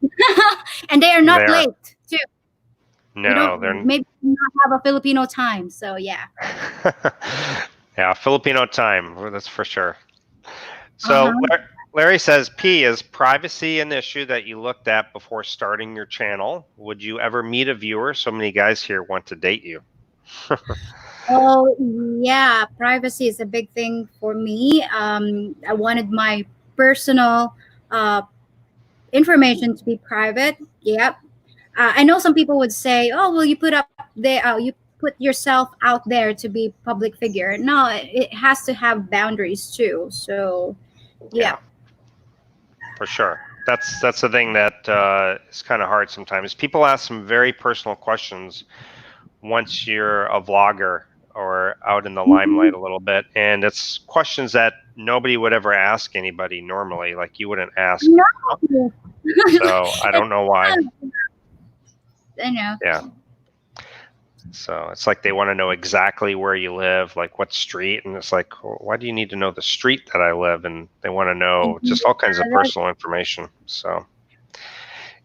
and they are not
There.
late too. We
No,
don't maybe not have a Filipino time. So yeah.
yeah, Filipino time. Well, that's for sure. So
Uh-huh.
Larry says, P, is privacy an issue that you looked at before starting your channel? Would you ever meet a viewer? So many guys here want to date you.
Oh yeah, privacy is a big thing for me. I wanted my personal uh, information to be private. Yep. I know some people would say, "Oh, well, you put yourself out there to be public figure." No, it has to have boundaries too. So, yeah.
Yeah, for sure. That's the thing that is kind of hard sometimes. People ask some very personal questions once you're a vlogger or out in the limelight a little bit, and it's questions that nobody would ever ask anybody normally. Like you wouldn't ask.
No.
So I don't know why.
I know.
Yeah. So it's like they want to know exactly where you live, like what street, and it's like, well, why do you need to know the street that I live? And they want to know just all kinds of personal information. So,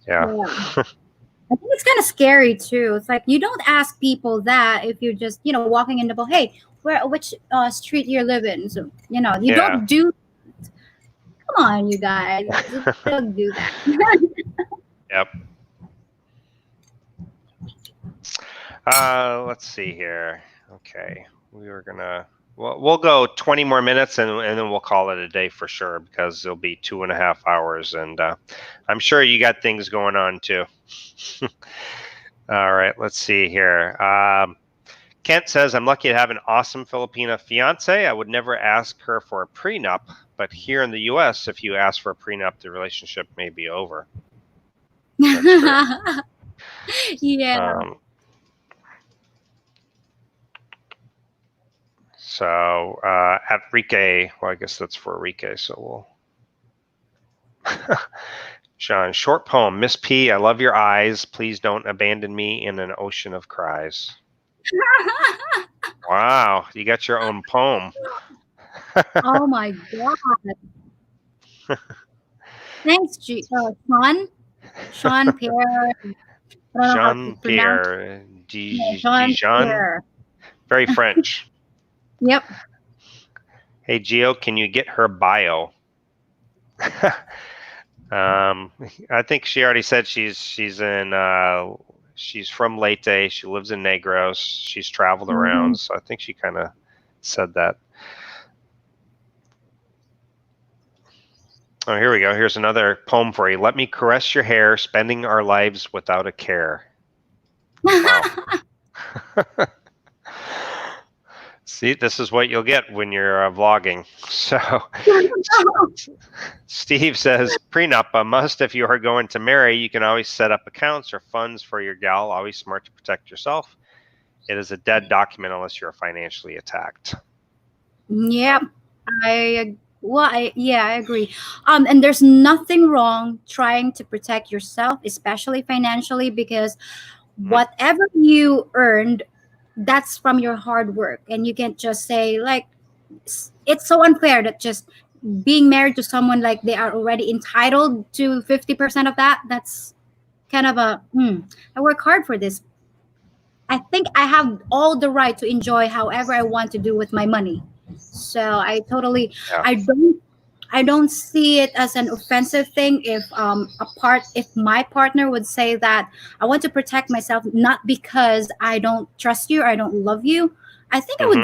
yeah.
I think it's kind of scary too. It's like you don't ask people that if you're just walking in the boat. Hey, which street you live in? So you don't do. Come on, you guys, don't do that.
Yep. Let's see here. Okay, we'll go 20 more minutes and then we'll call it a day for sure, because it'll be 2.5 hours, and I'm sure you got things going on too. All right, let's see here. Kent says, I'm lucky to have an awesome Filipina fiance. I would never ask her for a prenup, but here in the US, if you ask for a prenup, the relationship may be over.
Yeah.
So at Rike, well, I guess that's for Rike, so we'll... Sean, short poem. Miss P, I love your eyes. Please don't abandon me in an ocean of cries. Wow, you got your own poem.
Oh my God. Thanks, Sean. Sean Pierre.
Jean-Pierre Dijon. Very French.
Yep.
Hey, Gio, can you get her bio? I think she already said she's from Leyte. She lives in Negros. She's traveled around, so I think she kind of said that. Oh, here we go. Here's another poem for you. Let me caress your hair, spending our lives without a care. Wow. See, this is what you'll get when you're vlogging. So Steve says, prenup a must if you are going to marry. You can always set up accounts or funds for your gal. Always smart to protect yourself. It is a dead document unless you're financially attacked.
Yep. I agree. And there's nothing wrong trying to protect yourself, especially financially, because whatever you earned, that's from your hard work, and you can't just say, like, it's so unfair that just being married to someone, like, they are already entitled to 50% of that. That's kind of I work hard for this. I think I have all the right to enjoy however I want to do with my money. So I totally, I don't see it as an offensive thing if if my partner would say that I want to protect myself, not because I don't trust you or I don't love you. I think I would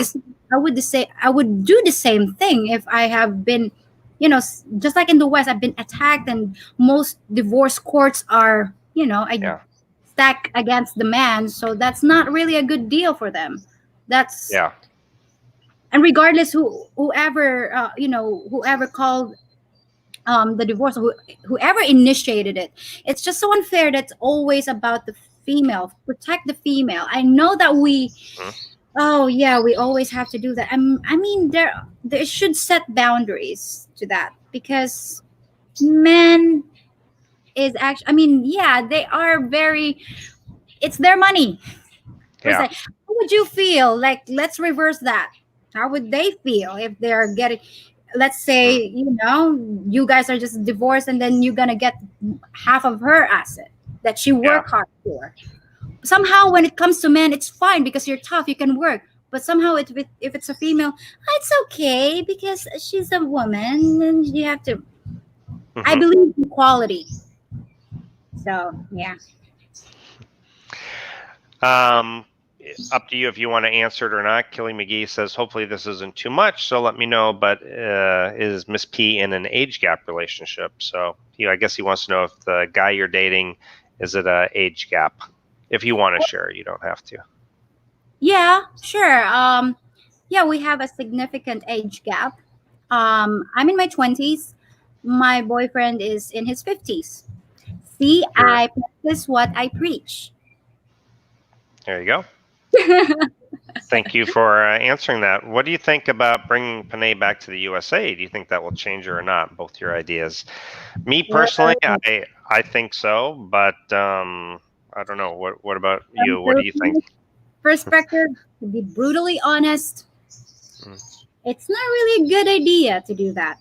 do the same thing if I have been, just like in the West, I've been attacked, and most divorce courts are, stacked against the man. So that's not really a good deal for them. That's and regardless whoever called the divorce, whoever initiated it. It's just so unfair that's always about the female. Protect the female. I know that we,
Mhm.
oh yeah, we always have to do that. I mean, there should set boundaries to that, because men is actually, I mean, yeah, they are very, it's their money. It's
Yeah.
like, how would you feel? Like, let's reverse that. How would they feel if they're getting, let's say,
Mm.
you guys are just divorced, and then you're gonna get half of her asset that she
Yeah.
worked hard for. Somehow, when it comes to men, it's fine because you're tough, you can work. But somehow, if it's a female, it's okay because she's a woman, and you have to. I
Mhm.
believe in equality. So yeah.
Up to you if you want to answer it or not. Killy McGee says, hopefully this isn't too much, so let me know. But is Miss P in an age gap relationship? So I guess he wants to know if the guy you're dating is it a age gap. If you want to share, you don't have to.
Yeah, sure. Yeah, we have a significant age gap. I'm in my 20s. My boyfriend is in his 50s. See,
Sure.
I practice what I preach.
There you go. Thank you for answering that. What do you think about bringing Panay back to the USA? Do you think that will change her or not? Both your ideas. Me personally, I think so, but I don't know. What about you? What do you think?
Perspective, to be brutally honest,
Mm.
it's not really a good idea to do that,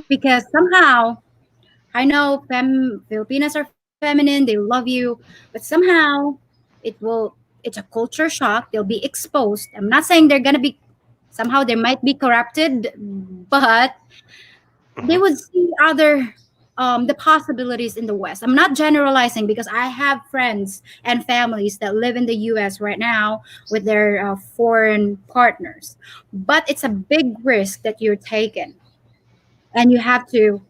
because somehow I know Filipinas are feminine, they love you, but somehow it will. It's a culture shock. They'll be exposed. I'm not saying they're gonna be. Somehow they might be corrupted, but they
Mhm.
would see other the possibilities in the West. I'm not generalizing, because I have friends and families that live in the US right now with their foreign partners. But it's a big risk that you're taking, and you have to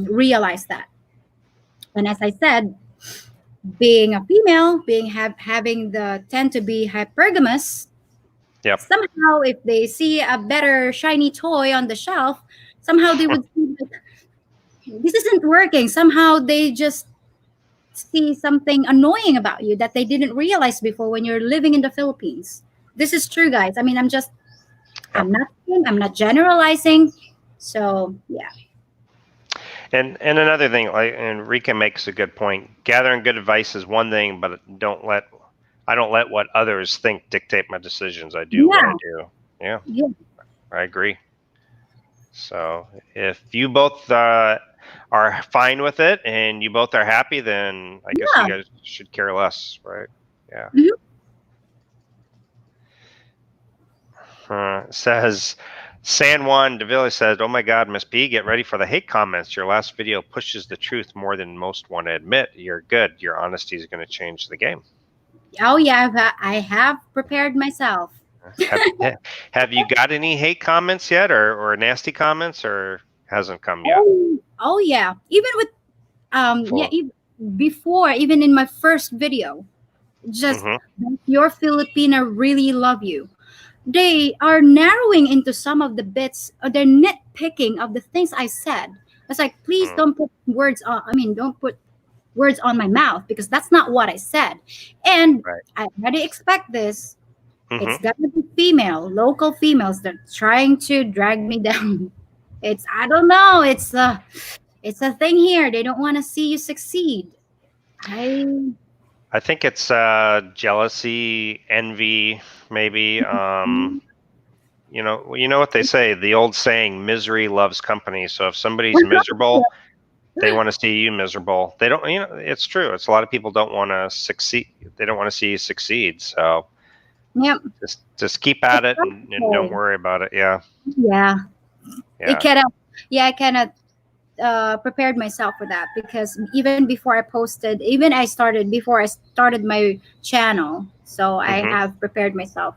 realize that. And as I said, being a female, having the tend to be hypergamous,
Yep.
somehow if they see a better shiny toy on the shelf, somehow they would see like, this isn't working. Somehow they just see something annoying about you that they didn't realize before when you're living in the Philippines. This is true, guys. I mean,
Yep.
I'm not generalizing. So yeah.
And another thing, like Enrique makes a good point. Gathering good advice is one thing, but I don't let what others think dictate my decisions. I do what I
Yeah.
do. Yeah,
Yeah.
I agree. So if you both are fine with it and you both are happy, then I guess you
Yeah.
guys should care less, right? Yeah.
Mhm.
Says San Juan Deville says, "Oh my God, Miss P, get ready for the hate comments. Your last video pushes the truth more than most want to admit. You're good. Your honesty is going to change the game."
Oh yeah, I have prepared myself.
Have have you got any hate comments yet, or nasty comments, or hasn't come yet?
Oh yeah. Even with yeah,
Full.
before, even in my first video, just
Mm-hmm.
your Filipina really love you. They are narrowing into some of the bits, or they're nitpicking of the things I said. It's like, please
Mm,
don't put words on. I mean, don't put words on my mouth, because that's not what I said. And
right.
I already expect this. It's
Mm-hmm.
gonna be local females that are trying to drag me down. It's, I don't know. It's a thing here. They don't want to see you succeed. I
I think it's jealousy, envy, maybe. You know what they say, the old saying, misery loves company. So if somebody's miserable, they want to see you miserable. They don't, it's true. It's a lot of people don't want to succeed. They don't want to see you succeed. So
Yep.
just keep at it and don't worry about it. Yeah.
Yeah. It
Yeah.
cannot. Yeah, I cannot prepared myself for that, because even before I posted, even before I started my channel, so I
Hmm.
have prepared myself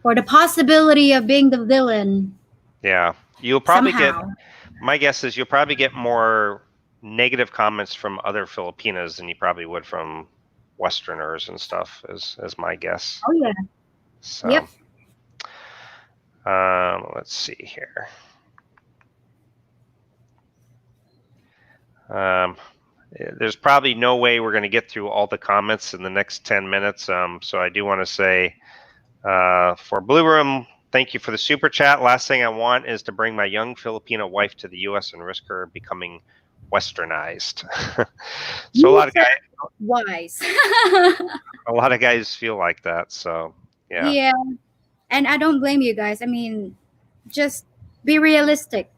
for the possibility of being the villain
Yeah. You'll probably get,
somehow.
my guess is you'll probably get more negative comments from other Filipinas than you probably would from Westerners and stuff, is my guess.
Oh yeah.
So,
Yep.
let's see here. There's probably no way we're going to get through all the comments in the next 10 minutes. So I do want to say for Blue Room, thank you for the super chat. Last thing I want is to bring my young Filipino wife to the U.S. and risk her becoming westernized. So a lot of guys feel like that. So yeah.
Yeah. And I don't blame you guys. I mean, just be realistic.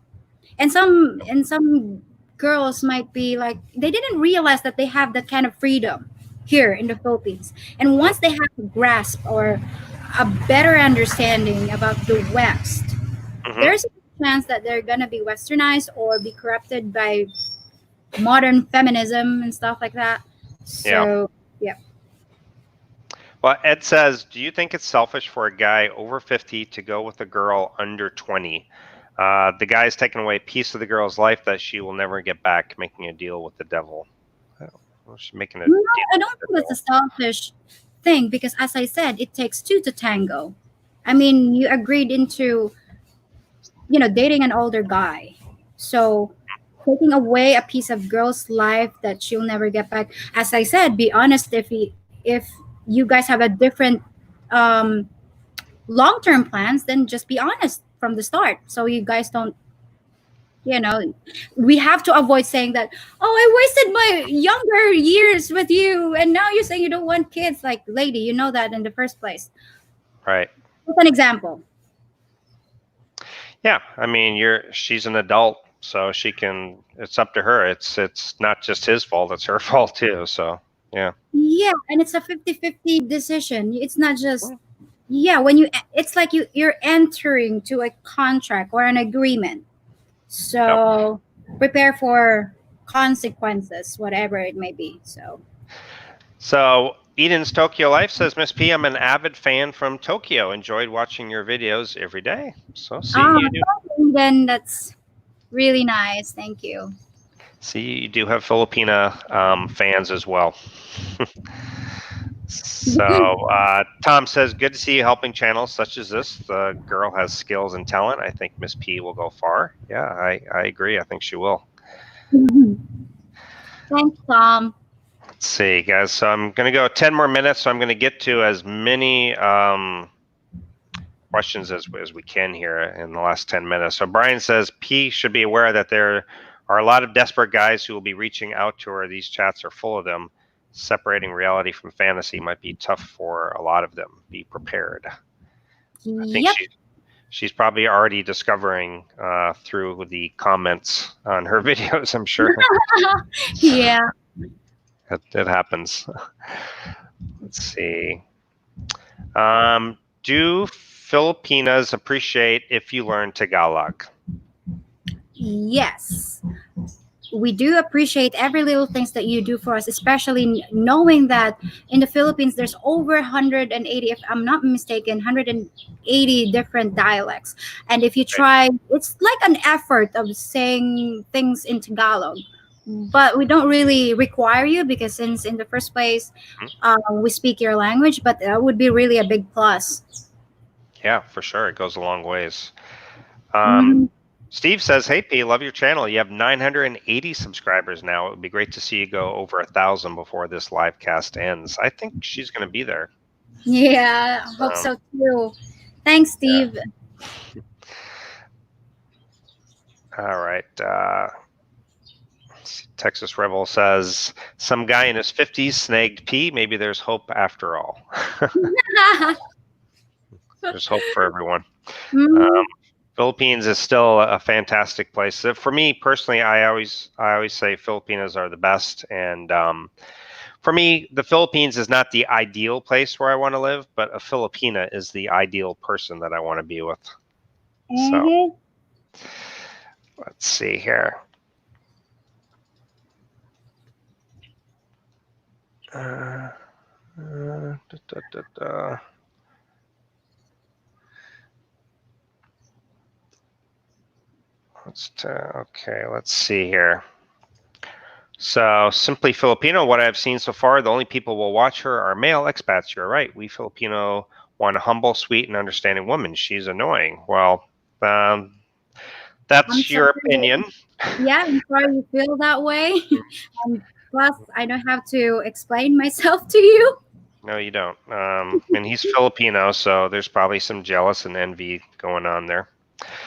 And some girls might be like, they didn't realize that they have that kind of freedom here in the Philippines. And once they have a grasp or a better understanding about the West, there's a chance that they're gonna be westernized or be corrupted by modern feminism and stuff like that. So yeah.
Well, Ed says, do you think it's selfish for a guy over 50 to go with a girl under 20? The guy's taking away a piece of the girl's life that she will never get back, making a deal with the devil. Well, she's making a
No, I don't think it's a selfish thing because, as I said, it takes two to tango. I mean, you agreed into, dating an older guy. So taking away a piece of girl's life that she'll never get back. As I said, be honest. If you guys have a different long-term plans, then just be honest from the start, so you guys don't. We have to avoid saying that, oh, I wasted my younger years with you, and now you're saying you don't want kids. Like, lady, you know that in the first place.
Right.
With an example.
Yeah, I mean, she's an adult, so she can. It's up to her. It's not just his fault; it's her fault too. So yeah.
Yeah, and it's a 50-50 decision. It's not just it's like you're entering to a contract or an agreement. So prepare for consequences, whatever it may be. So
Eden's Tokyo Life says, Miss P, I'm an avid fan from Tokyo. Enjoyed watching your videos every day. So see you do.
Then that's really nice. Thank you.
See, you do have Filipina fans as well. So Tom says, good to see you helping channels such as this. The girl has skills and talent. I think Miss P will go far. Yeah, I agree. I think she will.
Thanks, Tom.
Let's see, guys. So I'm going to go 10 more minutes. So I'm going to get to as many questions as we can here in the last 10 minutes. So Brian says, P should be aware that there are a lot of desperate guys who will be reaching out to her. These chats are full of them. Separating reality from fantasy might be tough for a lot of them. Be prepared. I think she's probably already discovering through the comments on her videos, I'm sure.
Yeah.
It happens. Let's see. Do Filipinas appreciate if you learn Tagalog?
Yes. We do appreciate every little things that you do for us, especially knowing that in the Philippines, there's over 180, if I'm not mistaken, 180 different dialects. And if you try, it's like an effort of saying things in Tagalog. But we don't really require you because since in the first place, we speak your language, but that would be really a big plus.
Yeah, for sure. It goes a long ways. Steve says, hey, P, love your channel. You have 980 subscribers now. It would be great to see you go over 1,000 before this live cast ends. I think she's going to be there.
Yeah, I hope so too. Thanks, Steve.
Yeah. All right. Texas Rebel says, some guy in his 50s snagged P. Maybe there's hope after all. There's hope for everyone. Philippines is still a fantastic place. For me personally, I always say Filipinos are the best. And for me, the Philippines is not the ideal place where I want to live, but a Filipina is the ideal person that I want to be with. So let's see here. Okay, let's see here. So, Simply Filipino, what I've seen so far, the only people who will watch her are male expats. You're right. We Filipino want a humble, sweet, and understanding woman. She's annoying. Well, that
I'm
That's your
sorry.
opinion.
Yeah, I'm sorry you feel that way. And plus, I don't have to explain myself to you.
No, you don't. And he's Filipino, so there's probably some jealous and envy going on there.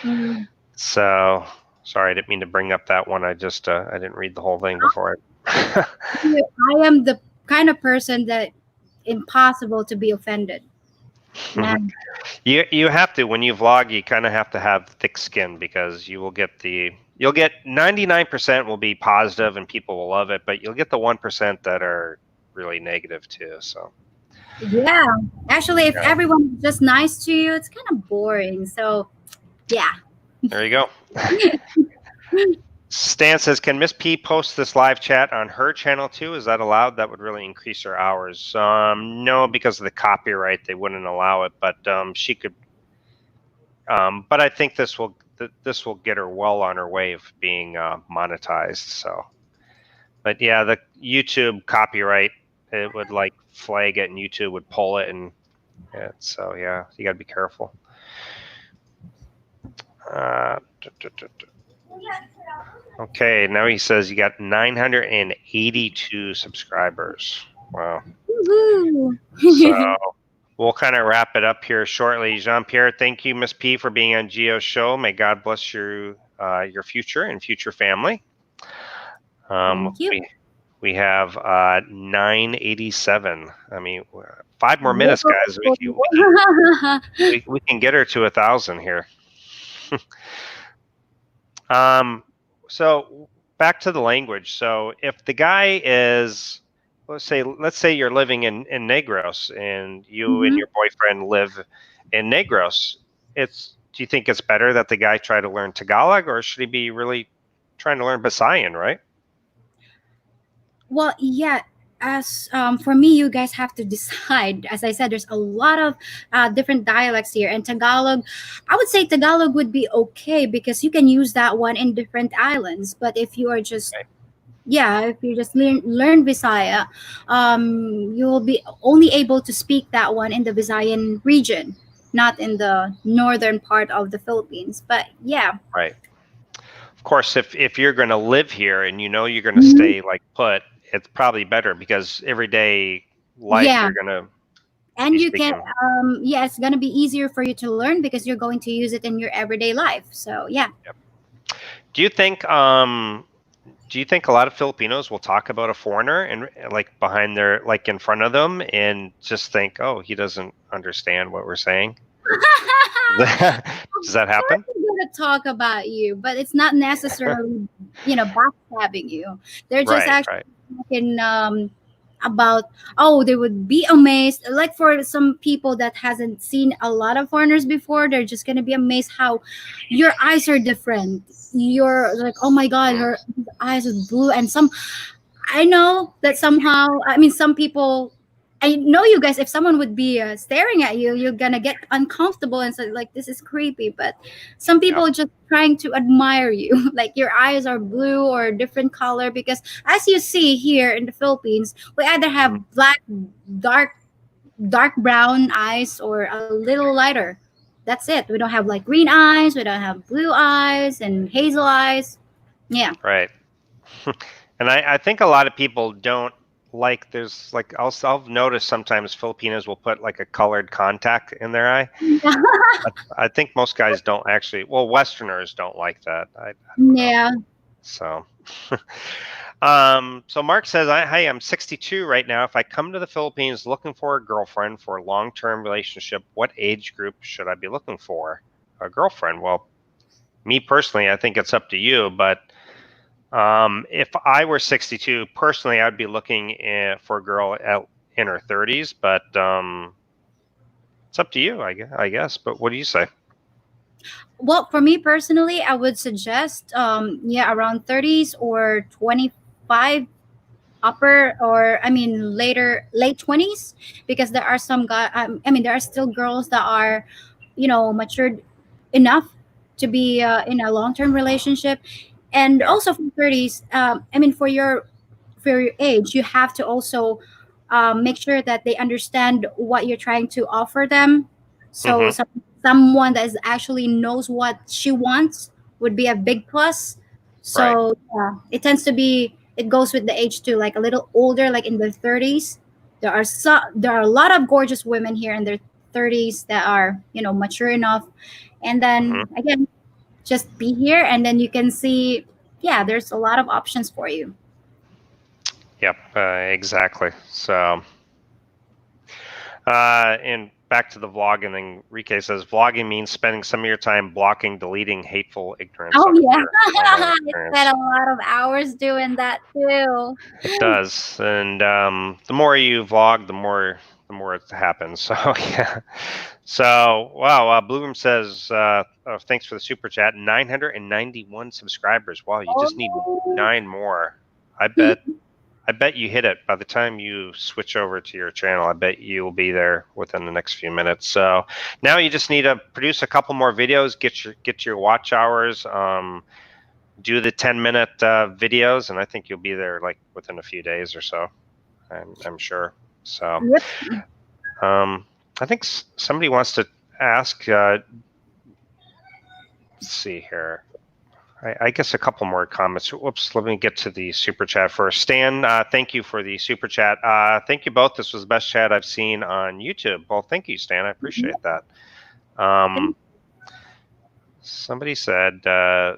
Mm.
So sorry, I didn't mean to bring up that one. I just I didn't read the whole thing before I.
I am the kind of person that impossible to be offended. Man.
You have to, when you vlog, you kind of have to have thick skin, because you'll get 99% will be positive and people will love it, but you'll get the 1% that are really negative too. So
Yeah. Actually, if
yeah,
everyone is just nice to you, it's kind of boring. So, yeah.
there you go. Stan says, can Miss P post this live chat on her channel too? Is that allowed? That would really increase her hours. No, because of the copyright, they wouldn't allow it, but she could. But I think this will get her well on her way of being monetized. So, but yeah, the YouTube copyright, it would like flag it, and YouTube would pull it, and yeah, so yeah, you got to be careful. Okay, now he says you got 982 subscribers. Wow.
Woohoo.
So we'll kind of wrap it up here shortly. Jean-Pierre, thank you, Miss P, for being on Gio's show. May God bless your future and future family.
Thank you.
We have 987. I mean, 5 more minutes, guys. We can get her to 1,000 here. So back to the language. So if the guy is, let's say you're living in Negros, and you and your boyfriend live in Negros, do you think it's better that the guy try to learn Tagalog, or should he be really trying to learn Visayan, right?
Well, yeah. As for me, you guys have to decide. As I said, there's a lot of different dialects here, and Tagalog, I would say Tagalog would be okay because you can use that one in different islands. But if you are just if you just learn Visaya, you will be only able to speak that one in the Visayan region, not in the northern part of the Philippines. But yeah,
right. Of course, if you're going to live here and you know you're going to stay like put, it's probably better, because everyday life you're going to.
And you can it's going to be easier for you to learn because you're going to use it in your everyday life. So yeah.
Yep. Do you think a lot of Filipinos will talk about a foreigner and like behind their, like in front of them, and just think, oh, he doesn't understand what we're saying? Does that happen?
They're going to talk about you, but it's not necessarily backstabbing you. They're just actually talking about, they would be amazed. Like for some people that hasn't seen a lot of foreigners before, they're just going to be amazed how your eyes are different. You're like, oh my God, her eyes are blue. And I know that somehow, some people, I know you guys, if someone would be staring at you, you're going to get uncomfortable and say, like, this is creepy. But some people are just trying to admire you. Like your eyes are blue or a different color, because as you see here in the Philippines, we either have black, dark brown eyes or a little lighter. That's it. We don't have like green eyes. We don't have blue eyes and hazel eyes. Yeah.
Right. And I think a lot of people don't like, there's like, I'll notice sometimes Filipinos will put like a colored contact in their eye. I think most guys don't actually, well, Westerners don't like that. I don't know. So, so Mark says, hey, I'm 62 right now. If I come to the Philippines looking for a girlfriend for a long-term relationship, what age group should I be looking for a girlfriend? Well, me personally, I think it's up to you, but if I were 62, personally, I'd be looking for a girl in her 30s, but it's up to you, I guess. But what do you say?
Well, for me personally, I would suggest, around 30s or 25 upper, or late 20s, because there are some guys, there are still girls that are, matured enough to be in a long-term relationship. And also for 30s, for your age, you have to also make sure that they understand what you're trying to offer them. So someone that is actually knows what she wants would be a big plus. So yeah, it tends to be, it goes with the age too, like a little older, like in their 30s. There are a lot of gorgeous women here in their 30s that are, you know, mature enough. And
Hmm.
then again, just be here and then you can see, yeah, there's a lot of options for you.
Yep, exactly. So, and back to the vlogging thing, Rike says, vlogging means spending some of your time blocking, deleting hateful ignorance
Oh
out of
yeah,
your online
I
experience.
spent a lot of hours doing that too.
It does, and the more you vlog, the more it happens. So yeah. So wow, Bloom says, thanks for the super chat. 991 subscribers. Wow, you just need
Oh.
9 more. I bet you hit it by the time you switch over to your channel. I bet you will be there within the next few minutes. So now you just need to produce a couple more videos, get your watch hours, do the 10-minute videos, and I think you'll be there like within a few days or so. I'm sure. So
Yep.
I think somebody wants to ask. Let's see here. I guess a couple more comments. Whoops, let me get to the super chat first. Stan, thank you for the super chat. Thank you both. This was the best chat I've seen on YouTube. Well, thank you, Stan. I appreciate that. Somebody said, I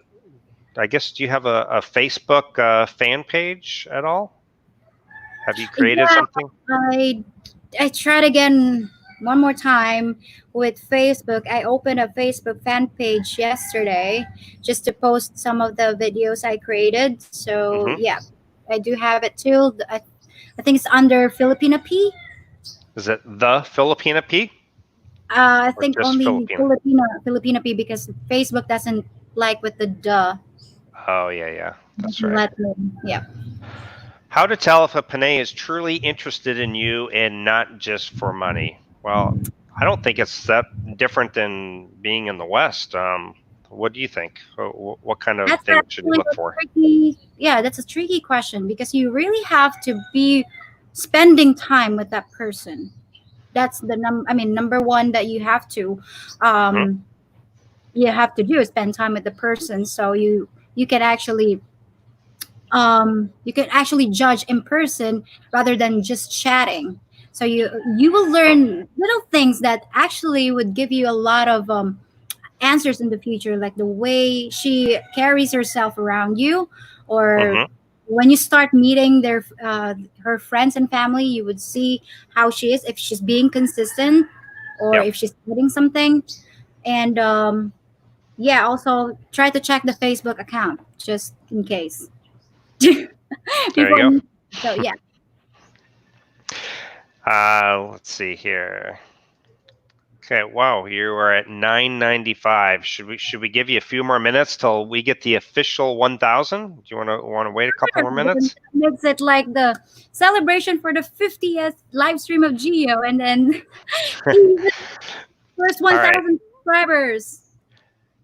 guess, do you have a Facebook fan page at all? Have you created something?
I tried again one more time with Facebook. I opened a Facebook fan page yesterday just to post some of the videos I created. So
Mm-hmm.
yeah, I do have it too. I think it's under Filipina P.
Is it the Filipina P?
I
Or
think
just
only
Filipina?
Filipina P because Facebook doesn't like with the duh.
Oh, yeah. That's
Doesn't
right.
let me. Yeah.
How to tell if a Panay is truly interested in you and not just for money? Well, I don't think it's that different than being in the West. What do you think? What kind of
That's
things should you
actually
look
a
for?
tricky, yeah, that's a tricky question because you really have to be spending time with that person. That's the number one that
Hmm.
um you have to do is spend time with the person so you can actually judge in person rather than just chatting. So you will learn little things that actually would give you a lot of answers in the future, like the way she carries herself around you, or
Hmm.
when you start meeting her friends and family, you would see how she is, if she's being consistent or
Yep.
if she's hiding something. And yeah, also try to check the Facebook account just in case.
There
Before
you
me. So yeah.
go. Let's see here. Okay, wow, you are at 995. Should we give you a few more minutes till we get the official 1,000? Do you want to wait a couple more
Then
minutes?
makes it like the celebration for the 50th live stream of Geo, and then first
All right.
1,000 subscribers.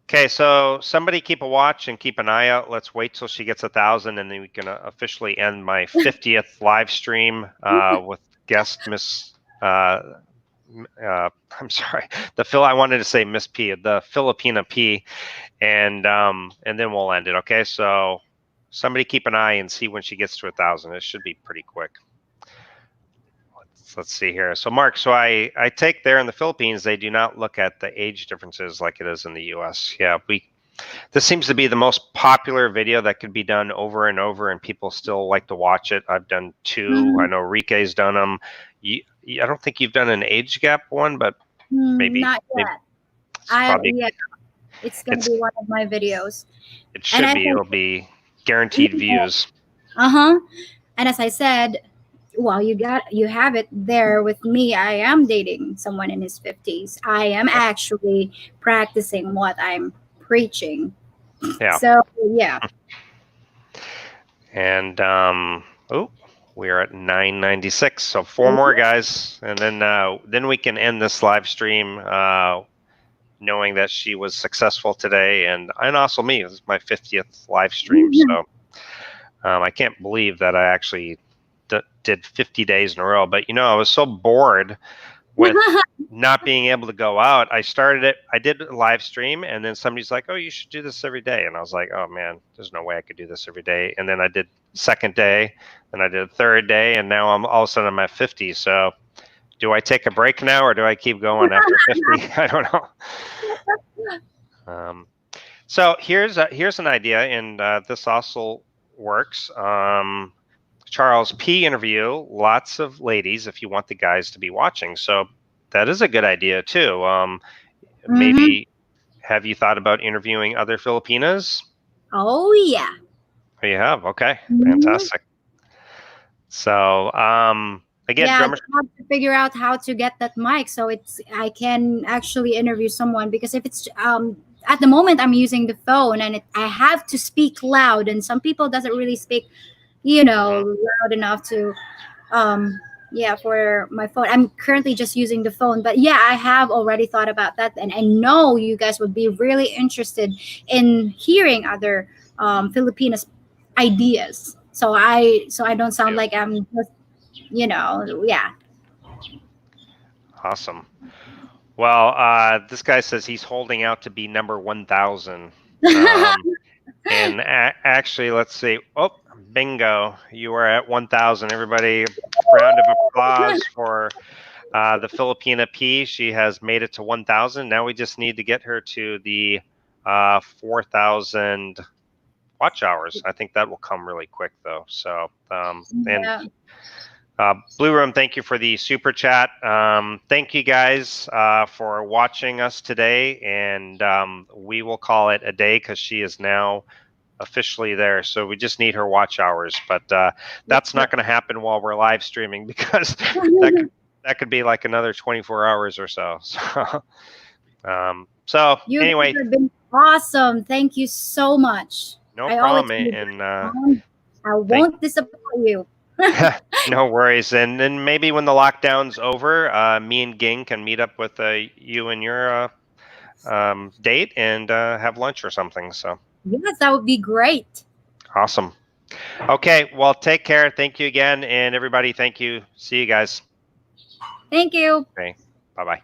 Okay, so somebody keep a watch and keep an eye out. Let's wait till she gets 1,000, and then we can officially end my 50th live stream with guest Miss. I'm sorry, I wanted to say Miss P, the Filipina P, and then we'll end it. Okay, so somebody keep an eye and see when she gets to 1,000. It should be pretty quick. Let's see here. So Mark, so I take there in the Philippines, they do not look at the age differences like it is in the US. Yeah, this seems to be the most popular video that could be done over and over, and people still like to watch it. I've done 2. I know Rike's done them. I don't think you've done an age gap one, but maybe.
Not yet. It's gonna be one of my videos.
It should be. It'll be guaranteed views.
And as I said, well, you have it there with me. I am dating someone in his 50s. I am actually practicing what I'm preaching.
Yeah.
So yeah.
And we are at 996. So 4 more guys, and then we can end this live stream knowing that she was successful today, and also me. This is my 50th live stream. So I can't believe that I actually did 50 days in a row. But I was so bored with not being able to go out. I did a live stream, and then somebody's like, oh, you should do this every day. And I was like, oh man, there's no way I could do this every day. And then I did second day, then I did a third day, and now all of a sudden I'm at 50. So do I take a break now, or do I keep going after 50? I don't know. So here's an idea, and this also works. Charles P interview lots of ladies if you want the guys to be watching. So that is a good idea too. Maybe have you thought about interviewing other Filipinas?
Oh yeah.
Oh, you have? Okay, fantastic. So again,
yeah,
drummer.
I have to figure out how to get that mic so I can actually interview someone, because if it's at the moment I'm using the phone and I have to speak loud, and some people doesn't really speak loud enough to for my phone. I'm currently just using the phone, but yeah, I have already thought about that, and I know you guys would be really interested in hearing other Filipinos ideas, so I don't sound like I'm just
Awesome. Well, this guy says he's holding out to be number 1,000. And actually, let's see. Oh, bingo. You are at 1,000. Everybody, round of applause for the Filipina P. She has made it to 1,000. Now we just need to get her to the 4,000 watch hours. I think that will come really quick, though. So, Blue Room, thank you for the super chat. Thank you guys for watching us today, and we will call it a day because she is now officially there. So we just need her watch hours, but that's not going to happen while we're live streaming, because that could be like another 24 hours or so. So
you
anyway,
have been awesome. Thank you so much.
No problem, and
I won't disappoint you.
No worries. And then maybe when the lockdown's over, me and Ging can meet up with you and your date and have lunch or something. So
yes, that would be great.
Awesome. Okay, well, take care. Thank you again, and everybody, thank you. See you guys.
Thank you.
Okay, bye-bye.